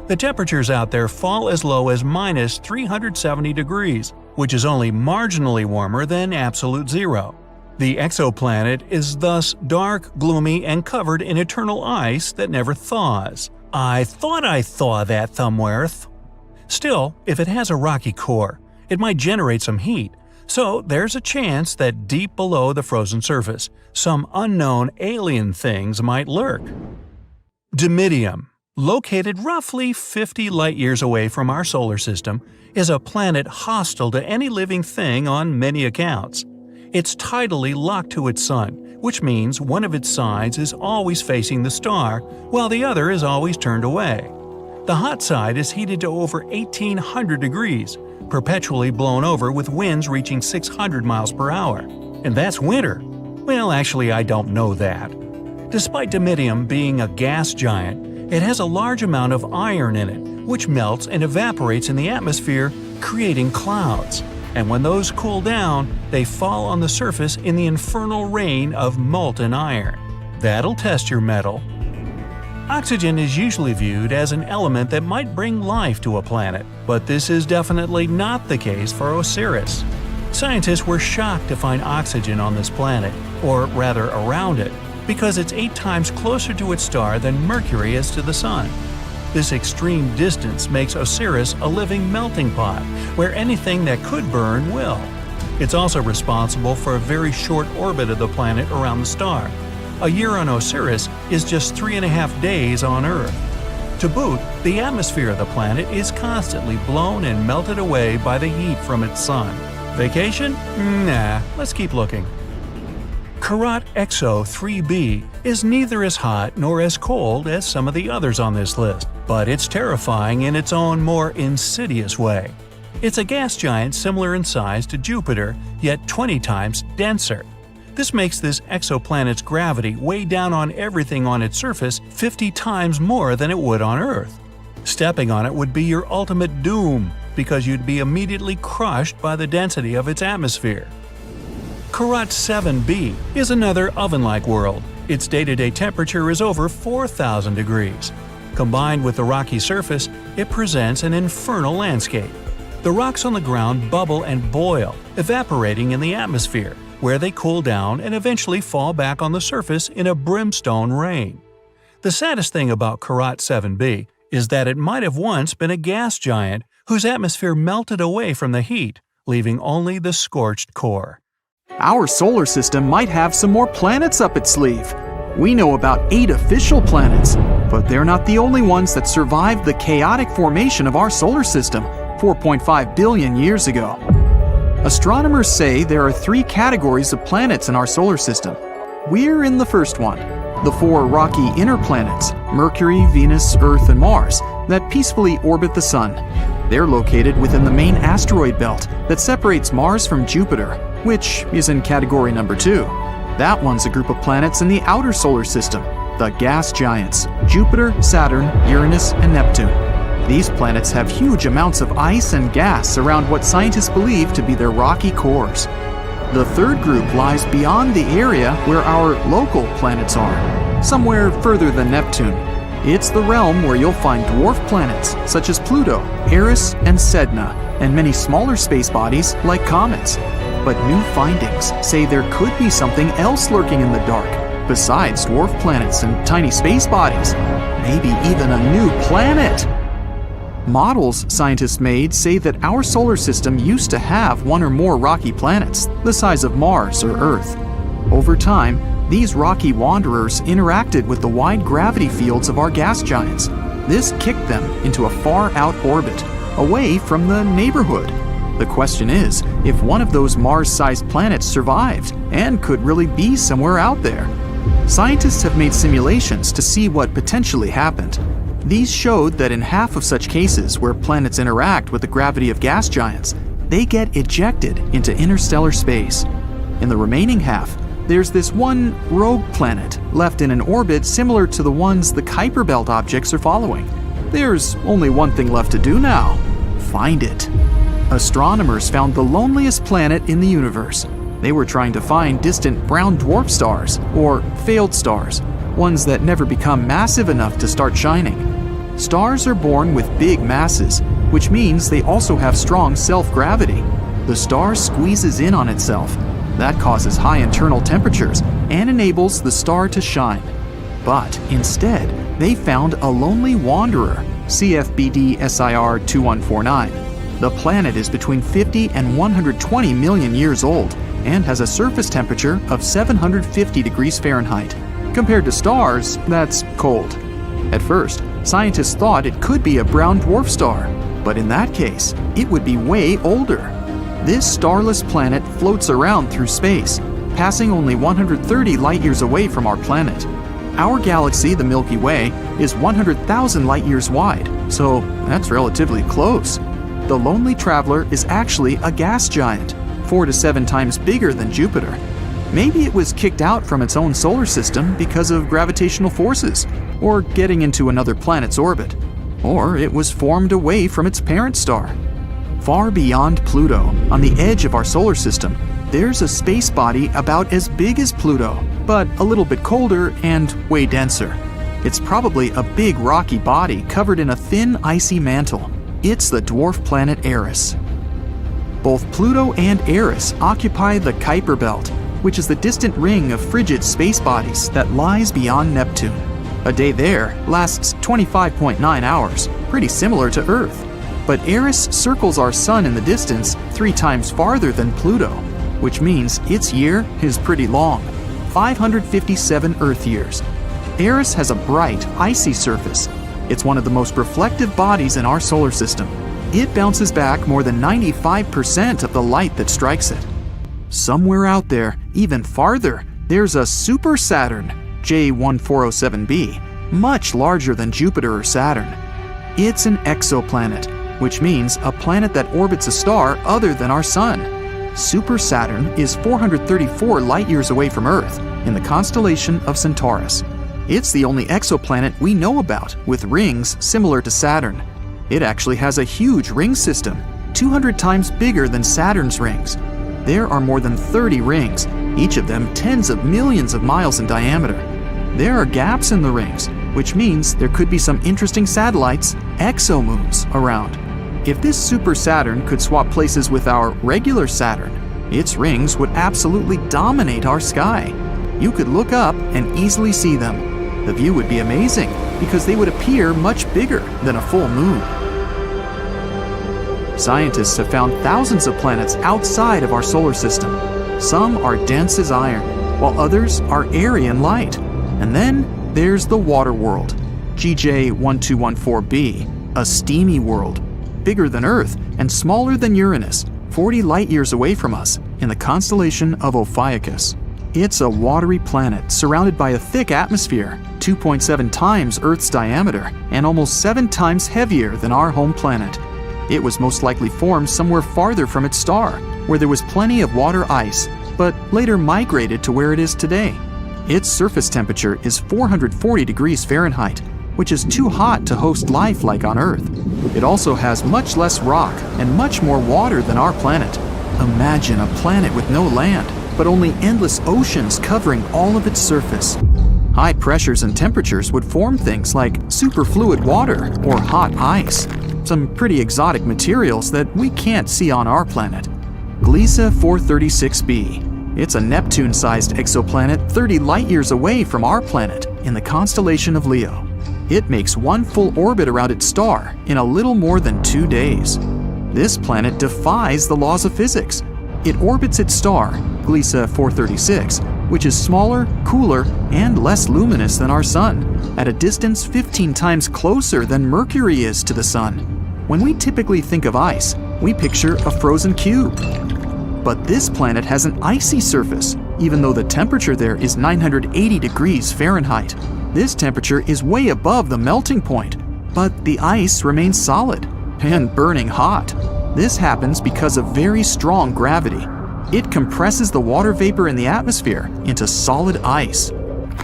The temperatures out there fall as low as minus 370 degrees, which is only marginally warmer than absolute zero. The exoplanet is thus dark, gloomy, and covered in eternal ice that never thaws. I thought I thaw that somewhere. Still, if it has a rocky core, it might generate some heat, so there's a chance that deep below the frozen surface, some unknown alien things might lurk. Dimidium, located roughly 50 light-years away from our solar system, is a planet hostile to any living thing on many accounts. It's tidally locked to its sun, which means one of its sides is always facing the star, while the other is always turned away. The hot side is heated to over 1800 degrees, perpetually blown over with winds reaching 600 miles per hour. And that's winter. Well, actually, I don't know that. Despite Dimidium being a gas giant, it has a large amount of iron in it, which melts and evaporates in the atmosphere, creating clouds. And when those cool down, they fall on the surface in the infernal rain of molten iron. That'll test your mettle. Oxygen is usually viewed as an element that might bring life to a planet, but this is definitely not the case for Osiris. Scientists were shocked to find oxygen on this planet, or rather around it, because it's 8 times closer to its star than Mercury is to the Sun. This extreme distance makes Osiris a living melting pot, where anything that could burn will. It's also responsible for a very short orbit of the planet around the star. A year on Osiris is just 3.5 days on Earth. To boot, the atmosphere of the planet is constantly blown and melted away by the heat from its sun. Vacation? Nah, let's keep looking. Carrot Exo 3b is neither as hot nor as cold as some of the others on this list, but it's terrifying in its own more insidious way. It's a gas giant similar in size to Jupiter, yet 20 times denser. This makes this exoplanet's gravity weigh down on everything on its surface 50 times more than it would on Earth. Stepping on it would be your ultimate doom, because you'd be immediately crushed by the density of its atmosphere. Karat 7b is another oven-like world. Its day-to-day temperature is over 4,000 degrees. Combined with the rocky surface, it presents an infernal landscape. The rocks on the ground bubble and boil, evaporating in the atmosphere, where they cool down and eventually fall back on the surface in a brimstone rain. The saddest thing about Karat 7b is that it might have once been a gas giant whose atmosphere melted away from the heat, leaving only the scorched core. Our solar system might have some more planets up its sleeve. We know about 8 official planets, but they're not the only ones that survived the chaotic formation of our solar system 4.5 billion years ago. Astronomers say there are 3 categories of planets in our solar system. We're in the first one, the 4 rocky inner planets, Mercury, Venus, Earth, and Mars, that peacefully orbit the Sun. They're located within the main asteroid belt that separates Mars from Jupiter, which is in category number 2. That one's a group of planets in the outer solar system, the gas giants, Jupiter, Saturn, Uranus, and Neptune. These planets have huge amounts of ice and gas around what scientists believe to be their rocky cores. The third group lies beyond the area where our local planets are, somewhere further than Neptune. It's the realm where you'll find dwarf planets such as Pluto, Eris, and Sedna, and many smaller space bodies like comets. But new findings say there could be something else lurking in the dark, besides dwarf planets and tiny space bodies. Maybe even a new planet. Models scientists made say that our solar system used to have 1 or more rocky planets, the size of Mars or Earth. Over time, these rocky wanderers interacted with the wide gravity fields of our gas giants. This kicked them into a far-out orbit, away from the neighborhood. The question is, if one of those Mars-sized planets survived and could really be somewhere out there. Scientists have made simulations to see what potentially happened. These showed that in half of such cases where planets interact with the gravity of gas giants, they get ejected into interstellar space. In the remaining half, there's this one rogue planet left in an orbit similar to the ones the Kuiper Belt objects are following. There's only one thing left to do now: find it. Astronomers found the loneliest planet in the universe. They were trying to find distant brown dwarf stars, or failed stars, ones that never become massive enough to start shining. Stars are born with big masses, which means they also have strong self-gravity. The star squeezes in on itself. That causes high internal temperatures and enables the star to shine. But instead, they found a lonely wanderer, CFBD SIR 2149. The planet is between 50 and 120 million years old and has a surface temperature of 750 degrees Fahrenheit. Compared to stars, that's cold. At first, scientists thought it could be a brown dwarf star, but in that case, it would be way older. This starless planet floats around through space, passing only 130 light-years away from our planet. Our galaxy, the Milky Way, is 100,000 light-years wide, so that's relatively close. The lonely traveler is actually a gas giant, 4 to 7 times bigger than Jupiter. Maybe it was kicked out from its own solar system because of gravitational forces, or getting into another planet's orbit, or it was formed away from its parent star. Far beyond Pluto, on the edge of our solar system, there's a space body about as big as Pluto, but a little bit colder and way denser. It's probably a big rocky body covered in a thin icy mantle. It's the dwarf planet Eris. Both Pluto and Eris occupy the Kuiper Belt, which is the distant ring of frigid space bodies that lies beyond Neptune. A day there lasts 25.9 hours, pretty similar to Earth. But Eris circles our sun in the distance 3 times farther than Pluto, which means its year is pretty long, 557 Earth years. Eris has a bright, icy surface. It's one of the most reflective bodies in our solar system. It bounces back more than 95% of the light that strikes it. Somewhere out there, even farther, there's a super Saturn, J1407b, much larger than Jupiter or Saturn. It's an exoplanet, which means a planet that orbits a star other than our Sun. Super Saturn is 434 light-years away from Earth in the constellation of Centaurus. It's the only exoplanet we know about with rings similar to Saturn. It actually has a huge ring system, 200 times bigger than Saturn's rings. There are more than 30 rings, each of them tens of millions of miles in diameter. There are gaps in the rings, which means there could be some interesting satellites, exomoons, around. If this super Saturn could swap places with our regular Saturn, its rings would absolutely dominate our sky. You could look up and easily see them. The view would be amazing because they would appear much bigger than a full moon. Scientists have found thousands of planets outside of our solar system. Some are dense as iron, while others are airy and light. And then there's the water world, GJ1214b, a steamy world, bigger than Earth and smaller than Uranus, 40 light-years away from us, in the constellation of Ophiuchus. It's a watery planet surrounded by a thick atmosphere, 2.7 times Earth's diameter, and almost 7 times heavier than our home planet. It was most likely formed somewhere farther from its star, where there was plenty of water ice, but later migrated to where it is today. Its surface temperature is 440 degrees Fahrenheit, which is too hot to host life like on Earth. It also has much less rock and much more water than our planet. Imagine a planet with no land, but only endless oceans covering all of its surface. High pressures and temperatures would form things like superfluid water or hot ice, some pretty exotic materials that we can't see on our planet. Gliese 436b. It's a Neptune-sized exoplanet 30 light-years away from our planet in the constellation of Leo. It makes one full orbit around its star in a little more than 2 days. This planet defies the laws of physics. It orbits its star, Gliese 436, which is smaller, cooler, and less luminous than our Sun, at a distance 15 times closer than Mercury is to the Sun. When we typically think of ice, we picture a frozen cube. But this planet has an icy surface, even though the temperature there is 980 degrees Fahrenheit. This temperature is way above the melting point, but the ice remains solid and burning hot. This happens because of very strong gravity. It compresses the water vapor in the atmosphere into solid ice.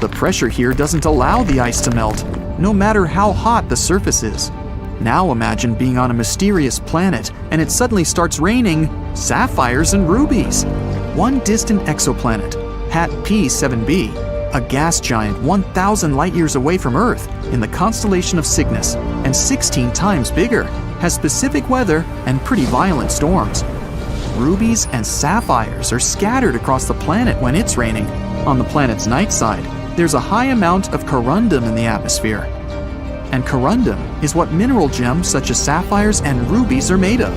The pressure here doesn't allow the ice to melt, no matter how hot the surface is. Now imagine being on a mysterious planet and it suddenly starts raining sapphires and rubies. One distant exoplanet, HAT P7b, a gas giant 1,000 light-years away from Earth in the constellation of Cygnus and 16 times bigger, has specific weather and pretty violent storms. Rubies and sapphires are scattered across the planet when it's raining. On the planet's night side, there's a high amount of corundum in the atmosphere. And corundum is what mineral gems such as sapphires and rubies are made of.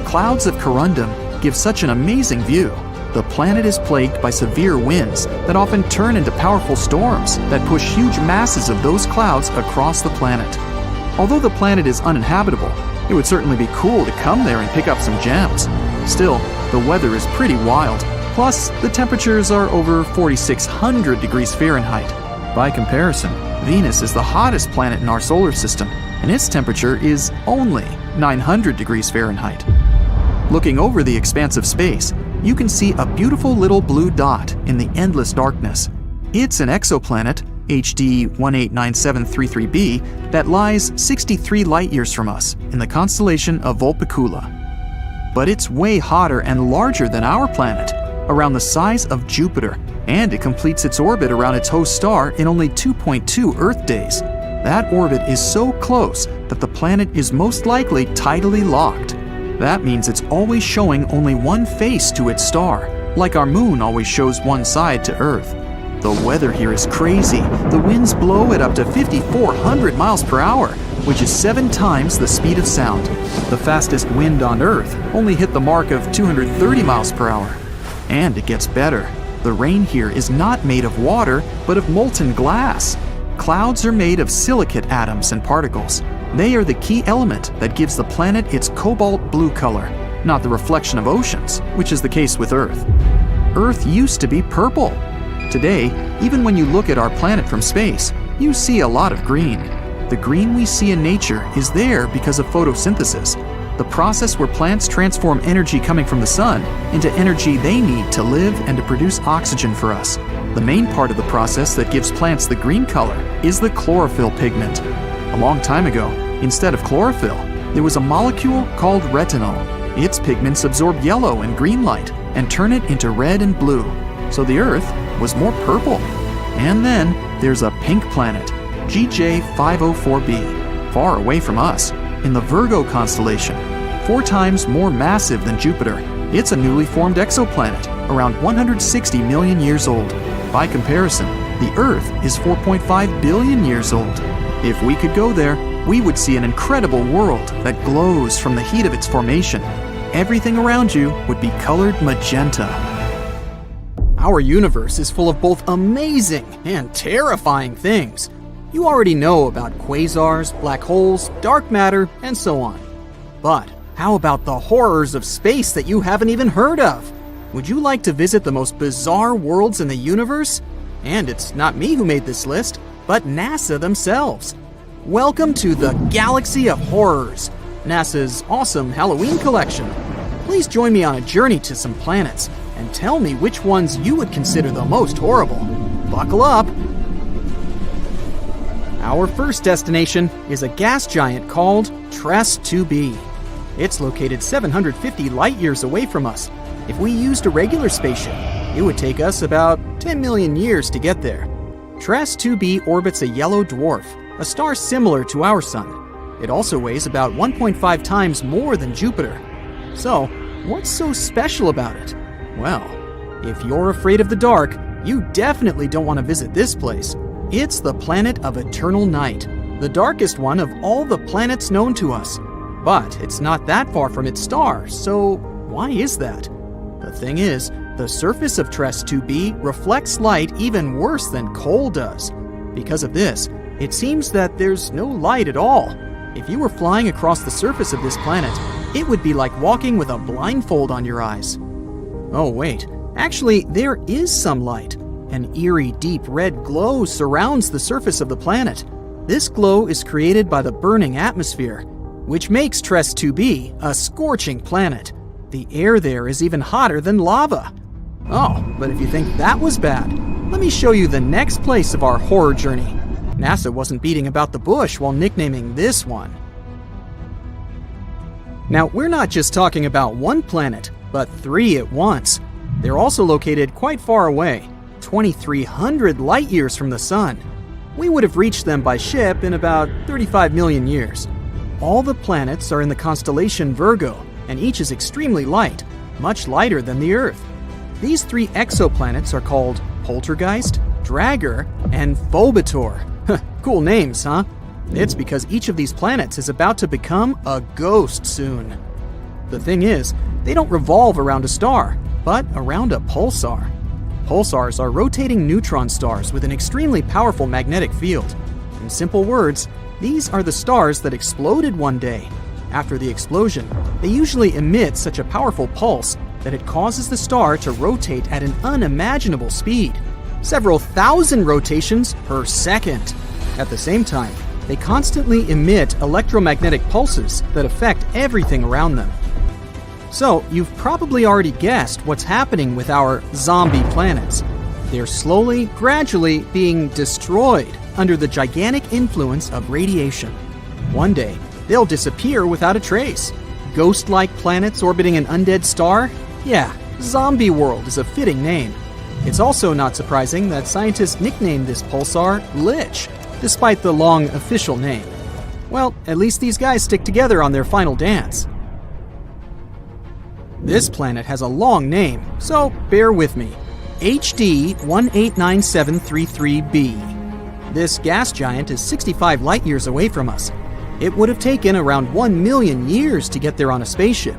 Clouds of corundum give such an amazing view. The planet is plagued by severe winds that often turn into powerful storms that push huge masses of those clouds across the planet. Although the planet is uninhabitable, it would certainly be cool to come there and pick up some gems. Still, the weather is pretty wild. Plus, the temperatures are over 4,600 degrees Fahrenheit. By comparison, Venus is the hottest planet in our solar system, and its temperature is only 900 degrees Fahrenheit. Looking over the expanse of space, you can see a beautiful little blue dot in the endless darkness. It's an exoplanet, HD 189733b, that lies 63 light-years from us in the constellation of Vulpecula. But it's way hotter and larger than our planet, around the size of Jupiter, and it completes its orbit around its host star in only 2.2 Earth days. That orbit is so close that the planet is most likely tidally locked. That means it's always showing only one face to its star, like our moon always shows one side to Earth. The weather here is crazy. The winds blow at up to 5,400 miles per hour, which is 7 times the speed of sound. The fastest wind on Earth only hit the mark of 230 miles per hour. And it gets better. The rain here is not made of water, but of molten glass. Clouds are made of silicate atoms and particles. They are the key element that gives the planet its cobalt blue color, not the reflection of oceans, which is the case with Earth. Earth used to be purple. Today, even when you look at our planet from space, you see a lot of green. The green we see in nature is there because of photosynthesis. the process where plants transform energy coming from the sun into energy they need to live and to produce oxygen for us. The main part of the process that gives plants the green color is the chlorophyll pigment. A long time ago, instead of chlorophyll, there was a molecule called retinol. Its pigments absorb yellow and green light and turn it into red and blue, so the Earth was more purple. And then there's a pink planet, GJ504b, far away from us, in the Virgo constellation. 4 times more massive than Jupiter, it's a newly formed exoplanet, around 160 million years old. By comparison, the Earth is 4.5 billion years old. If we could go there, we would see an incredible world that glows from the heat of its formation. Everything around you would be colored magenta. Our universe is full of both amazing and terrifying things. You already know about quasars, black holes, dark matter, and so on. But how about the horrors of space that you haven't even heard of? Would you like to visit the most bizarre worlds in the universe? And it's not me who made this list, but NASA themselves. Welcome to the Galaxy of Horrors, NASA's awesome Halloween collection. Please join me on a journey to some planets and tell me which ones you would consider the most horrible. Buckle up. Our first destination is a gas giant called TESS 2b. It's located 750 light years away from us. If we used a regular spaceship, it would take us about 10 million years to get there. TESS 2b orbits a yellow dwarf, a star similar to our Sun. It also weighs about 1.5 times more than Jupiter. So, what's so special about it? Well, if you're afraid of the dark, you definitely don't want to visit this place. It's the planet of eternal night, the darkest one of all the planets known to us. But it's not that far from its star, so why is that? The thing is, the surface of TESS 2b reflects light even worse than coal does. Because of this, it seems that there's no light at all. If you were flying across the surface of this planet, it would be like walking with a blindfold on your eyes. Oh wait, actually there is some light. An eerie deep red glow surrounds the surface of the planet. This glow is created by the burning atmosphere, which makes TESS 2b a scorching planet. The air there is even hotter than lava. Oh, but if you think that was bad, let me show you the next place of our horror journey. NASA wasn't beating about the bush while nicknaming this one. Now, we're not just talking about one planet, but 3 at once. They're also located quite far away, 2,300 light years from the Sun. We would have reached them by ship in about 35 million years. All the planets are in the constellation Virgo, and each is extremely light, much lighter than the Earth. These 3 exoplanets are called Poltergeist, Dragger, and Phobator. Cool names, huh? It's because each of these planets is about to become a ghost soon. The thing is, they don't revolve around a star, but around a pulsar. Pulsars are rotating neutron stars with an extremely powerful magnetic field. In simple words, these are the stars that exploded one day. After the explosion, they usually emit such a powerful pulse that it causes the star to rotate at an unimaginable speed, several thousand rotations per second. At the same time, they constantly emit electromagnetic pulses that affect everything around them. So, you've probably already guessed what's happening with our zombie planets. They're slowly, gradually being destroyed under the gigantic influence of radiation. One day, they'll disappear without a trace. Ghost-like planets orbiting an undead star? Yeah, Zombie World is a fitting name. It's also not surprising that scientists nicknamed this pulsar Lich, despite the long official name. Well, at least these guys stick together on their final dance. This planet has a long name, so bear with me. HD 189733b. This gas giant is 65 light years away from us. It would have taken around 1 million years to get there on a spaceship.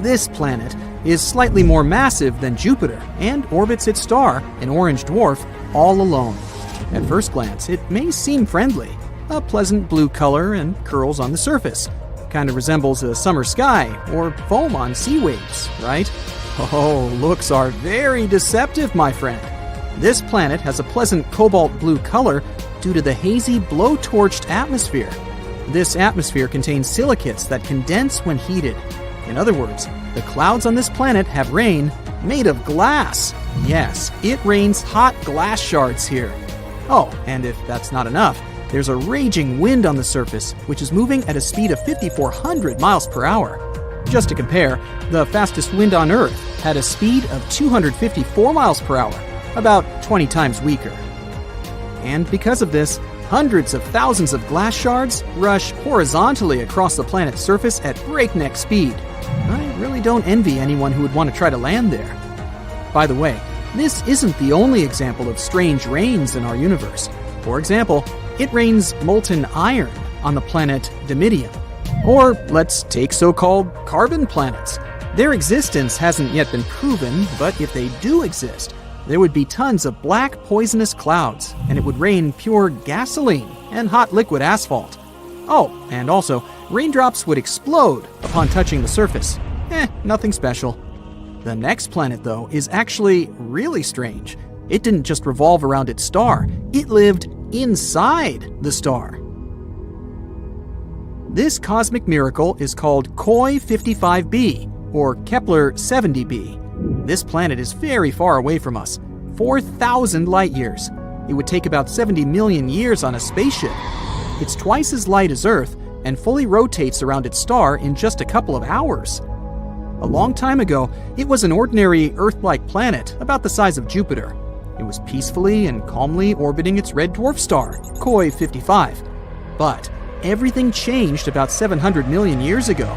This planet is slightly more massive than Jupiter and orbits its star, an orange dwarf, all alone. At first glance, it may seem friendly. A pleasant blue color and curls on the surface. Kind of resembles a summer sky or foam on sea waves, right? Oh, looks are very deceptive, my friend. This planet has a pleasant cobalt blue color due to the hazy, blow-torched atmosphere. This atmosphere contains silicates that condense when heated. In other words, the clouds on this planet have rain made of glass. Yes, it rains hot glass shards here. Oh, and if that's not enough, there's a raging wind on the surface, which is moving at a speed of 5,400 miles per hour. Just to compare, the fastest wind on Earth had a speed of 254 miles per hour, about 20 times weaker. And because of this, hundreds of thousands of glass shards rush horizontally across the planet's surface at breakneck speed. I really don't envy anyone who would want to try to land there. By the way, this isn't the only example of strange rains in our universe. For example, it rains molten iron on the planet Dimidium. Or let's take so-called carbon planets. Their existence hasn't yet been proven, but if they do exist, there would be tons of black poisonous clouds, and it would rain pure gasoline and hot liquid asphalt. Oh, and also, raindrops would explode upon touching the surface. Nothing special. The next planet, though, is actually really strange. It didn't just revolve around its star, it lived inside the star. This cosmic miracle is called Koi 55b, or Kepler 70b. This planet is very far away from us, 4,000 light years. It would take about 70 million years on a spaceship. It's twice as light as Earth and fully rotates around its star in just a couple of hours. A long time ago, it was an ordinary Earth-like planet about the size of Jupiter. It was peacefully and calmly orbiting its red dwarf star, Koi 55. But everything changed about 700 million years ago.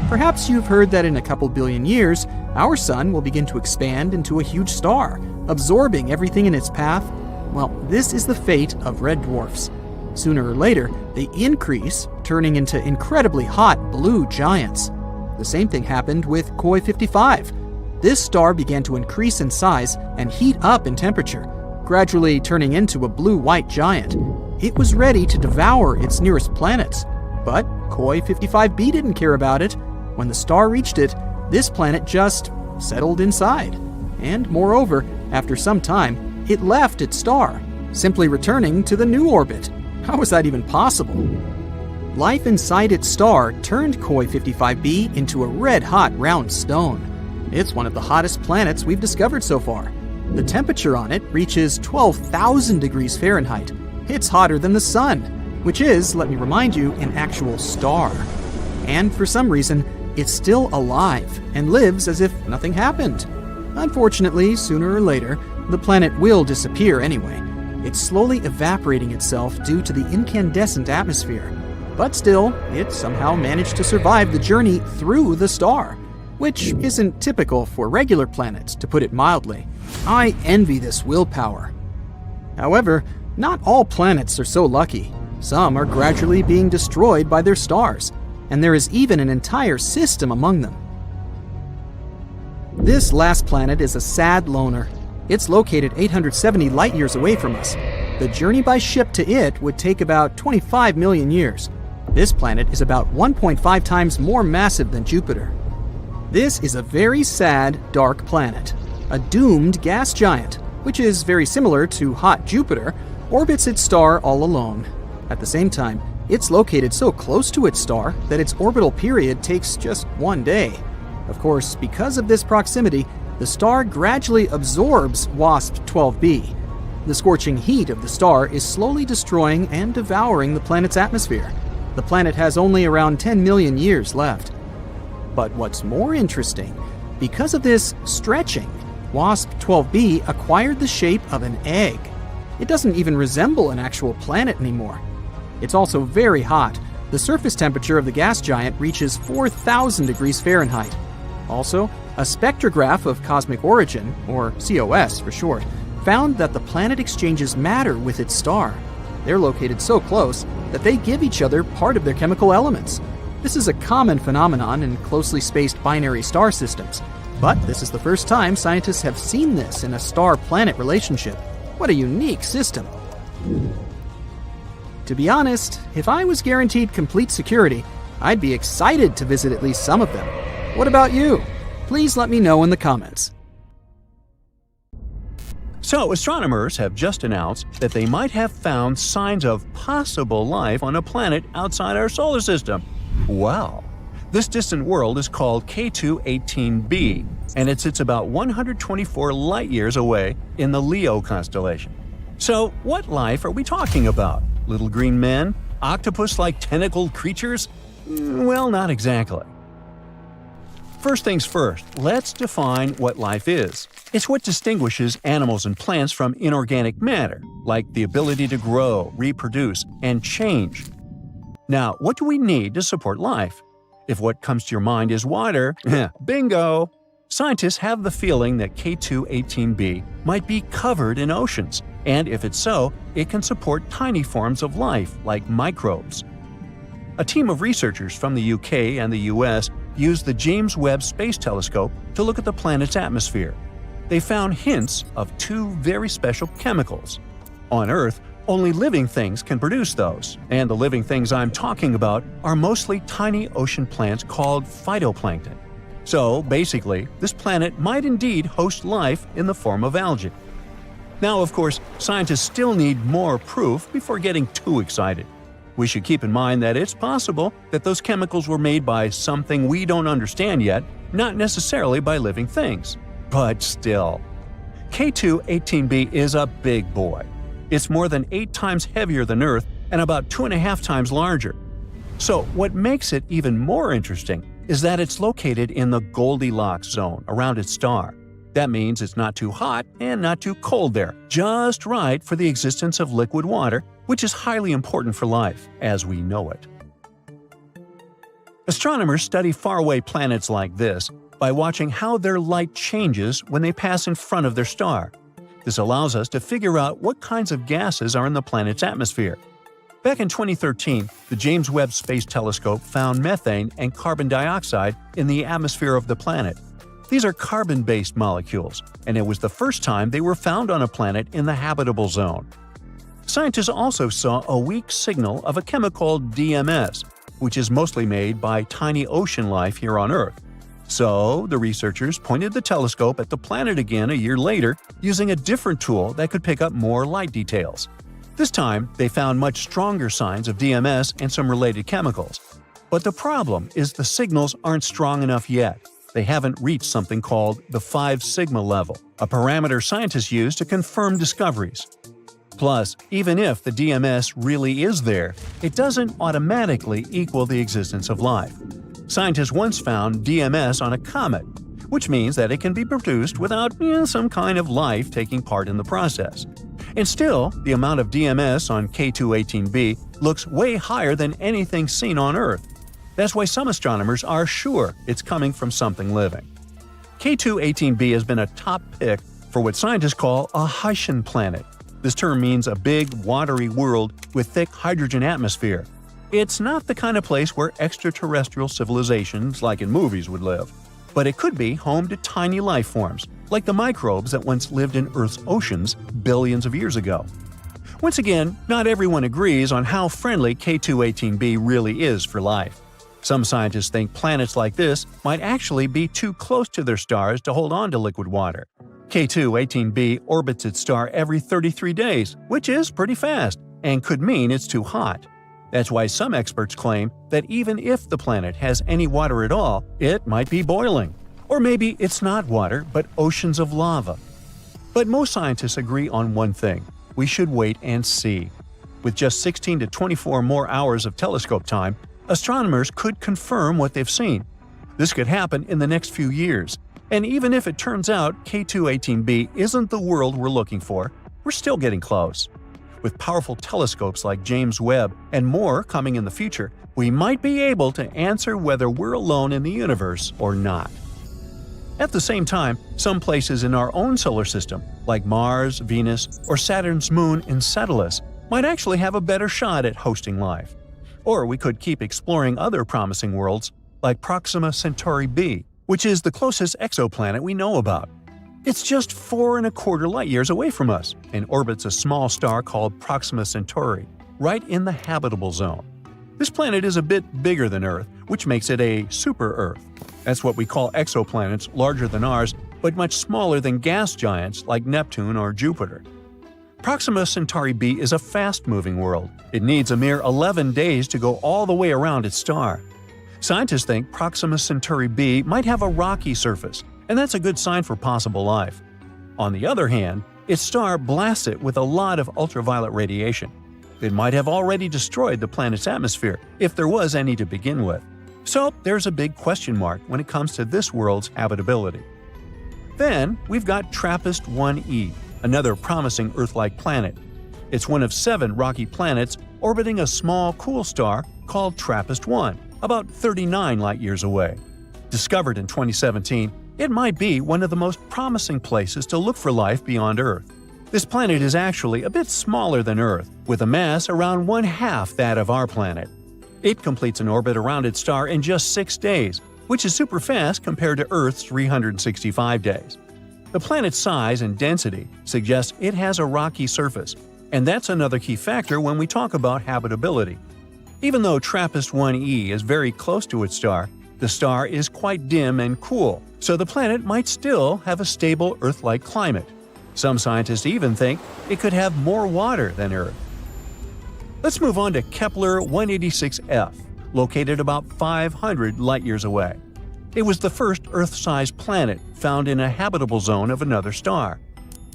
Perhaps you've heard that in a couple billion years, our sun will begin to expand into a huge star, absorbing everything in its path. Well, this is the fate of red dwarfs. Sooner or later, they increase, turning into incredibly hot blue giants. The same thing happened with Koi 55. This star began to increase in size and heat up in temperature, gradually turning into a blue-white giant. It was ready to devour its nearest planets. But Koi 55b didn't care about it. When the star reached it, this planet just settled inside. And moreover, after some time, it left its star, simply returning to the new orbit. How was that even possible? Life inside its star turned Koi 55b into a red-hot round stone. It's one of the hottest planets we've discovered so far. The temperature on it reaches 12,000 degrees Fahrenheit. It's hotter than the sun, which is, let me remind you, an actual star. And for some reason, it's still alive and lives as if nothing happened. Unfortunately, sooner or later, the planet will disappear anyway. It's slowly evaporating itself due to the incandescent atmosphere. But still, it somehow managed to survive the journey through the star, which isn't typical for regular planets, to put it mildly. I envy this willpower. However, not all planets are so lucky. Some are gradually being destroyed by their stars, and there is even an entire system among them. This last planet is a sad loner. It's located 870 light-years away from us. The journey by ship to it would take about 25 million years. This planet is about 1.5 times more massive than Jupiter. This is a very sad, dark planet. A doomed gas giant, which is very similar to hot Jupiter, orbits its star all alone. At the same time, it's located so close to its star that its orbital period takes just 1 day. Of course, because of this proximity, the star gradually absorbs WASP-12b. The scorching heat of the star is slowly destroying and devouring the planet's atmosphere. The planet has only around 10 million years left. But what's more interesting, because of this stretching, WASP-12b acquired the shape of an egg. It doesn't even resemble an actual planet anymore. It's also very hot. The surface temperature of the gas giant reaches 4,000 degrees Fahrenheit. Also, a spectrograph of cosmic origin, or COS for short, found that the planet exchanges matter with its star. They're located so close that they give each other part of their chemical elements. This is a common phenomenon in closely spaced binary star systems, but this is the first time scientists have seen this in a star-planet relationship. What a unique system. To be honest, if I was guaranteed complete security, I'd be excited to visit at least some of them. What about you? Please let me know in the comments. So, astronomers have just announced that they might have found signs of possible life on a planet outside our solar system. Wow! This distant world is called K2-18b, and it sits about 124 light-years away in the Leo constellation. So, what life are we talking about? Little green men? Octopus-like tentacled creatures? Well, not exactly. First things first, let's define what life is. It's what distinguishes animals and plants from inorganic matter, like the ability to grow, reproduce, and change. Now, what do we need to support life? If what comes to your mind is water, bingo! Scientists have the feeling that K2-18b might be covered in oceans, and if it's so, it can support tiny forms of life, like microbes. A team of researchers from the UK and the US used the James Webb Space Telescope to look at the planet's atmosphere. They found hints of two very special chemicals. On Earth, only living things can produce those, and the living things I'm talking about are mostly tiny ocean plants called phytoplankton. So, basically, this planet might indeed host life in the form of algae. Now, of course, scientists still need more proof before getting too excited. We should keep in mind that it's possible that those chemicals were made by something we don't understand yet, not necessarily by living things. But still. K2-18b is a big boy. It's more than 8 times heavier than Earth and about 2.5 times larger. So what makes it even more interesting is that it's located in the Goldilocks zone around its star. That means it's not too hot and not too cold there, just right for the existence of liquid water, which is highly important for life as we know it. Astronomers study faraway planets like this by watching how their light changes when they pass in front of their star. This allows us to figure out what kinds of gases are in the planet's atmosphere. Back in 2013, the James Webb Space Telescope found methane and carbon dioxide in the atmosphere of the planet. These are carbon-based molecules, and it was the first time they were found on a planet in the habitable zone. Scientists also saw a weak signal of a chemical called DMS, which is mostly made by tiny ocean life here on Earth. So, the researchers pointed the telescope at the planet again a year later using a different tool that could pick up more light details. This time, they found much stronger signs of DMS and some related chemicals. But the problem is the signals aren't strong enough yet. They haven't reached something called the 5 sigma level, a parameter scientists use to confirm discoveries. Plus, even if the DMS really is there, it doesn't automatically equal the existence of life. Scientists once found DMS on a comet, which means that it can be produced without some kind of life taking part in the process. And still, the amount of DMS on K2-18b looks way higher than anything seen on Earth. That's why some astronomers are sure it's coming from something living. K2-18b has been a top pick for what scientists call a Hypothetical planet. This term means a big, watery world with thick hydrogen atmosphere. It's not the kind of place where extraterrestrial civilizations like in movies would live, but it could be home to tiny life forms, like the microbes that once lived in Earth's oceans billions of years ago. Once again, not everyone agrees on how friendly K2-18b really is for life. Some scientists think planets like this might actually be too close to their stars to hold on to liquid water. K2-18b orbits its star every 33 days, which is pretty fast, and could mean it's too hot. That's why some experts claim that even if the planet has any water at all, it might be boiling. Or maybe it's not water, but oceans of lava. But most scientists agree on one thing: we should wait and see. With just 16 to 24 more hours of telescope time, astronomers could confirm what they've seen. This could happen in the next few years. And even if it turns out K2-18b isn't the world we're looking for, we're still getting close. With powerful telescopes like James Webb and more coming in the future, we might be able to answer whether we're alone in the universe or not. At the same time, some places in our own solar system, like Mars, Venus, or Saturn's moon Enceladus, might actually have a better shot at hosting life. Or we could keep exploring other promising worlds, like Proxima Centauri b, which is the closest exoplanet we know about. It's just 4.25 light-years away from us and orbits a small star called Proxima Centauri, right in the habitable zone. This planet is a bit bigger than Earth, which makes it a super-Earth. That's what we call exoplanets larger than ours but much smaller than gas giants like Neptune or Jupiter. Proxima Centauri b is a fast-moving world. It needs a mere 11 days to go all the way around its star. Scientists think Proxima Centauri b might have a rocky surface, and that's a good sign for possible life. On the other hand, its star blasts it with a lot of ultraviolet radiation. It might have already destroyed the planet's atmosphere, if there was any to begin with. So there's a big question mark when it comes to this world's habitability. Then we've got TRAPPIST-1e, another promising Earth-like planet. It's one of 7 rocky planets orbiting a small, cool star called TRAPPIST-1, about 39 light-years away. Discovered in 2017, it might be one of the most promising places to look for life beyond Earth. This planet is actually a bit smaller than Earth, with a mass around 1/2 that of our planet. It completes an orbit around its star in just 6 days, which is super fast compared to Earth's 365 days. The planet's size and density suggest it has a rocky surface, and that's another key factor when we talk about habitability. Even though TRAPPIST-1e is very close to its star, the star is quite dim and cool, so the planet might still have a stable Earth-like climate. Some scientists even think it could have more water than Earth. Let's move on to Kepler 186f, located about 500 light-years away. It was the first Earth-sized planet found in a habitable zone of another star.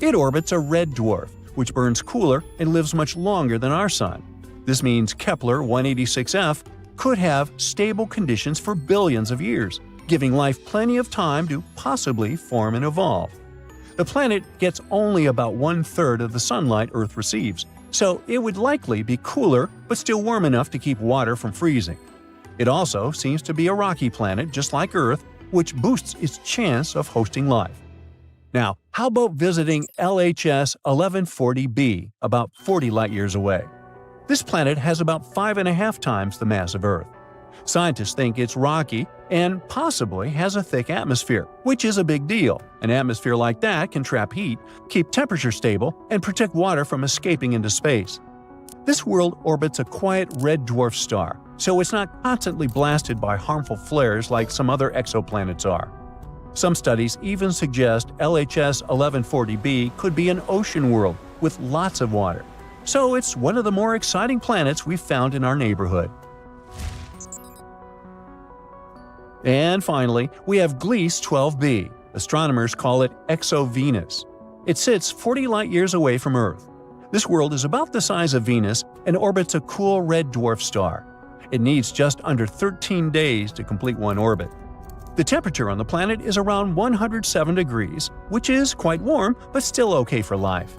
It orbits a red dwarf, which burns cooler and lives much longer than our Sun. This means Kepler 186f could have stable conditions for billions of years, giving life plenty of time to possibly form and evolve. The planet gets only about 1/3 of the sunlight Earth receives, so it would likely be cooler but still warm enough to keep water from freezing. It also seems to be a rocky planet just like Earth, which boosts its chance of hosting life. Now, how about visiting LHS 1140b, about 40 light-years away? This planet has about 5.5 times the mass of Earth. Scientists think it's rocky and possibly has a thick atmosphere, which is a big deal. An atmosphere like that can trap heat, keep temperature stable, and protect water from escaping into space. This world orbits a quiet red dwarf star, so it's not constantly blasted by harmful flares like some other exoplanets are. Some studies even suggest LHS 1140b could be an ocean world with lots of water. So it's one of the more exciting planets we've found in our neighborhood. And finally, we have Gliese 12b. Astronomers call it Exo-Venus. It sits 40 light-years away from Earth. This world is about the size of Venus and orbits a cool red dwarf star. It needs just under 13 days to complete one orbit. The temperature on the planet is around 107 degrees, which is quite warm but still okay for life.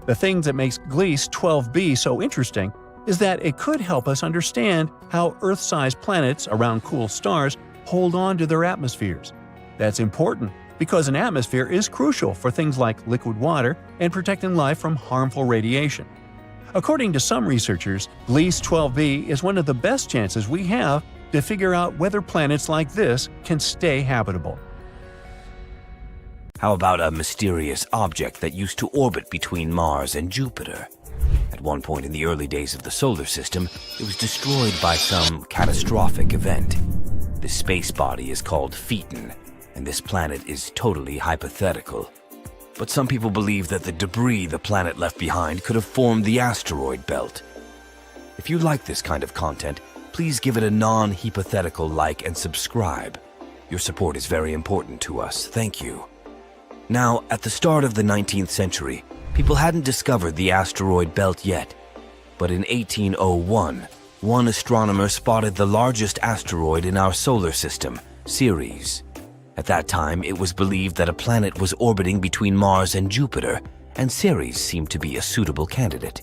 The thing that makes Gliese 12b so interesting is that it could help us understand how Earth-sized planets around cool stars hold on to their atmospheres. That's important because an atmosphere is crucial for things like liquid water and protecting life from harmful radiation. According to some researchers, Gliese 12b is one of the best chances we have to figure out whether planets like this can stay habitable. How about a mysterious object that used to orbit between Mars and Jupiter? At one point in the early days of the solar system, it was destroyed by some catastrophic event. This space body is called Phaeton, and this planet is totally hypothetical. But some people believe that the debris the planet left behind could have formed the asteroid belt. If you like this kind of content, please give it a non-hypothetical like and subscribe. Your support is very important to us. Thank you. Now, at the start of the 19th century, people hadn't discovered the asteroid belt yet. But in 1801, one astronomer spotted the largest asteroid in our solar system, Ceres. At that time, it was believed that a planet was orbiting between Mars and Jupiter, and Ceres seemed to be a suitable candidate.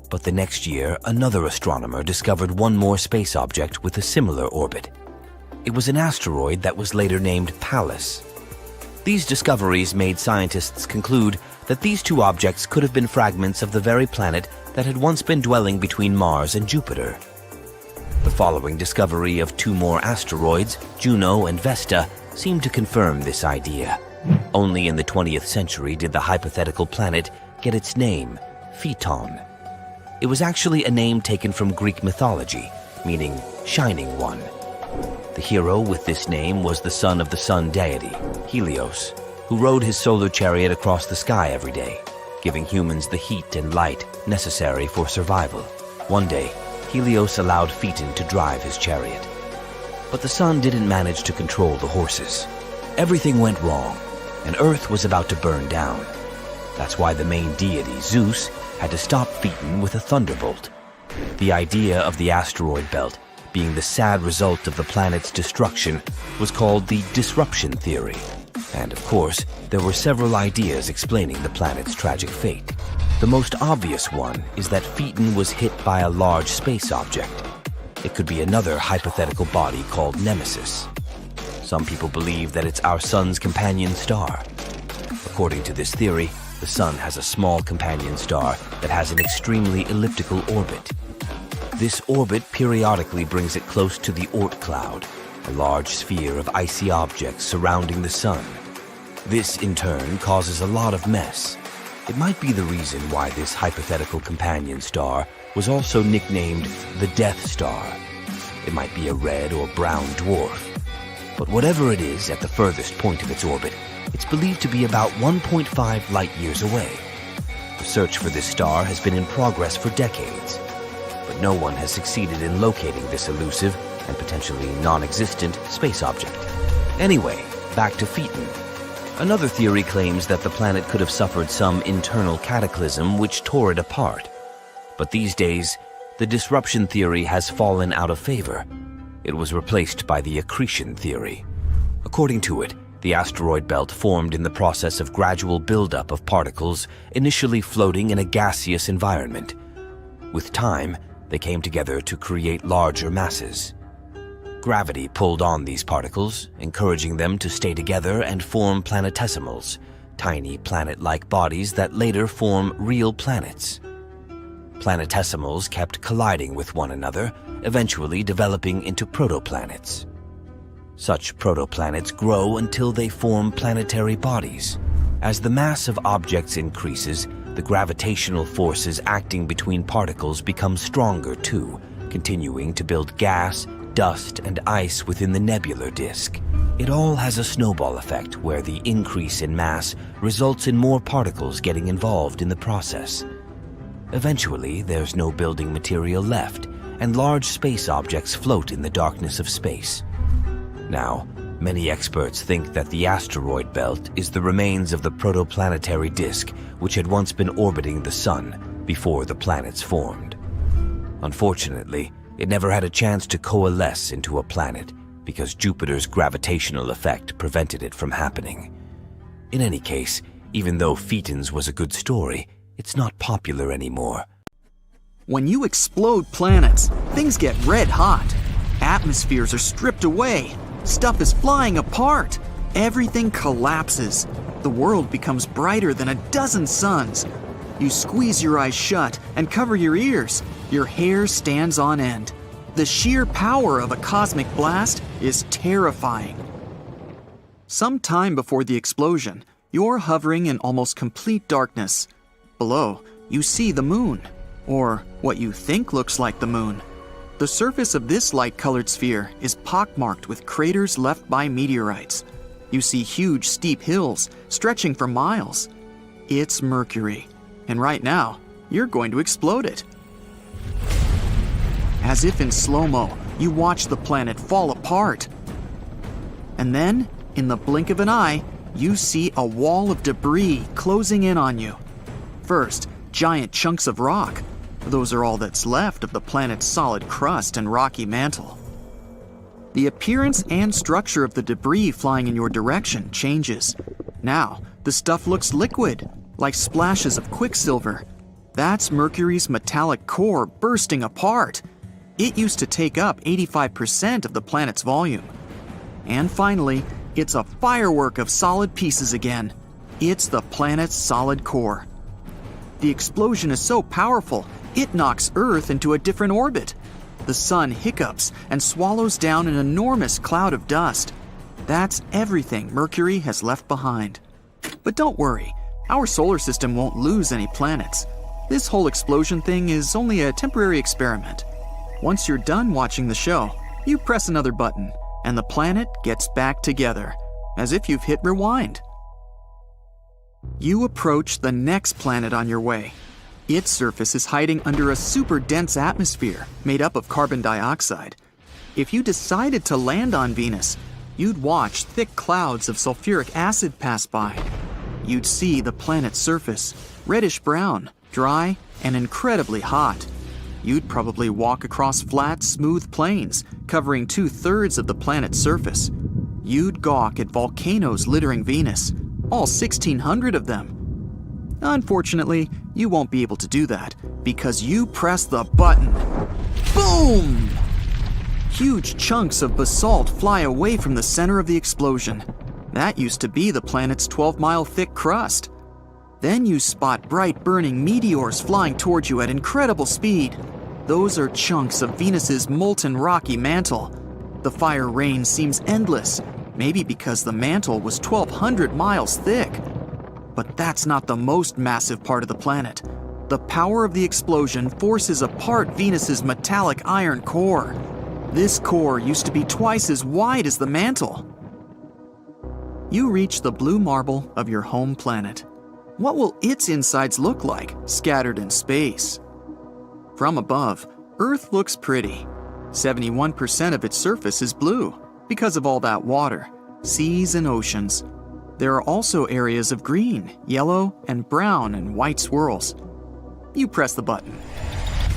But the next year, another astronomer discovered one more space object with a similar orbit. It was an asteroid that was later named Pallas. These discoveries made scientists conclude that these two objects could have been fragments of the very planet that had once been dwelling between Mars and Jupiter. The following discovery of two more asteroids, Juno and Vesta, seemed to confirm this idea. Only in the 20th century did the hypothetical planet get its name, Phaeton. It was actually a name taken from Greek mythology, meaning shining one. The hero with this name was the son of the sun deity, Helios. who rode his solar chariot across the sky every day, giving humans the heat and light necessary for survival. One day, Helios allowed Phaeton to drive his chariot. But the sun didn't manage to control the horses. Everything went wrong, and Earth was about to burn down. That's why the main deity, Zeus, had to stop Phaeton with a thunderbolt. The idea of the asteroid belt being the sad result of the planet's destruction was called the disruption theory. And of course, there were several ideas explaining the planet's tragic fate. The most obvious one is that Phaeton was hit by a large space object. It could be another hypothetical body called Nemesis. Some people believe that it's our sun's companion star. According to this theory, the sun has a small companion star that has an extremely elliptical orbit. This orbit periodically brings it close to the Oort cloud, a large sphere of icy objects surrounding the sun. This, in turn, causes a lot of mess. It might be the reason why this hypothetical companion star was also nicknamed the Death Star. It might be a red or brown dwarf. But whatever it is at the furthest point of its orbit, it's believed to be about 1.5 light-years away. The search for this star has been in progress for decades, but no one has succeeded in locating this elusive and potentially non-existent space object. Anyway, back to Phaeton. Another theory claims that the planet could have suffered some internal cataclysm which tore it apart. But these days, the disruption theory has fallen out of favor. It was replaced by the accretion theory. According to it, the asteroid belt formed in the process of gradual buildup of particles initially floating in a gaseous environment. With time, they came together to create larger masses. Gravity pulled on these particles, encouraging them to stay together and form planetesimals, tiny planet-like bodies that later form real planets. Planetesimals kept colliding with one another, eventually developing into protoplanets. Such protoplanets grow until they form planetary bodies. As the mass of objects increases, the gravitational forces acting between particles become stronger too, continuing to build gas, dust, and ice within the nebular disk. It all has a snowball effect where the increase in mass results in more particles getting involved in the process. Eventually, there's no building material left, and large space objects float in the darkness of space. Now, many experts think that the asteroid belt is the remains of the protoplanetary disk which had once been orbiting the sun before the planets formed. Unfortunately, it never had a chance to coalesce into a planet because Jupiter's gravitational effect prevented it from happening. In any case, even though Phaeton's was a good story, it's not popular anymore. When you explode planets, things get red hot. Atmospheres are stripped away. Stuff is flying apart. Everything collapses. The world becomes brighter than a dozen suns. You squeeze your eyes shut and cover your ears. Your hair stands on end. The sheer power of a cosmic blast is terrifying. Some time before the explosion, you're hovering in almost complete darkness. Below, you see the moon, or what you think looks like the moon. The surface of this light-colored sphere is pockmarked with craters left by meteorites. You see huge, steep hills stretching for miles. It's Mercury, and right now, you're going to explode it. As if in slow-mo, you watch the planet fall apart. And then, in the blink of an eye, you see a wall of debris closing in on you. First, giant chunks of rock. Those are all that's left of the planet's solid crust and rocky mantle. The appearance and structure of the debris flying in your direction changes. Now, the stuff looks liquid, like splashes of quicksilver. That's Mercury's metallic core bursting apart. It used to take up 85% of the planet's volume. And finally, it's a firework of solid pieces again. It's the planet's solid core. The explosion is so powerful, it knocks Earth into a different orbit. The sun hiccups and swallows down an enormous cloud of dust. That's everything Mercury has left behind. But don't worry, our solar system won't lose any planets. This whole explosion thing is only a temporary experiment. Once you're done watching the show, you press another button, and the planet gets back together, as if you've hit rewind. You approach the next planet on your way. Its surface is hiding under a super dense atmosphere made up of carbon dioxide. If you decided to land on Venus, you'd watch thick clouds of sulfuric acid pass by. You'd see the planet's surface, reddish-brown, dry, and incredibly hot. You'd probably walk across flat, smooth plains, covering 2/3 of the planet's surface. You'd gawk at volcanoes littering Venus, all 1,600 of them. Unfortunately, you won't be able to do that because you press the button. Boom! Huge chunks of basalt fly away from the center of the explosion. That used to be the planet's 12-mile thick crust. Then you spot bright burning meteors flying towards you at incredible speed. Those are chunks of Venus's molten rocky mantle. The fire rain seems endless, maybe because the mantle was 1,200 miles thick. But that's not the most massive part of the planet. The power of the explosion forces apart Venus's metallic iron core. This core used to be twice as wide as the mantle. You reach the blue marble of your home planet. What will its insides look like, scattered in space? From above, Earth looks pretty. 71% of its surface is blue, because of all that water, seas and oceans. There are also areas of green, yellow, and brown and white swirls. You press the button.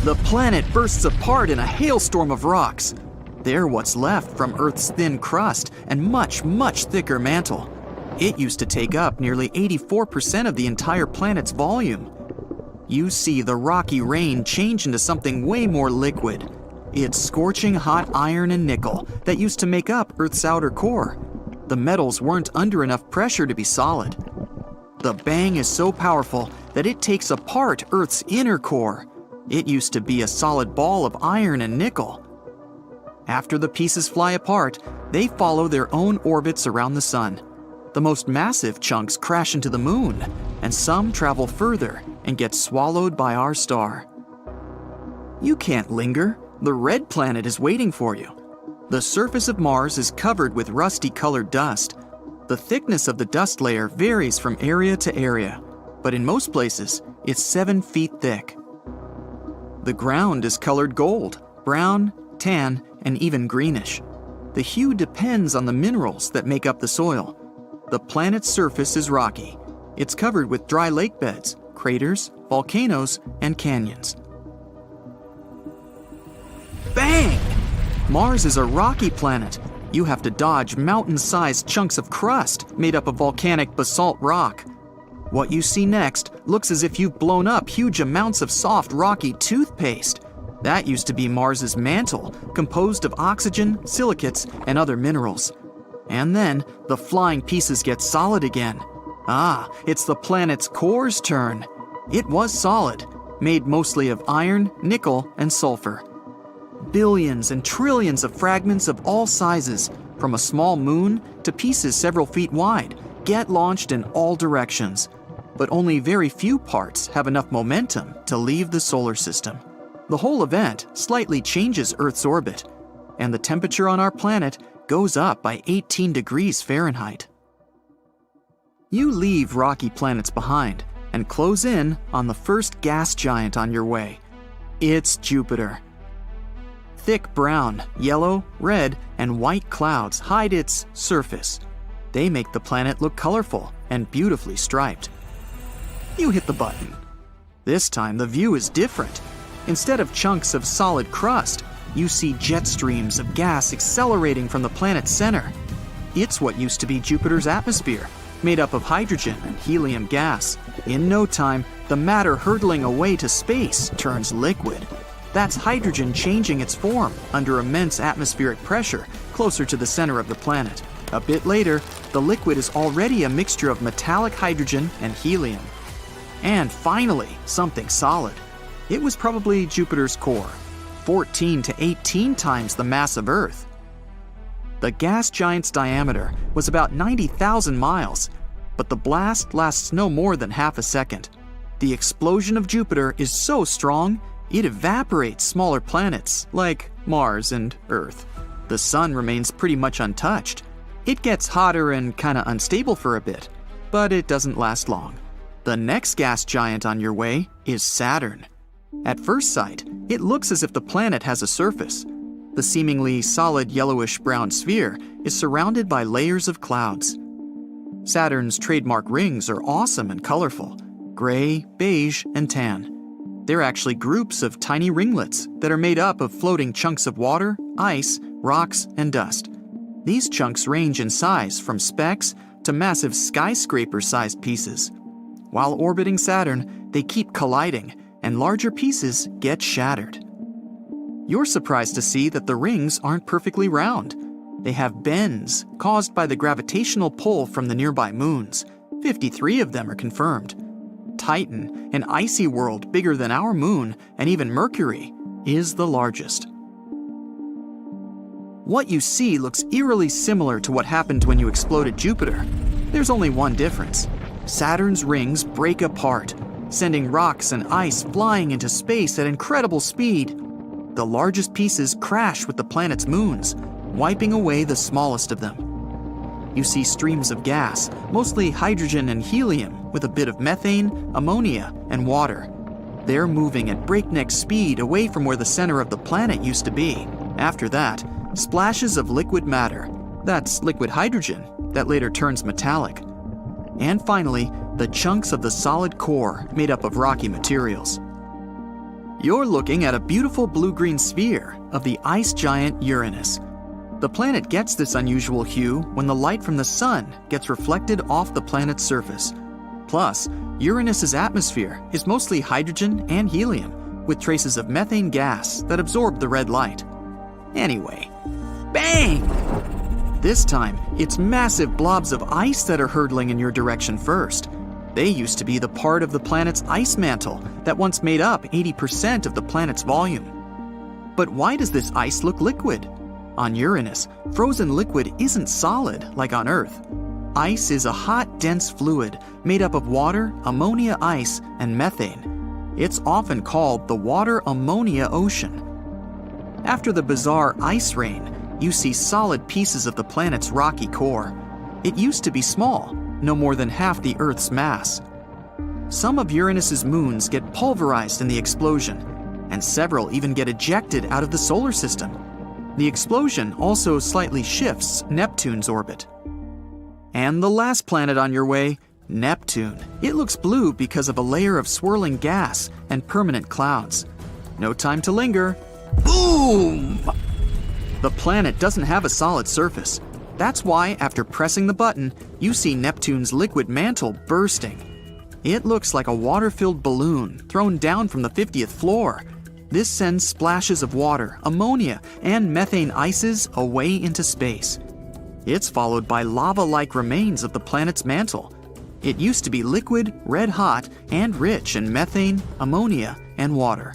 The planet bursts apart in a hailstorm of rocks. They're what's left from Earth's thin crust and much, much thicker mantle. It used to take up nearly 84% of the entire planet's volume. You see the rocky rain change into something way more liquid. It's scorching hot iron and nickel that used to make up Earth's outer core. The metals weren't under enough pressure to be solid. The bang is so powerful that it takes apart Earth's inner core. It used to be a solid ball of iron and nickel. After the pieces fly apart, they follow their own orbits around the sun. The most massive chunks crash into the moon, and some travel further and get swallowed by our star. You can't linger. The red planet is waiting for you. The surface of Mars is covered with rusty-colored dust. The thickness of the dust layer varies from area to area, but in most places, it's 7 feet thick. The ground is colored gold, brown, tan, and even greenish. The hue depends on the minerals that make up the soil. The planet's surface is rocky. It's covered with dry lake beds, craters, volcanoes, and canyons. Bang! Mars is a rocky planet. You have to dodge mountain-sized chunks of crust made up of volcanic basalt rock. What you see next looks as if you've blown up huge amounts of soft, rocky toothpaste. That used to be Mars's mantle, composed of oxygen, silicates, and other minerals. And then, the flying pieces get solid again. It's the planet's core's turn. It was solid, made mostly of iron, nickel, and sulfur. Billions and trillions of fragments of all sizes, from a small moon to pieces several feet wide, get launched in all directions. But only very few parts have enough momentum to leave the solar system. The whole event slightly changes Earth's orbit, and the temperature on our planet goes up by 18 degrees Fahrenheit. You leave rocky planets behind and close in on the first gas giant on your way. It's Jupiter. Thick brown, yellow, red, and white clouds hide its surface. They make the planet look colorful and beautifully striped. You hit the button. This time the view is different. Instead of chunks of solid crust, you see jet streams of gas accelerating from the planet's center. It's what used to be Jupiter's atmosphere, made up of hydrogen and helium gas. In no time, the matter hurtling away to space turns liquid. That's hydrogen changing its form under immense atmospheric pressure closer to the center of the planet. A bit later, the liquid is already a mixture of metallic hydrogen and helium. And finally, something solid. It was probably Jupiter's core, 14 to 18 times the mass of Earth. The gas giant's diameter was about 90,000 miles, but the blast lasts no more than half a second. The explosion of Jupiter is so strong, it evaporates smaller planets like Mars and Earth. The sun remains pretty much untouched. It gets hotter and kinda unstable for a bit, but it doesn't last long. The next gas giant on your way is Saturn. At first sight, it looks as if the planet has a surface. The seemingly solid yellowish-brown sphere is surrounded by layers of clouds. Saturn's trademark rings are awesome and colorful: gray, beige, and tan. They're actually groups of tiny ringlets that are made up of floating chunks of water, ice, rocks, and dust. These chunks range in size from specks to massive skyscraper-sized pieces. While orbiting Saturn, they keep colliding, and larger pieces get shattered. You're surprised to see that the rings aren't perfectly round. They have bends caused by the gravitational pull from the nearby moons. 53 of them are confirmed. Titan, an icy world bigger than our moon and even Mercury, is the largest. What you see looks eerily similar to what happened when you exploded Jupiter. There's only one difference. Saturn's rings break apart, sending rocks and ice flying into space at incredible speed. The largest pieces crash with the planet's moons, wiping away the smallest of them. You see streams of gas, mostly hydrogen and helium, with a bit of methane, ammonia, and water. They're moving at breakneck speed away from where the center of the planet used to be. After that, splashes of liquid matter. That's liquid hydrogen that later turns metallic. And finally, the chunks of the solid core made up of rocky materials. You're looking at a beautiful blue-green sphere of the ice giant Uranus. The planet gets this unusual hue when the light from the sun gets reflected off the planet's surface. Plus, Uranus's atmosphere is mostly hydrogen and helium, with traces of methane gas that absorb the red light. Anyway, bang! This time, it's massive blobs of ice that are hurtling in your direction first. They used to be the part of the planet's ice mantle that once made up 80% of the planet's volume. But why does this ice look liquid? On Uranus, frozen liquid isn't solid like on Earth. Ice is a hot, dense fluid made up of water, ammonia ice, and methane. It's often called the water-ammonia ocean. After the bizarre ice rain, you see solid pieces of the planet's rocky core. It used to be small, no more than half the Earth's mass. Some of Uranus's moons get pulverized in the explosion, and several even get ejected out of the solar system. The explosion also slightly shifts Neptune's orbit. And the last planet on your way, Neptune. It looks blue because of a layer of swirling gas and permanent clouds. No time to linger. Boom! The planet doesn't have a solid surface. That's why, after pressing the button, you see Neptune's liquid mantle bursting. It looks like a water-filled balloon thrown down from the 50th floor. This sends splashes of water, ammonia, and methane ices away into space. It's followed by lava-like remains of the planet's mantle. It used to be liquid, red-hot, and rich in methane, ammonia, and water.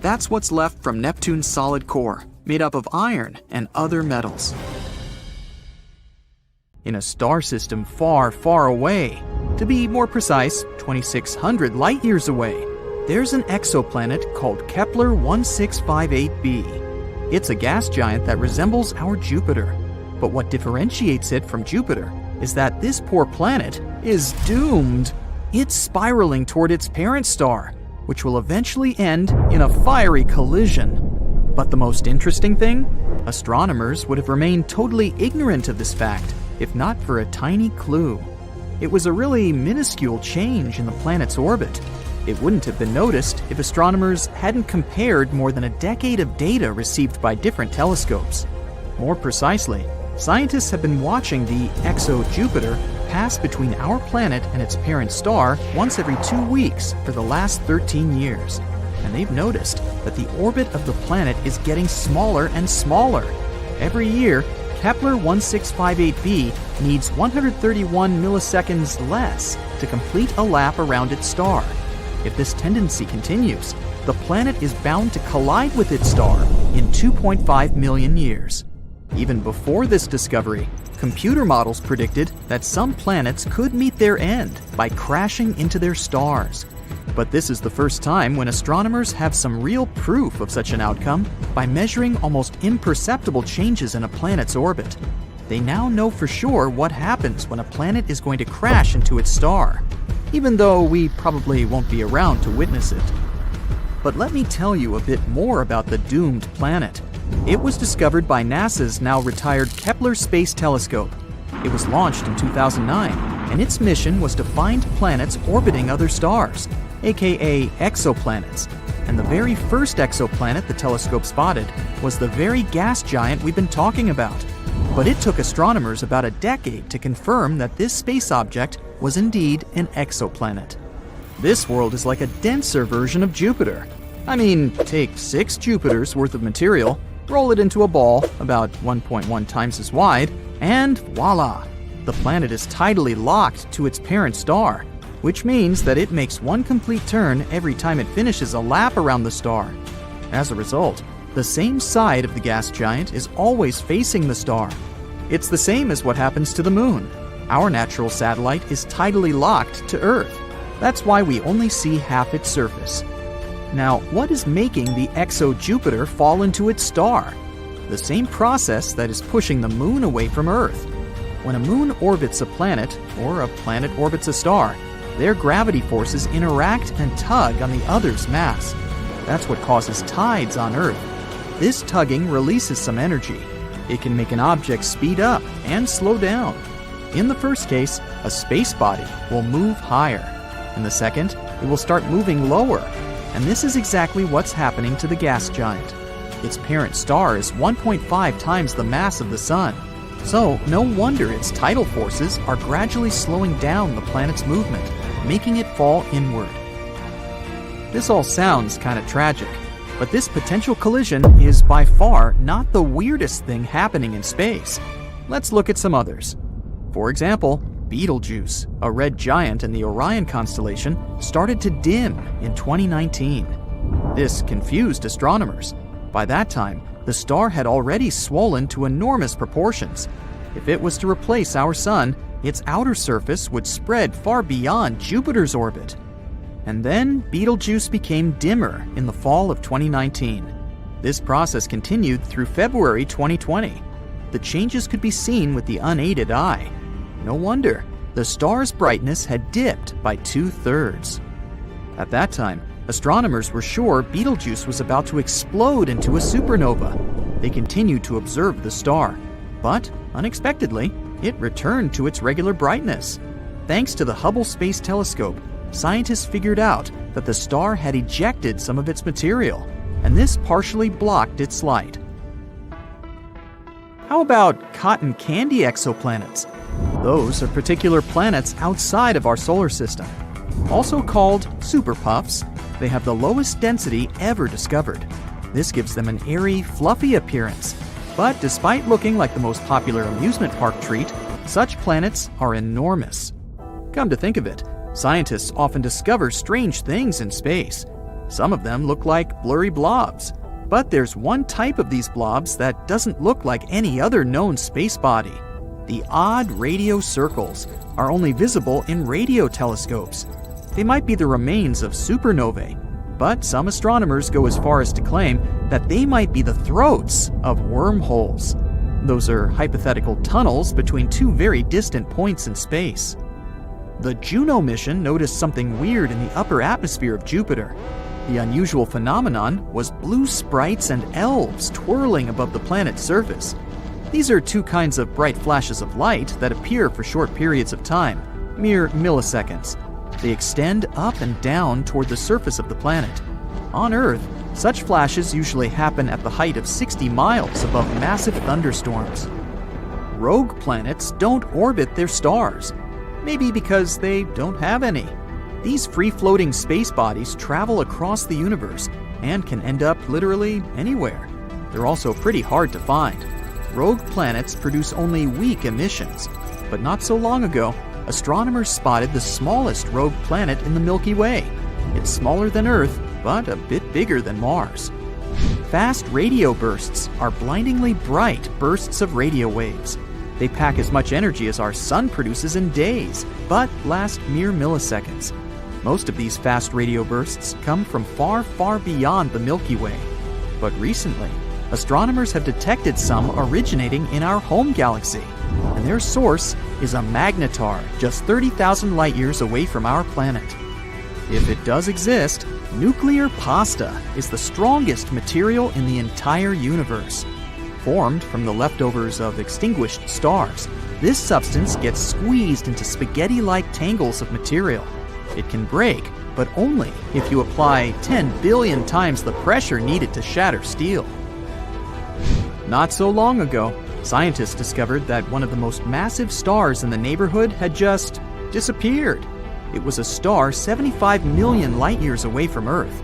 That's what's left from Neptune's solid core, made up of iron and other metals. In a star system far, far away, to be more precise, 2,600 light-years away, there's an exoplanet called Kepler 1658b. It's a gas giant that resembles our Jupiter. But what differentiates it from Jupiter is that this poor planet is doomed. It's spiraling toward its parent star, which will eventually end in a fiery collision. But the most interesting thing? Astronomers would have remained totally ignorant of this fact, if not for a tiny clue. It was a really minuscule change in the planet's orbit. It wouldn't have been noticed if astronomers hadn't compared more than a decade of data received by different telescopes. More precisely, scientists have been watching the exo-Jupiter pass between our planet and its parent star once every 2 weeks for the last 13 years. And they've noticed that the orbit of the planet is getting smaller and smaller. Every year, Kepler 1658b needs 131 milliseconds less to complete a lap around its star. If this tendency continues, the planet is bound to collide with its star in 2.5 million years. Even before this discovery, computer models predicted that some planets could meet their end by crashing into their stars. But this is the first time when astronomers have some real proof of such an outcome by measuring almost imperceptible changes in a planet's orbit. They now know for sure what happens when a planet is going to crash into its star. even though we probably won't be around to witness it. But let me tell you a bit more about the doomed planet. It was discovered by NASA's now retired Kepler Space Telescope. It was launched in 2009, and its mission was to find planets orbiting other stars, aka exoplanets. And the very first exoplanet the telescope spotted was the very gas giant we've been talking about. But it took astronomers about a decade to confirm that this space object was indeed an exoplanet. This world is like a denser version of Jupiter. I mean, take 6 Jupiters worth of material, roll it into a ball about 1.1 times as wide, and voila! The planet is tidally locked to its parent star, which means that it makes one complete turn every time it finishes a lap around the star. As a result, the same side of the gas giant is always facing the star. It's the same as what happens to the moon. Our natural satellite is tidally locked to Earth. That's why we only see half its surface. Now, what is making the exo-Jupiter fall into its star? The same process that is pushing the moon away from Earth. When a moon orbits a planet, or a planet orbits a star, their gravity forces interact and tug on the other's mass. That's what causes tides on Earth. This tugging releases some energy. It can make an object speed up and slow down. In the first case, a space body will move higher. In the second, it will start moving lower. And this is exactly what's happening to the gas giant. Its parent star is 1.5 times the mass of the Sun. So, no wonder its tidal forces are gradually slowing down the planet's movement, making it fall inward. This all sounds kind of tragic, but this potential collision is by far not the weirdest thing happening in space. Let's look at some others. For example, Betelgeuse, a red giant in the Orion constellation, started to dim in 2019. This confused astronomers. By that time, the star had already swollen to enormous proportions. If it was to replace our Sun, its outer surface would spread far beyond Jupiter's orbit. And then Betelgeuse became dimmer in the fall of 2019. This process continued through February 2020. The changes could be seen with the unaided eye. No wonder, the star's brightness had dipped by 2/3. At that time, astronomers were sure Betelgeuse was about to explode into a supernova. They continued to observe the star, but unexpectedly, it returned to its regular brightness. Thanks to the Hubble Space Telescope, scientists figured out that the star had ejected some of its material, and this partially blocked its light. How about cotton candy exoplanets? Those are particular planets outside of our solar system. Also called superpuffs, they have the lowest density ever discovered. This gives them an airy, fluffy appearance. But despite looking like the most popular amusement park treat, such planets are enormous. Come to think of it, scientists often discover strange things in space. Some of them look like blurry blobs. But there's one type of these blobs that doesn't look like any other known space body. The odd radio circles are only visible in radio telescopes. They might be the remains of supernovae, but some astronomers go as far as to claim that they might be the throats of wormholes. Those are hypothetical tunnels between two very distant points in space. The Juno mission noticed something weird in the upper atmosphere of Jupiter. The unusual phenomenon was blue sprites and elves twirling above the planet's surface. These are two kinds of bright flashes of light that appear for short periods of time, mere milliseconds. They extend up and down toward the surface of the planet. On Earth, such flashes usually happen at the height of 60 miles above massive thunderstorms. Rogue planets don't orbit their stars, maybe because they don't have any. These free-floating space bodies travel across the universe and can end up literally anywhere. They're also pretty hard to find. Rogue planets produce only weak emissions, but not so long ago, astronomers spotted the smallest rogue planet in the Milky Way. It's smaller than Earth, but a bit bigger than Mars. Fast radio bursts are blindingly bright bursts of radio waves. They pack as much energy as our Sun produces in days, but last mere milliseconds. Most of these fast radio bursts come from far, far beyond the Milky Way. But recently, astronomers have detected some originating in our home galaxy, and their source is a magnetar just 30,000 light-years away from our planet. If it does exist, nuclear pasta is the strongest material in the entire universe. Formed from the leftovers of extinguished stars, this substance gets squeezed into spaghetti-like tangles of material. It can break, but only if you apply 10 billion times the pressure needed to shatter steel. Not so long ago, scientists discovered that one of the most massive stars in the neighborhood had just disappeared. It was a star 75 million light-years away from Earth.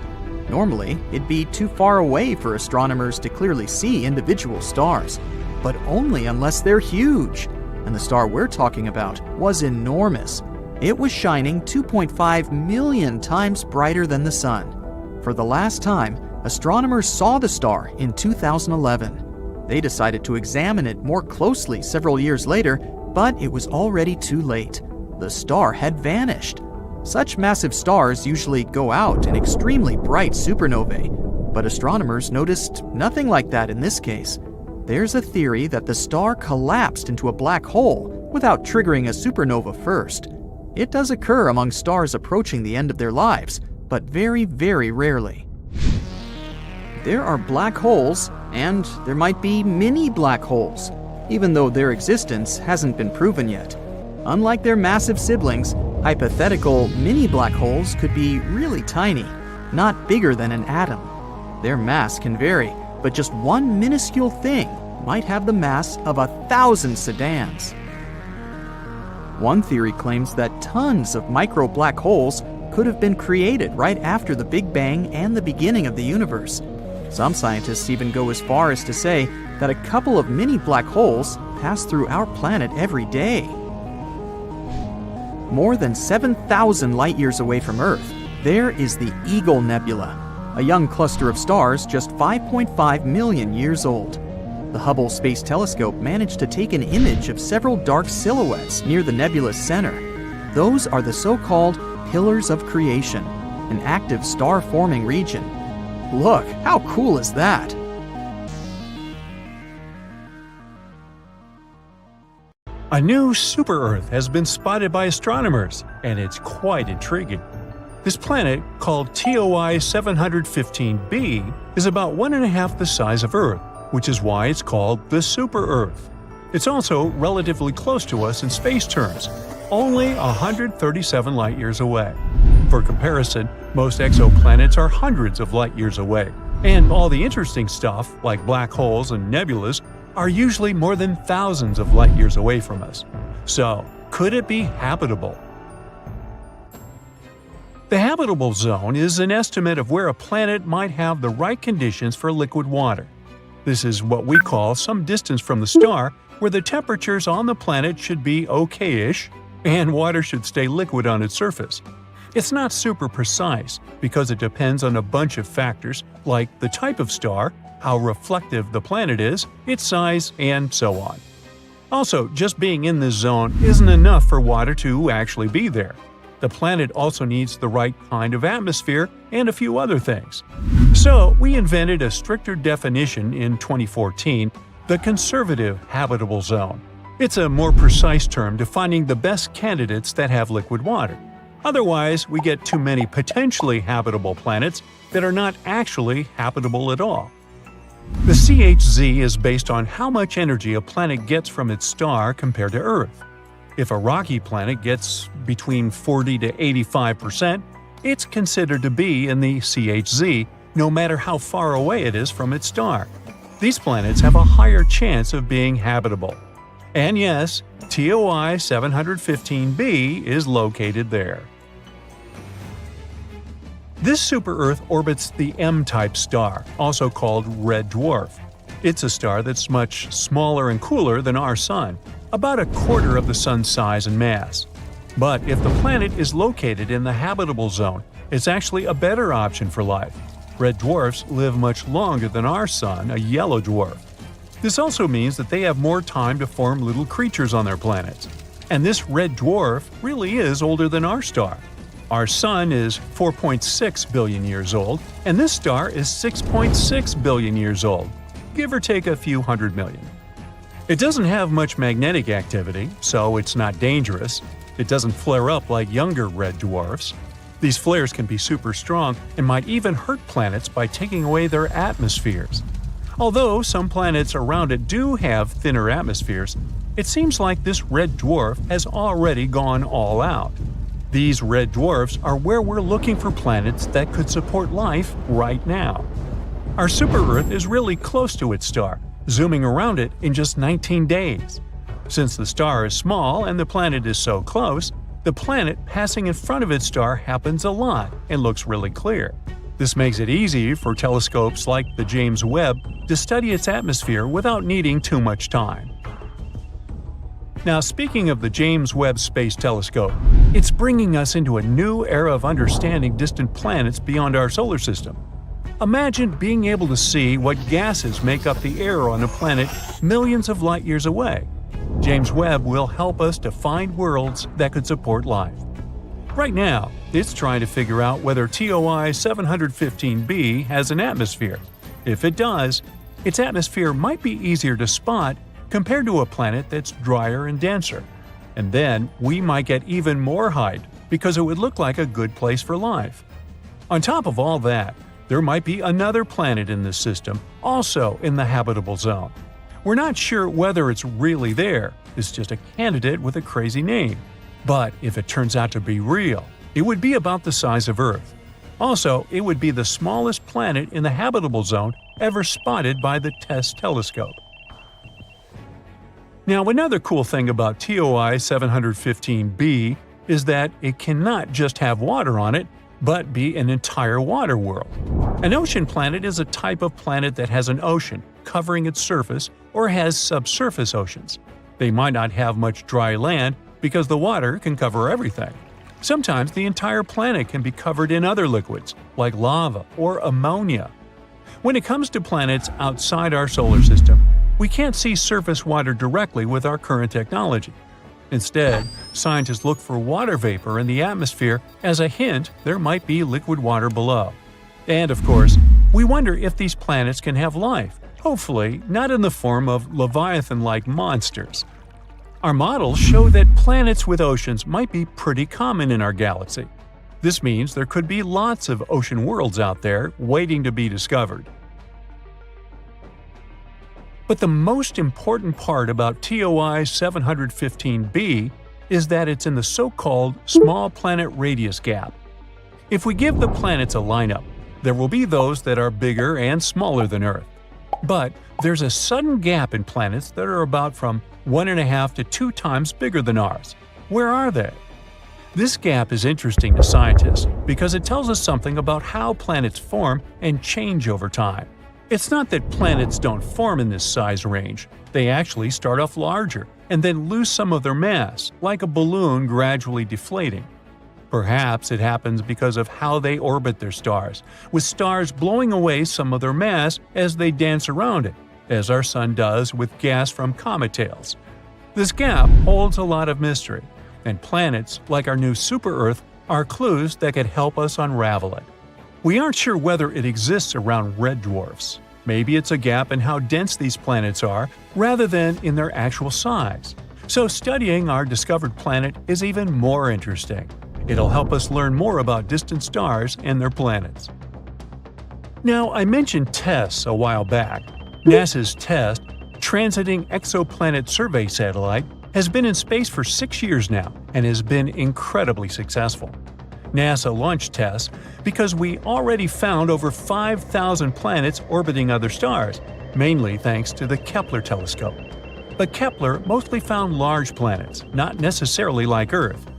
Normally, it'd be too far away for astronomers to clearly see individual stars, but only unless they're huge. And the star we're talking about was enormous. It was shining 2.5 million times brighter than the Sun. For the last time, astronomers saw the star in 2011. They decided to examine it more closely several years later, but it was already too late. The star had vanished. Such massive stars usually go out in extremely bright supernovae, but astronomers noticed nothing like that in this case. There's a theory that the star collapsed into a black hole without triggering a supernova first. It does occur among stars approaching the end of their lives, but very, very rarely. There are black holes, and there might be mini black holes, even though their existence hasn't been proven yet. Unlike their massive siblings, hypothetical mini black holes could be really tiny, not bigger than an atom. Their mass can vary, but just one minuscule thing might have the mass of 1,000 sedans. One theory claims that tons of micro black holes could have been created right after the Big Bang and the beginning of the universe. Some scientists even go as far as to say that a couple of mini black holes pass through our planet every day. More than 7,000 light-years away from Earth, there is the Eagle Nebula, a young cluster of stars just 5.5 million years old. The Hubble Space Telescope managed to take an image of several dark silhouettes near the nebula's center. Those are the so-called pillars of creation, an active star-forming region. Look, how cool is that? A new super-Earth has been spotted by astronomers, and it's quite intriguing. This planet, called TOI 715b, is about 1.5 the size of Earth, which is why it's called the super-Earth. It's also relatively close to us in space terms, only 137 light-years away. For comparison, most exoplanets are hundreds of light-years away, and all the interesting stuff, like black holes and nebulas, are usually more than thousands of light-years away from us. So, could it be habitable? The habitable zone is an estimate of where a planet might have the right conditions for liquid water. This is what we call some distance from the star where the temperatures on the planet should be okay-ish and water should stay liquid on its surface. It's not super precise because it depends on a bunch of factors like the type of star, how reflective the planet is, its size, and so on. Also, just being in this zone isn't enough for water to actually be there. The planet also needs the right kind of atmosphere and a few other things. So, we invented a stricter definition in 2014, the conservative habitable zone. It's a more precise term defining the best candidates that have liquid water. Otherwise, we get too many potentially habitable planets that are not actually habitable at all. The CHZ is based on how much energy a planet gets from its star compared to Earth. If a rocky planet gets between 40 to 85%, it's considered to be in the CHZ, no matter how far away it is from its star. These planets have a higher chance of being habitable. And yes, TOI 715b is located there. This super-Earth orbits the M-type star, also called red dwarf. It's a star that's much smaller and cooler than our Sun, about 1/4 of the Sun's size and mass. But if the planet is located in the habitable zone, it's actually a better option for life. Red dwarfs live much longer than our Sun, a yellow dwarf. This also means that they have more time to form little creatures on their planets. And this red dwarf really is older than our star. Our Sun is 4.6 billion years old, and this star is 6.6 billion years old, give or take a few hundred million. It doesn't have much magnetic activity, so it's not dangerous. It doesn't flare up like younger red dwarfs. These flares can be super strong and might even hurt planets by taking away their atmospheres. Although some planets around it do have thinner atmospheres, it seems like this red dwarf has already gone all out. These red dwarfs are where we're looking for planets that could support life right now. Our super-Earth is really close to its star, zooming around it in just 19 days. Since the star is small and the planet is so close, the planet passing in front of its star happens a lot and looks really clear. This makes it easy for telescopes like the James Webb to study its atmosphere without needing too much time. Now, speaking of the James Webb Space Telescope, it's bringing us into a new era of understanding distant planets beyond our solar system. Imagine being able to see what gases make up the air on a planet millions of light years away. James Webb will help us to find worlds that could support life. Right now, it's trying to figure out whether TOI 715b has an atmosphere. If it does, its atmosphere might be easier to spot compared to a planet that's drier and denser. And then we might get even more height because it would look like a good place for life. On top of all that, there might be another planet in this system, also in the habitable zone. We're not sure whether it's really there, it's just a candidate with a crazy name. But if it turns out to be real, it would be about the size of Earth. Also, it would be the smallest planet in the habitable zone ever spotted by the TESS telescope. Now, another cool thing about TOI 715b is that it cannot just have water on it, but be an entire water world. An ocean planet is a type of planet that has an ocean covering its surface or has subsurface oceans. They might not have much dry land because the water can cover everything. Sometimes the entire planet can be covered in other liquids, like lava or ammonia. When it comes to planets outside our solar system, we can't see surface water directly with our current technology. Instead, scientists look for water vapor in the atmosphere as a hint there might be liquid water below. And of course, we wonder if these planets can have life, hopefully not in the form of Leviathan-like monsters. Our models show that planets with oceans might be pretty common in our galaxy. This means there could be lots of ocean worlds out there waiting to be discovered. But the most important part about TOI 715b is that it's in the so-called small planet radius gap. If we give the planets a lineup, there will be those that are bigger and smaller than Earth. But there's a sudden gap in planets that are about from 1.5 to 2 times bigger than ours. Where are they? This gap is interesting to scientists because it tells us something about how planets form and change over time. It's not that planets don't form in this size range. They actually start off larger and then lose some of their mass, like a balloon gradually deflating. Perhaps it happens because of how they orbit their stars, with stars blowing away some of their mass as they dance around it, as our Sun does with gas from comet tails. This gap holds a lot of mystery, and planets, like our new super-Earth, are clues that could help us unravel it. We aren't sure whether it exists around red dwarfs. Maybe it's a gap in how dense these planets are, rather than in their actual size. So studying our discovered planet is even more interesting. It'll help us learn more about distant stars and their planets. Now, I mentioned TESS a while back. NASA's TESS, Transiting Exoplanet Survey Satellite, has been in space for 6 years now and has been incredibly successful. NASA launched TESS because we already found over 5,000 planets orbiting other stars, mainly thanks to the Kepler telescope. But Kepler mostly found large planets, not necessarily like Earth.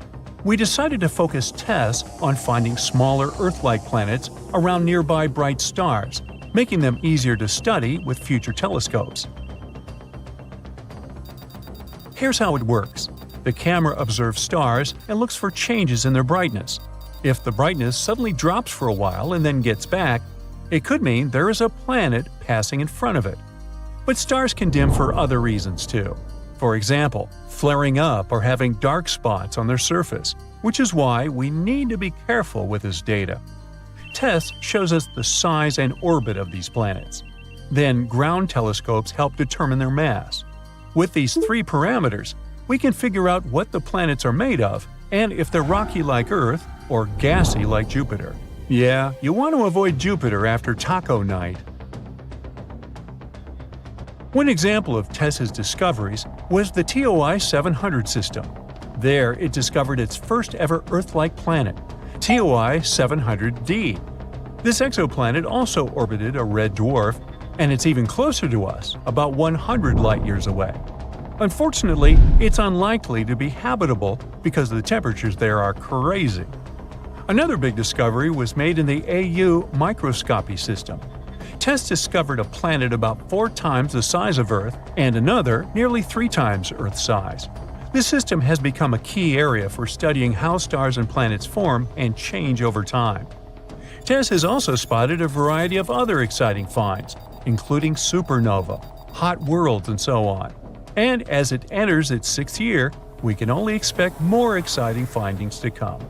We decided to focus TESS on finding smaller Earth-like planets around nearby bright stars, making them easier to study with future telescopes. Here's how it works. The camera observes stars and looks for changes in their brightness. If the brightness suddenly drops for a while and then gets back, it could mean there is a planet passing in front of it. But stars can dim for other reasons too. For example, flaring up or having dark spots on their surface, which is why we need to be careful with this data. TESS shows us the size and orbit of these planets. Then ground telescopes help determine their mass. With these three parameters, we can figure out what the planets are made of and if they're rocky like Earth or gassy like Jupiter. Yeah, you want to avoid Jupiter after taco night. One example of TESS's discoveries was the TOI 700 system. There, it discovered its first ever Earth-like planet, TOI 700d. This exoplanet also orbited a red dwarf, and it's even closer to us, about 100 light-years away. Unfortunately, it's unlikely to be habitable because the temperatures there are crazy. Another big discovery was made in the AU microscopy system. TESS discovered a planet about 4 times the size of Earth and another nearly 3 times Earth's size. This system has become a key area for studying how stars and planets form and change over time. TESS has also spotted a variety of other exciting finds, including supernova, hot worlds, and so on. And as it enters its 6th year, we can only expect more exciting findings to come.